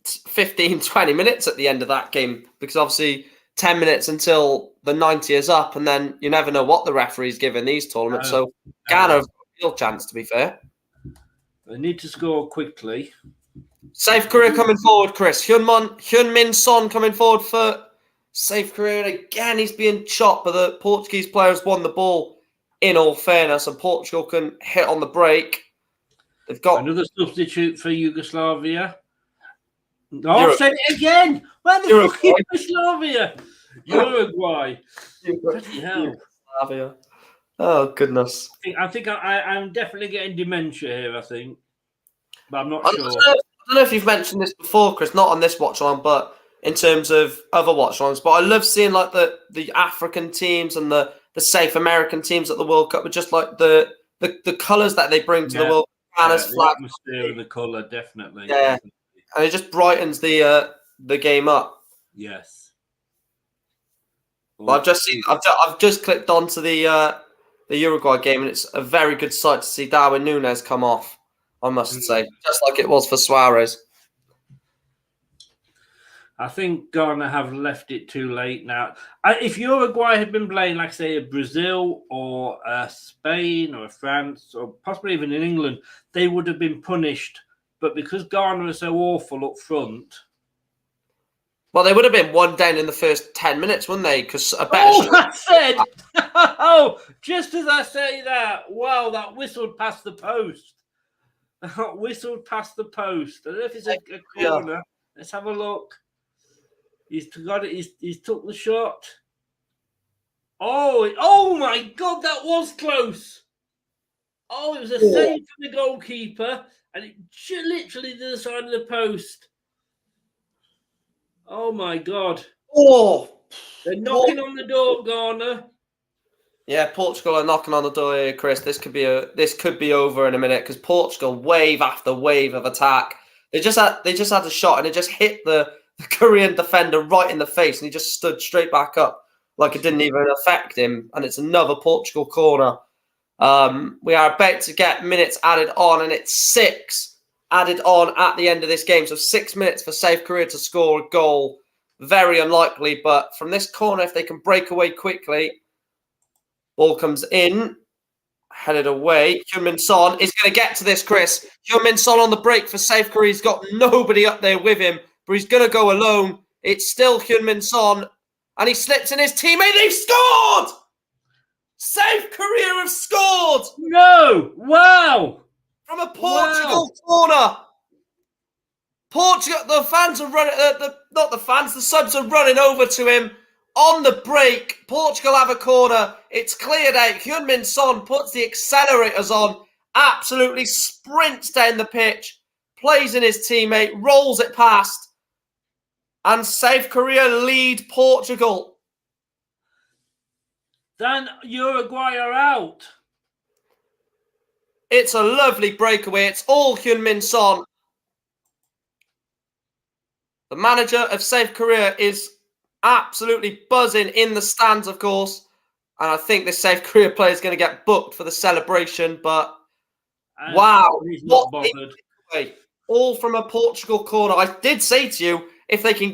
15, 20 minutes at the end of that game because obviously 10 minutes until the 90 is up and then you never know what the referee's giving these tournaments. So Ghana have a real chance, to be fair. They need to score quickly. Safe Korea coming forward, Chris. Heung-min Son coming forward for Safe Korea. And again, he's being chopped, but the Portuguese players won the ball in all fairness, and Portugal can hit on the break. They've got another substitute for Yugoslavia. I've said it again. Where the fuck is Yugoslavia? Uruguay. Bloody hell. Yugoslavia. Oh, goodness. I think I'm definitely getting dementia here, I think. But I'm not sure. I don't know if you've mentioned this before, Chris, not on this watch-along, but in terms of other watch-alongs. But I love seeing like the African teams and the South American teams at the World Cup, but just like the colours that they bring to the World Cup. The atmosphere and the colour, definitely. Yeah. Definitely. And it just brightens the game up. Yes. Well, I've just clicked onto the Uruguay game, and it's a very good sight to see Darwin Núñez come off, I must say, just like it was for Suarez. I think Ghana have left it too late now. If Uruguay had been playing, like say, a Brazil or Spain or France or possibly even in England, they would have been punished. But because Ghana are so awful up front... Well, they would have been one down in the first 10 minutes, wouldn't they? Because just as I say that, wow, that whistled past the post. Whistled past the post. I don't know if it's a corner. Yeah. Let's have a look. He's got it. He's took the shot. Oh my God, that was close. Oh, it was a save from the goalkeeper. And it literally to the side of the post. Oh my God! They're knocking on the door, Ghana. Yeah, Portugal are knocking on the door here, Chris. This could be over in a minute because Portugal wave after wave of attack. They just had a shot and it just hit the Korean defender right in the face, and he just stood straight back up like it didn't even affect him. And it's another Portugal corner. We are about to get minutes added on, and it's 6 added on at the end of this game. So 6 minutes for South Korea to score a goal. Very unlikely, but from this corner, if they can break away quickly, ball comes in, headed away. Heung-min Son is going to get to this, Chris. Heung-min Son on the break for South Korea. He's got nobody up there with him, but he's going to go alone. It's still Heung-min Son, and he slips in his teammate. They've scored! South Korea have scored! No! Wow! From a Portugal corner. Portugal, the fans are running, the subs are running over to him on the break. Portugal have a corner. It's cleared out. Heung-min Son puts the accelerators on, absolutely sprints down the pitch, plays in his teammate, rolls it past, and South Korea lead Portugal. Then Uruguay are out. It's a lovely breakaway. It's all Heung-min Son. The manager of South Korea is absolutely buzzing in the stands, of course. And I think this South Korea player is going to get booked for the celebration. But wow, he's not bothered. All from a Portugal corner. I did say to you, if they can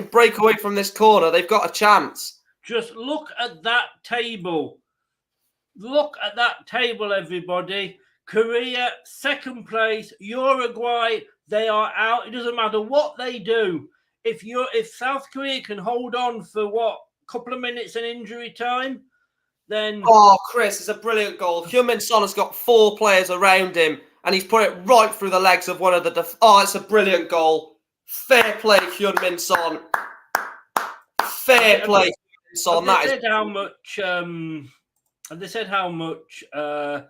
break away from this corner, they've got a chance. Just look at that table. Look at that table, everybody. Korea, second place. Uruguay, they are out. It doesn't matter what they do. If South Korea can hold on for a couple of minutes in injury time, then... Oh, Chris, it's a brilliant goal. Heung-min Son has got 4 players around him, and he's put it right through the legs of one of the... it's a brilliant goal. Fair play, Heung-min Son. Fair play, Heung-min Son. They said how much... they said how much... well,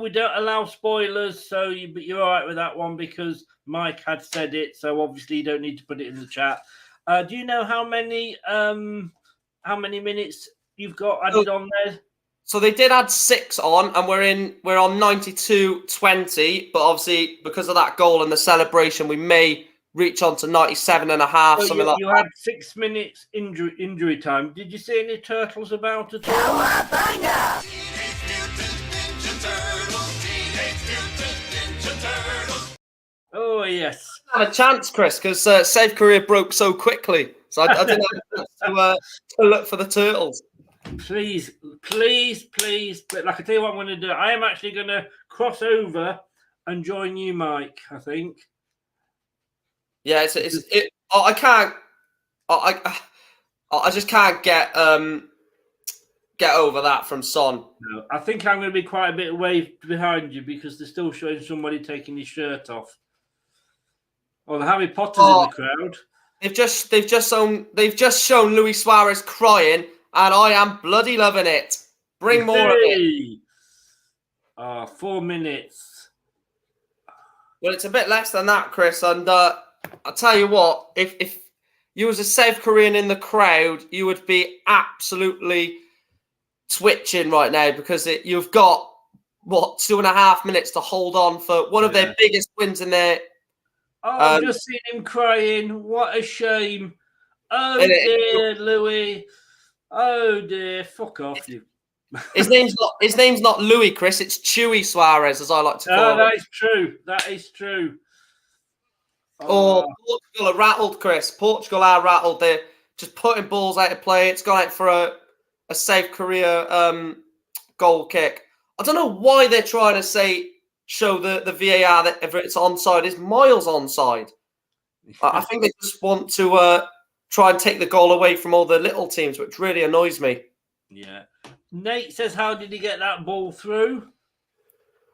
we don't allow spoilers, but you're all right with that one because Mike had said it, so obviously you don't need to put it in the chat. Do you know how many minutes you've got added on there? So they did add 6 on, and we're on 92-20, but obviously because of that goal and the celebration, we may reach on to 97 and a half, something like that. You had 6 minutes injury time. Did you see any turtles about at all? Oh, yes. I had a chance, Chris, because South Korea broke so quickly. So I didn't have to look for the turtles. Please. But like I tell you what I'm going to do. I am actually going to cross over and join you, Mike, I think. Yeah, I can't. I just can't get over that from Son. No, I think I'm going to be quite a bit away behind you because they're still showing somebody taking his shirt off. Oh, the Harry Potters in the crowd. They've just shown Luis Suarez crying, and I am bloody loving it. Bring more of it. 4 minutes. Well, it's a bit less than that, Chris. And I'll tell you what, if you was a South Korean in the crowd, you would be absolutely twitching right now because you've got, 2.5 minutes to hold on for one of their biggest wins in their... I've just seen him crying. What a shame. Oh, dear, Louis. Oh, dear. Fuck off, you. His name's not Louis, Chris. It's Chewy Suarez, as I like to call him. That is true. That is true. Portugal are rattled, Chris. Portugal are rattled. They're just putting balls out of play. It's gone out for a South Korea goal kick. I don't know why they're trying to show the VAR that if it's onside is miles onside. I think they just want to try and take the goal away from all the little teams, which really annoys me. Yeah. Nate says, how did he get that ball through?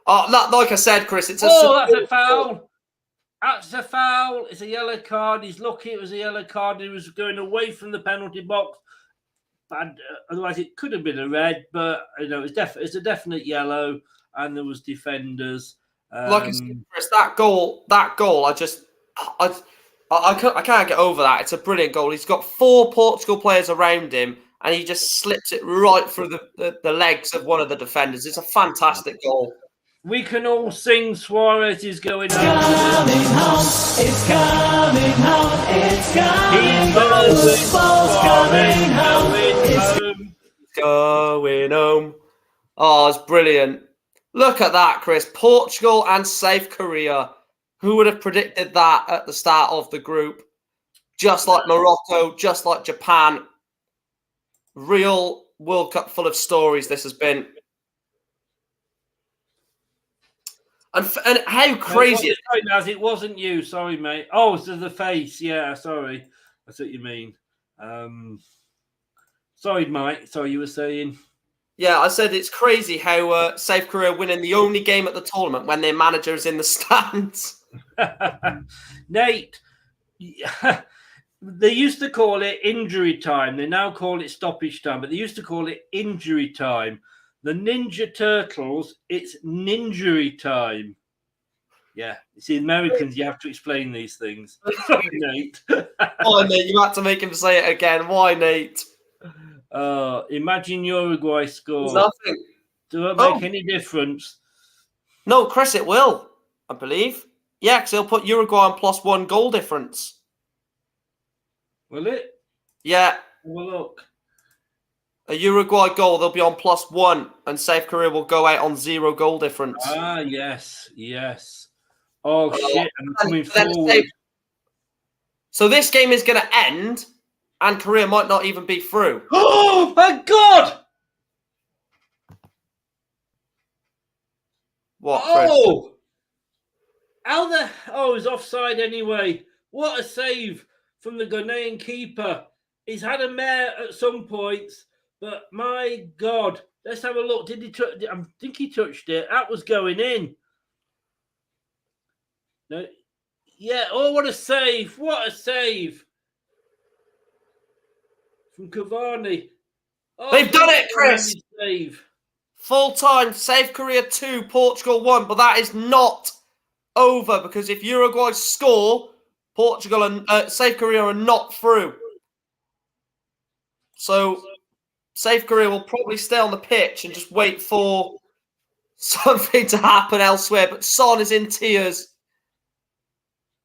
Like I said, Chris, it's that's a foul. That's a foul. It's a yellow card. He's lucky it was a yellow card. He was going away from the penalty box. Otherwise, it could have been a red, but it's a definite yellow, and there was defenders. Like I said, Chris, that goal, I can't get over that. It's a brilliant goal. He's got 4 Portugal players around him, and he just slips it right through the legs of one of the defenders. It's a fantastic goal. We can all sing Suarez is going home. Coming home, it's coming home, it's coming home. Football's coming home, it's going home. Oh, it's brilliant. Look at that, Chris. Portugal and South Korea. Who would have predicted that at the start of the group? Just like Morocco, just like Japan. Real World Cup full of stories this has been. And how crazy is it? Naz, it wasn't you. Sorry, mate. Oh, it's the face. Yeah, sorry. That's what you mean. Sorry, Mike. Sorry, you were saying. Yeah, I said it's crazy how South Korea winning the only game at the tournament when their manager is in the stands. Nate, they used to call it injury time. They now call it stoppage time, but they used to call it injury time. The Ninja Turtles, it's ninjury time. Yeah, you see, Americans, you have to explain these things. Sorry, Nate. Why, Nate? You had to make him say it again. Why, Nate? Imagine Uruguay score. Nothing. Does it make any difference? No, Chris, it will, I believe. Yeah, because he'll put Uruguay on +1 goal difference. Will it? Yeah. Well, look. A Uruguay goal, they'll be on +1, and South Korea will go out on 0 goal difference. Ah, yes. Oh, shit, I'm coming forward. So this game is going to end, and Korea might not even be through. Oh, my God! What, Chris? Oh! Oh, he's offside anyway. What a save from the Ghanaian keeper. He's had a mare at some points, but my God. Let's have a look. Did he touch it? I think he touched it. That was going in. No. Yeah. Oh, what a save. What a save. From Cavani. Oh, they've done it, Chris. Save. Full time, South Korea 2, Portugal 1, but that is not over because if Uruguay score, Portugal and South Korea are not through. So South Korea will probably stay on the pitch and just wait for something to happen elsewhere. But Son is in tears.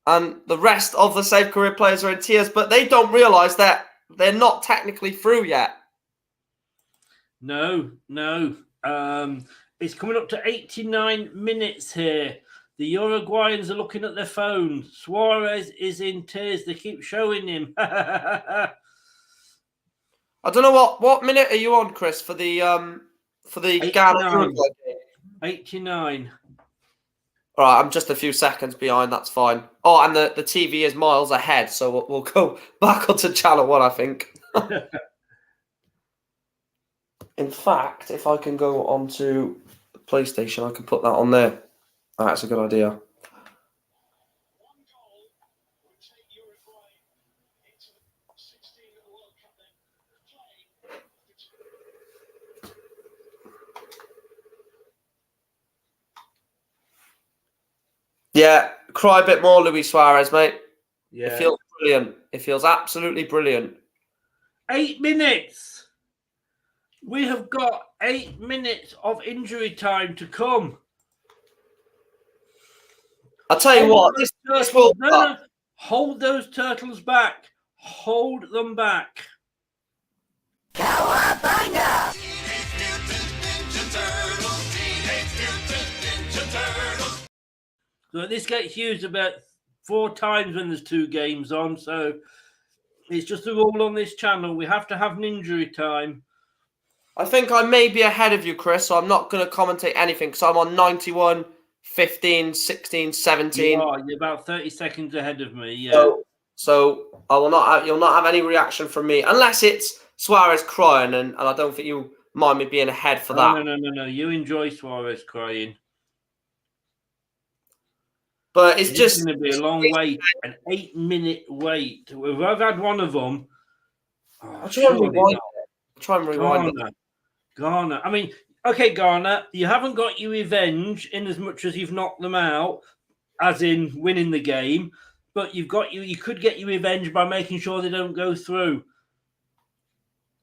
And the rest of the South Korea players are in tears. But they don't realise that they're not technically through yet. No. It's coming up to 89 minutes here. The Uruguayans are looking at their phones. Suarez is in tears. They keep showing him. I don't know what minute are you on, Chris, for the Ghana Uruguay game? 89. All right, I'm just a few seconds behind. That's fine. Oh, and the TV is miles ahead, so we'll go back onto channel 1, I think. In fact, if I can go onto the PlayStation, I can put that on there. That's a good idea. Yeah, cry a bit more, Luis Suarez, mate. Yeah. It feels brilliant. It feels absolutely brilliant. 8 minutes. We have got 8 minutes of injury time to come. I'll tell you what, this World Cup. No. Hold those turtles back. Hold them back. Cowabunga! So this gets used about 4 times when there's 2 games on. So it's just a rule on this channel. We have to have an injury time. I think I may be ahead of you, Chris, so I'm not going to commentate anything because I'm on 91, 15, 16, 17. You're about 30 seconds ahead of me, yeah. So I will not. You'll not have any reaction from me unless it's Suarez crying, and I don't think you mind me being ahead for that. No. You enjoy Suarez crying. But it's just going to be a long wait, an 8-minute wait. If I've had one of them, I'll try and rewind it. Ghana. I mean, okay, Ghana, you haven't got your revenge in as much as you've knocked them out, as in winning the game, but you could get your revenge by making sure they don't go through.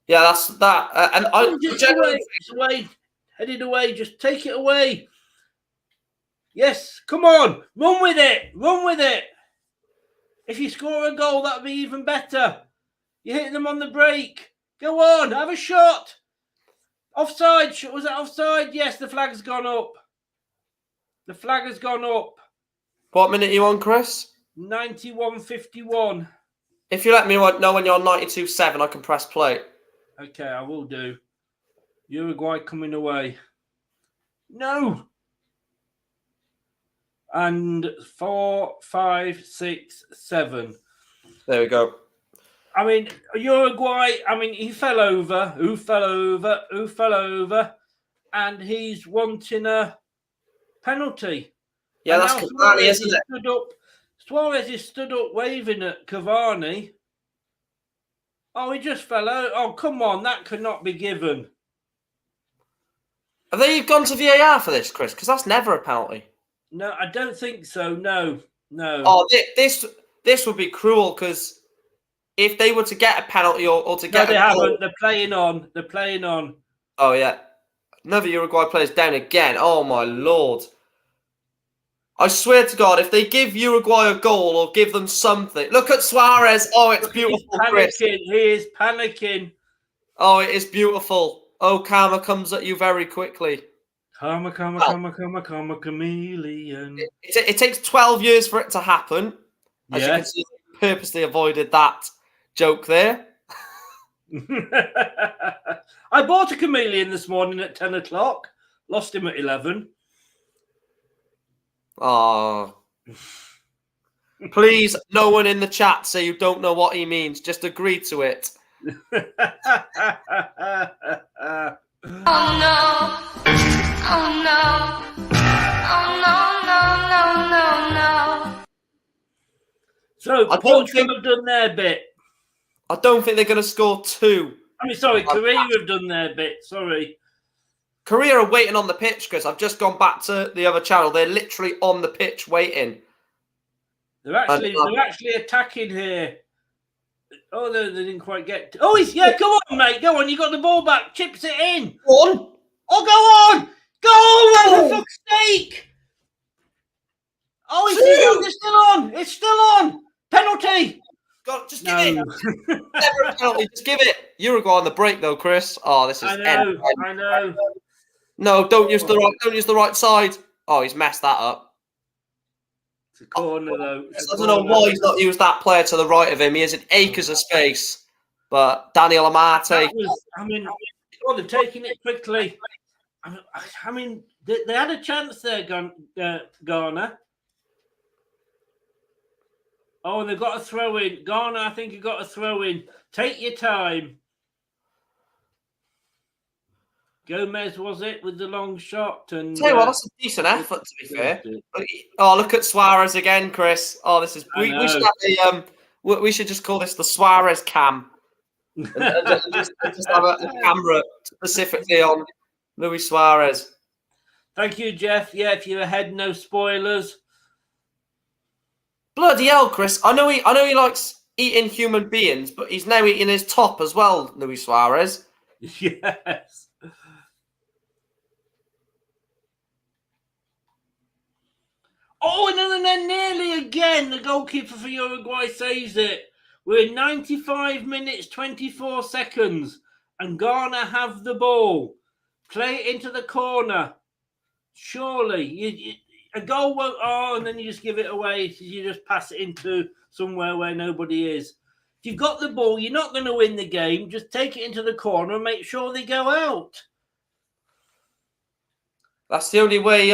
Yeah, that's that. And it's away, headed away. Just take it away. Yes, come on, run with it. If you score a goal, that'd be even better. You're hitting them on the break. Go on, have a shot. Offside. Was that offside? Yes, the flag's gone up. The flag has gone up. What minute are you on, Chris? 91:51. If you let me know when you're on 92.7, I can press play. Okay, I will do. Uruguay coming away. No. And 4, 5, 6, 7. There we go. I mean, Uruguay, he fell over. Who fell over? And he's wanting a penalty. Yeah, that's Cavani, isn't it? Suarez is stood up waving at Cavani. Oh, he just fell out. Oh, come on. That could not be given. Have they gone to VAR for this, Chris? Because that's never a penalty. No, I don't think so. No. Oh, this would be cruel because if they were to get a penalty or to get they a goal, haven't. They're playing on. Oh, yeah. Another Uruguay player's down again. Oh, my Lord. I swear to God, if they give Uruguay a goal or give them something. Look at Suarez. Oh, it's beautiful, Chris. He is panicking. Oh, it is beautiful. Oh, karma comes at you very quickly. Karma, chameleon. It takes 12 years for it to happen. As you can Yes. see, I purposely avoided that joke there. I bought a chameleon this morning at 10 o'clock. Lost him at 11. Oh. Please, no one in the chat say you don't know what he means. Just agree to it. Oh no. Oh no. Oh no. So, I Portugal have done their bit. I don't think they're going to score 2. Korea have done their bit. Sorry. Korea are waiting on the pitch, Chris. I've just gone back to the other channel. They're literally on the pitch waiting. They're actually attacking here. Oh, they didn't quite get to... Oh, go on, mate. Go on. You got the ball back. Chips it in. Go on. Oh, go on. Go, for fuck's sake. Oh, it's still on. It's still on. Penalty. God, just give it. Never a penalty. Just give it. Uruguay on the break, though, Chris. Oh, this is... I know. No, don't use the right side. Oh, he's messed that up. It's a corner, though. I don't know why he's not used that player to the right of him. He has an acres of space. But Daniel Amate... they're taking it quickly. I mean, they had a chance there, Ghana. Oh, and they've got a throw in. Ghana, I think you got a throw in. Take your time. Gomez, was it, with the long shot? And tell you what, that's a decent effort, to be fair. Oh, look at Suarez again, Chris. Oh, this is... We should just call this the Suarez cam. and just have a camera specifically on Luis Suarez. Thank you, Jeff. Yeah, if you're ahead, no spoilers. Bloody hell, Chris. I know he likes eating human beings, but he's now eating his top as well, Luis Suarez. Yes. Oh, and then nearly again, the goalkeeper for Uruguay saves it. We're 95 minutes, 24 seconds, and Ghana have the ball. Play it into the corner. Surely, a goal won't. Oh, and then you just give it away. You just pass it into somewhere where nobody is. If you've got the ball, you're not going to win the game. Just take it into the corner and make sure they go out. That's the only way.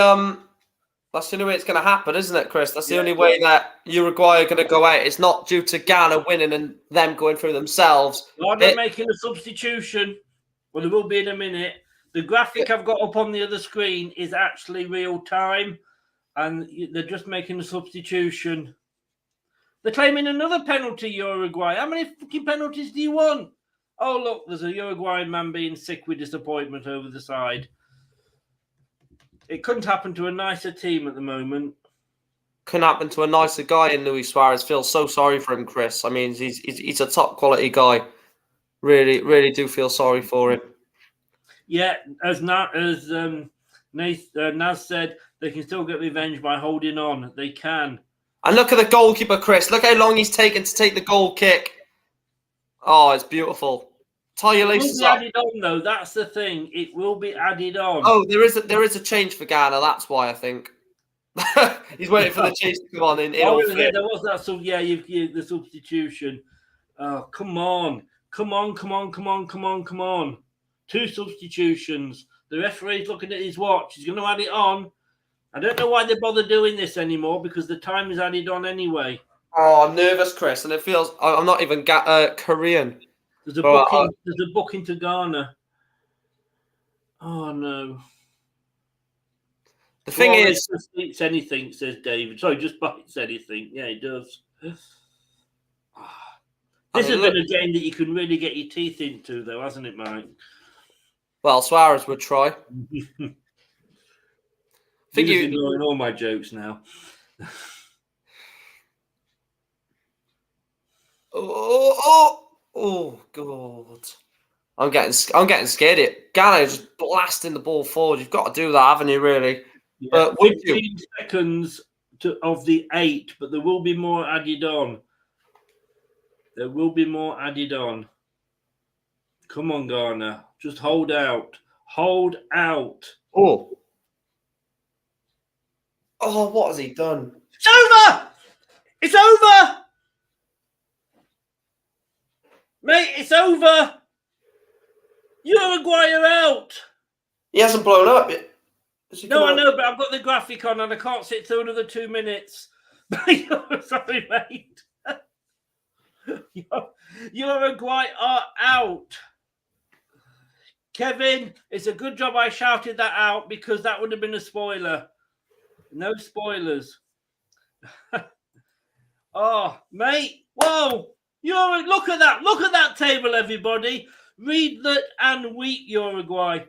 That's the only way it's going to happen, isn't it, Chris? That's the only way that Uruguay are going to go out. It's not due to Ghana winning and them going through themselves. They're making a substitution. Well, there will be in a minute. The graphic I've got up on the other screen is actually real time, and they're just making a substitution. They're claiming another penalty, Uruguay. How many fucking penalties do you want? Oh, look, there's a Uruguayan man being sick with disappointment over the side. It couldn't happen to a nicer team at the moment. Couldn't happen to a nicer guy in Luis Suarez. Feel so sorry for him, Chris. I mean, he's a top quality guy. Really do feel sorry for him. Yeah, as Naz said, they can still get revenge by holding on. They can. And look at the goalkeeper, Chris. Look how long he's taken to take the goal kick. Oh, it's beautiful. Tie your laces up. It will be added on, though. That's the thing. It will be added on. Oh, there is a change for Ghana. That's why I think. He's waiting for the change to come on in there was that. So yeah, the substitution. Oh, come on. 2 substitutions. The referee's looking at his watch. He's going to add it on. I don't know why they bother doing this anymore because the time is added on anyway. Oh, I'm nervous, Chris, and it feels I'm not even Korean. There's a booking to Ghana. Oh no. The thing is, just eats anything, says David. Sorry, just bites anything. Yeah, he does. This has been a game that you can really get your teeth into, though, hasn't it, Mike? Well, Suarez would try. I think you're ignoring all my jokes now. Oh, God! I'm getting scared. Ghana is just blasting the ball forward. You've got to do that, haven't you? Really? Yeah, but 15 seconds of the 8, but there will be more added on. There will be more added on. Come on, Ghana. Just hold out. Hold out. Oh, what has he done? It's over! It's over! Mate, it's over! Uruguay are out! He hasn't blown up yet. No, I know, but I've got the graphic on and I can't sit through another 2 minutes. Sorry, mate. Uruguay are out. Kevin, it's a good job I shouted that out because that would have been a spoiler. No spoilers. Oh, mate. Whoa. Look at that. Look at that table, everybody. Read that and weep, Uruguay.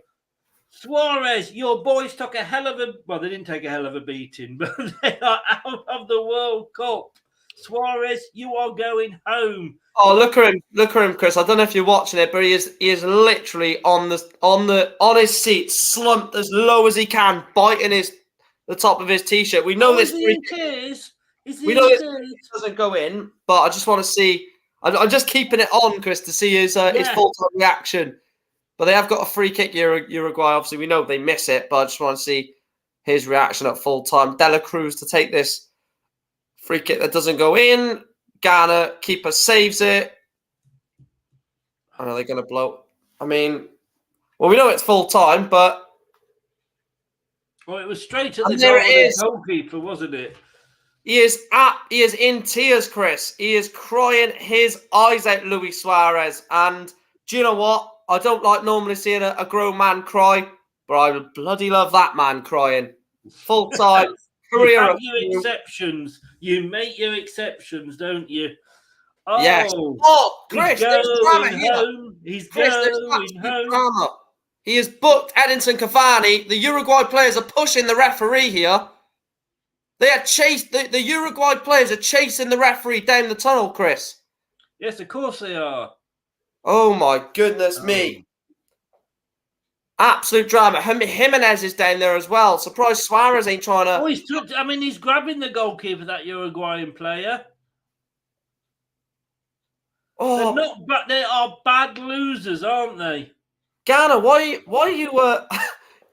Suarez, your boys took a hell of a... Well, they didn't take a hell of a beating, but they are out of the World Cup. Suarez, you are going home. Oh, look at him, Chris. I don't know if you're watching it, but he is literally on his seat, slumped as low as he can, biting the top of his t-shirt. We know this. We know this doesn't go in, but I just want to see. I'm just keeping it on, Chris, to see his full-time reaction. But they have got a free kick, Uruguay. Obviously, we know they miss it, but I just want to see his reaction at full time. Dela Cruz to take this free kick that doesn't go in. Ghana keeper saves it. And are they going to blow? I mean, well, we know it's full time, but well, it was straight at the goalkeeper, wasn't it? He is in tears, Chris. He is crying his eyes out, Luis Suarez. And do you know what? I don't like normally seeing a grown man cry, but I would bloody love that man crying. Full time. You have your exceptions. You make your exceptions, don't you? Oh, yes. Oh, Chris, there's drama here. He's going home. Drama. He has booked Edinson Cavani. The Uruguay players are pushing the referee here. They had chased the Uruguay players are chasing the referee down the tunnel, Chris. Yes, of course they are. Oh my goodness me. Absolute drama. Jimenez is down there as well. Surprised Suarez ain't trying to... Oh, he's grabbing the goalkeeper, that Uruguayan player. Oh, But they are bad losers, aren't they? Ghana, why are you...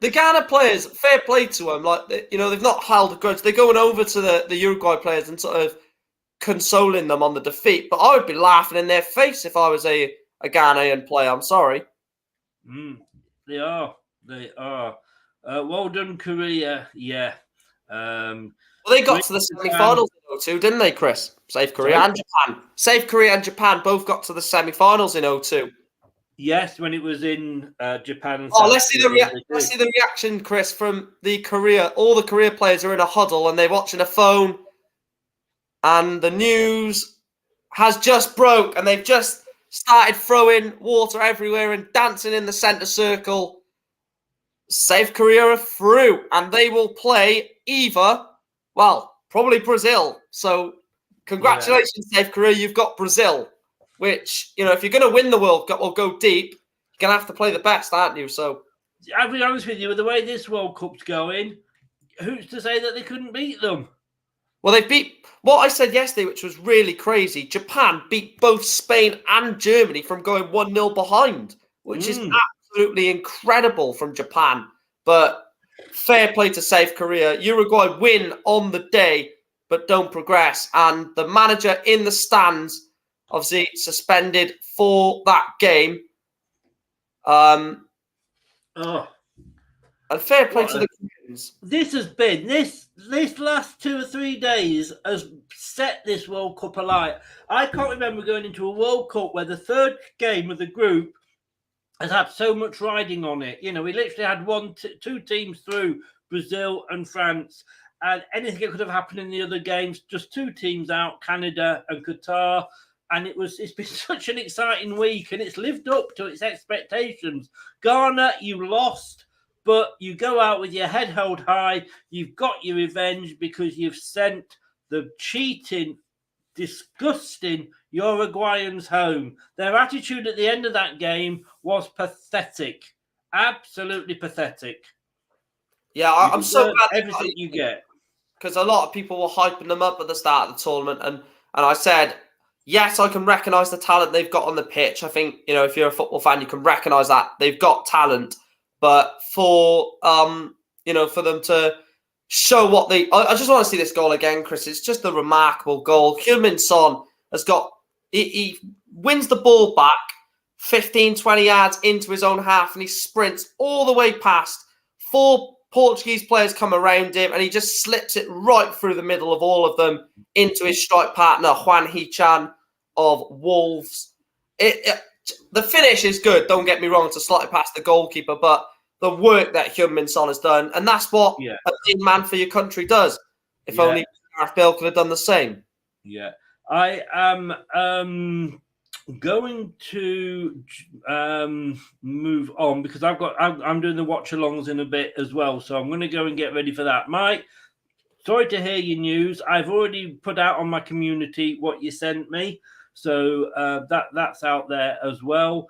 the Ghana players, fair play to them. Like, they've not held a grudge. They're going over to the Uruguay players and sort of consoling them on the defeat. But I would be laughing in their face if I was a Ghanaian player. I'm sorry. They are. Well done, Korea. Yeah. Well, they got to the semi-finals in 2002, didn't they, Chris? Save Korea and Japan. Save Korea and Japan both got to the semi-finals in 2002. Yes, when it was in Japan. And let's see the reaction, Chris, from the Korea. All the Korea players are in a huddle and they're watching a phone, and the news has just broke, and they've just started throwing water everywhere and dancing in the centre circle. South Korea are through, and they will play probably Brazil. So congratulations, South Korea. You've got Brazil, which, if you're going to win the World Cup or go deep, you're going to have to play the best, aren't you? So I'll be honest with you, with the way this World Cup's going, who's to say that they couldn't beat them? Well, they beat what I said yesterday, which was really crazy. Japan beat both Spain and Germany from going 1-0 behind, which is absolutely incredible from Japan. But fair play to South Korea. Uruguay win on the day, but don't progress. And the manager in the stands, obviously suspended for that game. And fair play to the Koreans. This has been this last 2 or 3 days has set this World Cup alight. I can't remember going into a World Cup where the third game of the group has had so much riding on it. We literally had two teams through, Brazil and France, and anything that could have happened in the other games. Just 2 teams out, Canada and Qatar. And it's been such an exciting week, and it's lived up to its expectations. Ghana, you lost, but you go out with your head held high. You've got your revenge because you've sent the cheating, disgusting Uruguayans home. Their attitude at the end of that game was pathetic. Absolutely pathetic. Yeah, I'm so glad everything you get. Because a lot of people were hyping them up at the start of the tournament, and I said, yes, I can recognise the talent they've got on the pitch. I think, if you're a football fan, you can recognise that they've got talent. But for for them to show what I just want to see this goal again, Chris. It's just a remarkable goal. Heung-min Son has got, he wins the ball back 15, 20 yards into his own half, and he sprints all the way past 4 Portuguese players come around him, and he just slips it right through the middle of all of them into his strike partner, Juan Hee-chan of Wolves. The finish is good, don't get me wrong, to slot it past the goalkeeper, but the work that Heung-min Son has done, and that's what a big man for your country does. If only Gareth Bale could have done the same. Yeah. I am going to move on because I'm doing the watch-alongs in a bit as well, so I'm going to go and get ready for that. Mike, sorry to hear your news. I've already put out on my community what you sent me, so that's out there as well.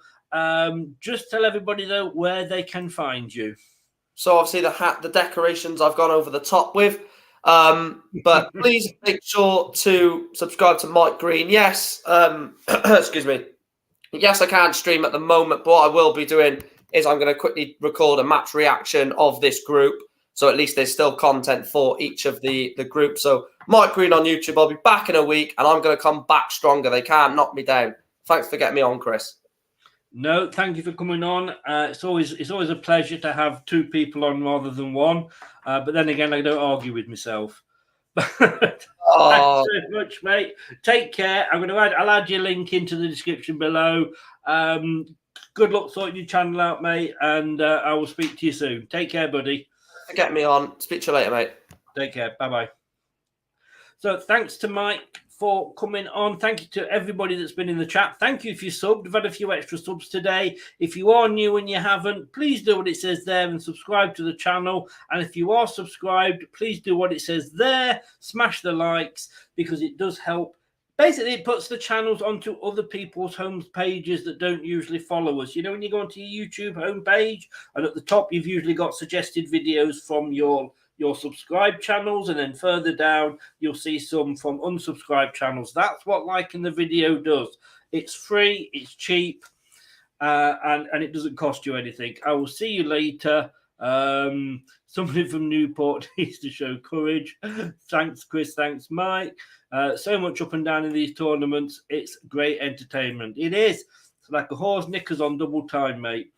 Just tell everybody though where they can find you. So obviously the decorations I've gone over the top with, but please make sure to subscribe to Mike Green. Yes, excuse me. Yes, I can't stream at the moment, but what I will be doing is I'm going to quickly record a match reaction of this group. So at least there's still content for each of the groups. So Mike Green on YouTube, I'll be back in a week, and I'm going to come back stronger. They can't knock me down. Thanks for getting me on, Chris. No, thank you for coming on. It's always a pleasure to have 2 people on rather than 1. But then again, I don't argue with myself. Thanks so much, mate. Take care. I'll add your link into the description below. Good luck sorting your channel out, mate, and I will speak to you soon. Take care, buddy. Get me on. Speak to you later, mate. Take care. Bye-bye. So thanks to Mike for coming on. Thank you to everybody that's been in the chat. Thank you if you subbed. We've had a few extra subs today. If you are new and you haven't, please do what it says there and subscribe to the channel. And if you are subscribed, please do what it says there. Smash the likes, because it does help. Basically, it puts the channels onto other people's home pages that don't usually follow us. You know, when you go onto your YouTube homepage, and at the top, you've usually got suggested videos from your subscribed channels, and then further down, you'll see some from unsubscribed channels. That's what liking the video does. It's free, it's cheap, and it doesn't cost you anything. I will see you later. Somebody from Newport needs to show courage. Thanks, Chris. Thanks, Mike. So much up and down in these tournaments. It's great entertainment. It is. It's like a horse knickers on double time, mate.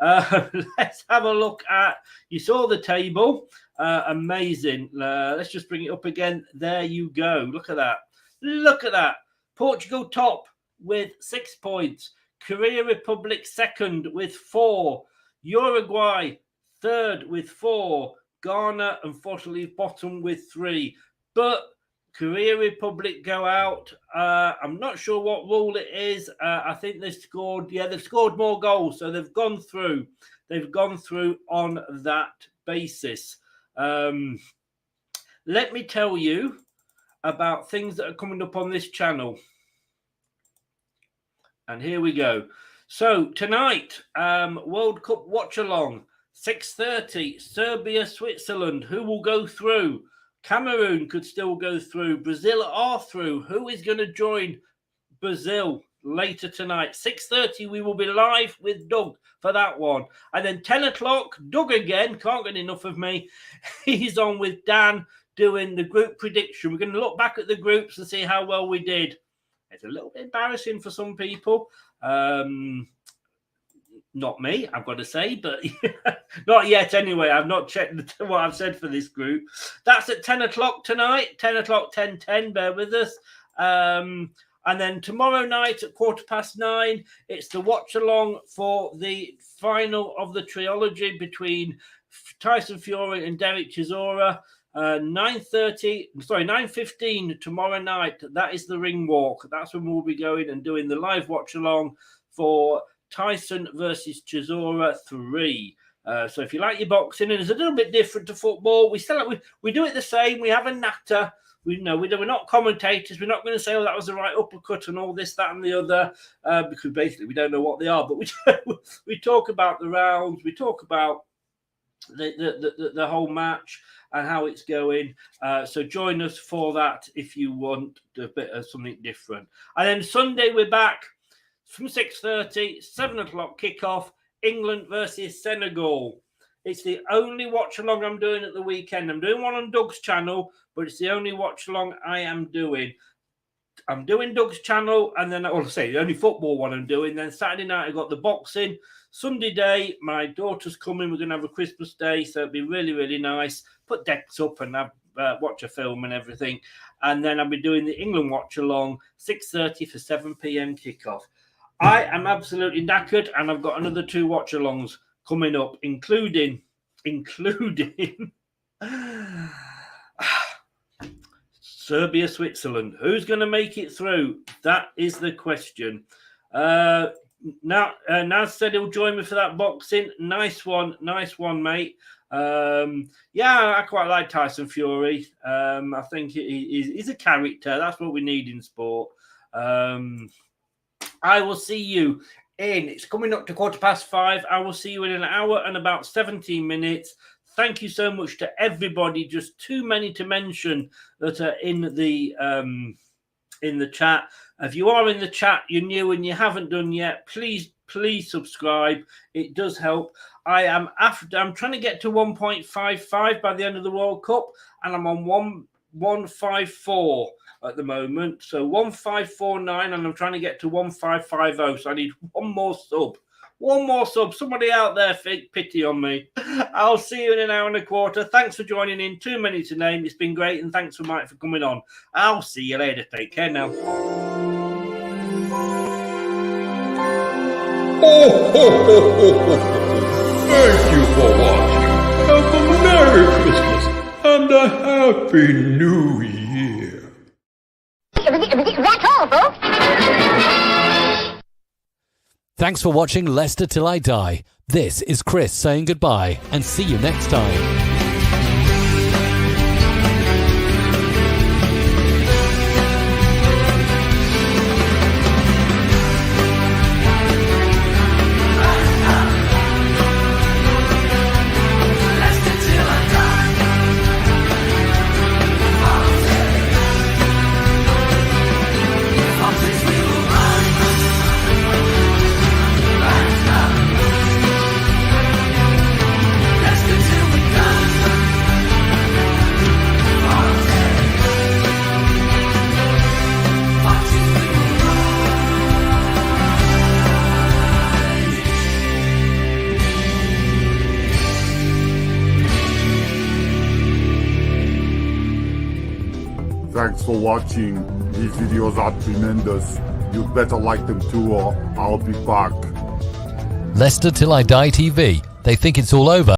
Let's have a look at, you saw the table. Amazing. Let's just bring it up again. There you go. Look at that. Look at that. Portugal top with 6 points. Korea Republic second with 4. Uruguay third with 4. Ghana, unfortunately, bottom with 3. But Korea Republic go out. I'm not sure what rule it is. I think they've scored more goals. So they've gone through. They've gone through on that basis. Let me tell you about things that are coming up on this channel. And here we go. So tonight, World Cup Watchalong, 6:30, Serbia, Switzerland. Who will go through? Cameroon could still go through. Brazil are through. Who is going to join Brazil later tonight? 6:30, we will be live with Doug for that one. And then 10 o'clock, Doug again. Can't get enough of me. He's on with Dan doing the group prediction. We're going to look back at the groups and see how well we did. It's a little bit embarrassing for some people. Not me, I've got to say, but not yet anyway. I've not checked what I've said for this group. That's at 10 o'clock tonight, 10 o'clock, 10:10, bear with us. And then tomorrow night at 9:15, it's the watch-along for the final of the trilogy between Tyson Fury and Derek Chisora. 9:15 tomorrow night. That is the ring walk. That's when we'll be going and doing the live watch-along for Tyson versus Chisora 3. So if you like your boxing, and it's a little bit different to football, we do it the same. We have a natter. We're not commentators. We're not going to say, oh, that was the right uppercut and all this, that, and the other, because basically we don't know what they are. But we talk about the rounds. We talk about the whole match and how it's going. So join us for that if you want a bit of something different. And then Sunday we're back from 6:30, 7 o'clock kickoff, England versus Senegal. It's the only watch-along I'm doing at the weekend. I'm doing one on Doug's channel, but it's the only watch-along I am doing. I'm doing Doug's channel, and then, the only football one I'm doing. Then Saturday night, I've got the boxing. Sunday day, my daughter's coming. We're going to have a Christmas day, so it'll be really, really nice. Put decks up and have watch a film and everything. And then I'll be doing the England watch-along, 6:30 for 7 p.m. kickoff. I am absolutely knackered, and I've got another 2 watch-alongs coming up, including Serbia, Switzerland. Who's going to make it through? That is the question. Naz said he'll join me for that boxing. Nice one, mate. I quite like Tyson Fury. I think he's a character. That's what we need in sport. I will see you it's coming up to 5:15. I will see you in an hour and about 17 minutes. Thank you so much to everybody. Just too many to mention that are in the chat. If you are in the chat, you're new and you haven't done yet, please subscribe. It does help. I'm trying to get to 1.55 by the end of the World Cup, and I'm on 1.54 at the moment. So 1.549, and I'm trying to get to 1.550. So I need one more sub. Somebody out there, pity on me. I'll see you in an hour and a quarter. Thanks for joining in. Too many to name. It's been great, and thanks for Mike for coming on. I'll see you later. Take care now. Thank you for watching. Have a Merry Christmas and a Happy New Year. folks. Thanks for watching Leicester Till I Die. This is Chris saying goodbye and see you next time. Thanks for watching. These videos are tremendous. You'd better like them too, or I'll be back. Leicester Till I Die TV. They think it's all over.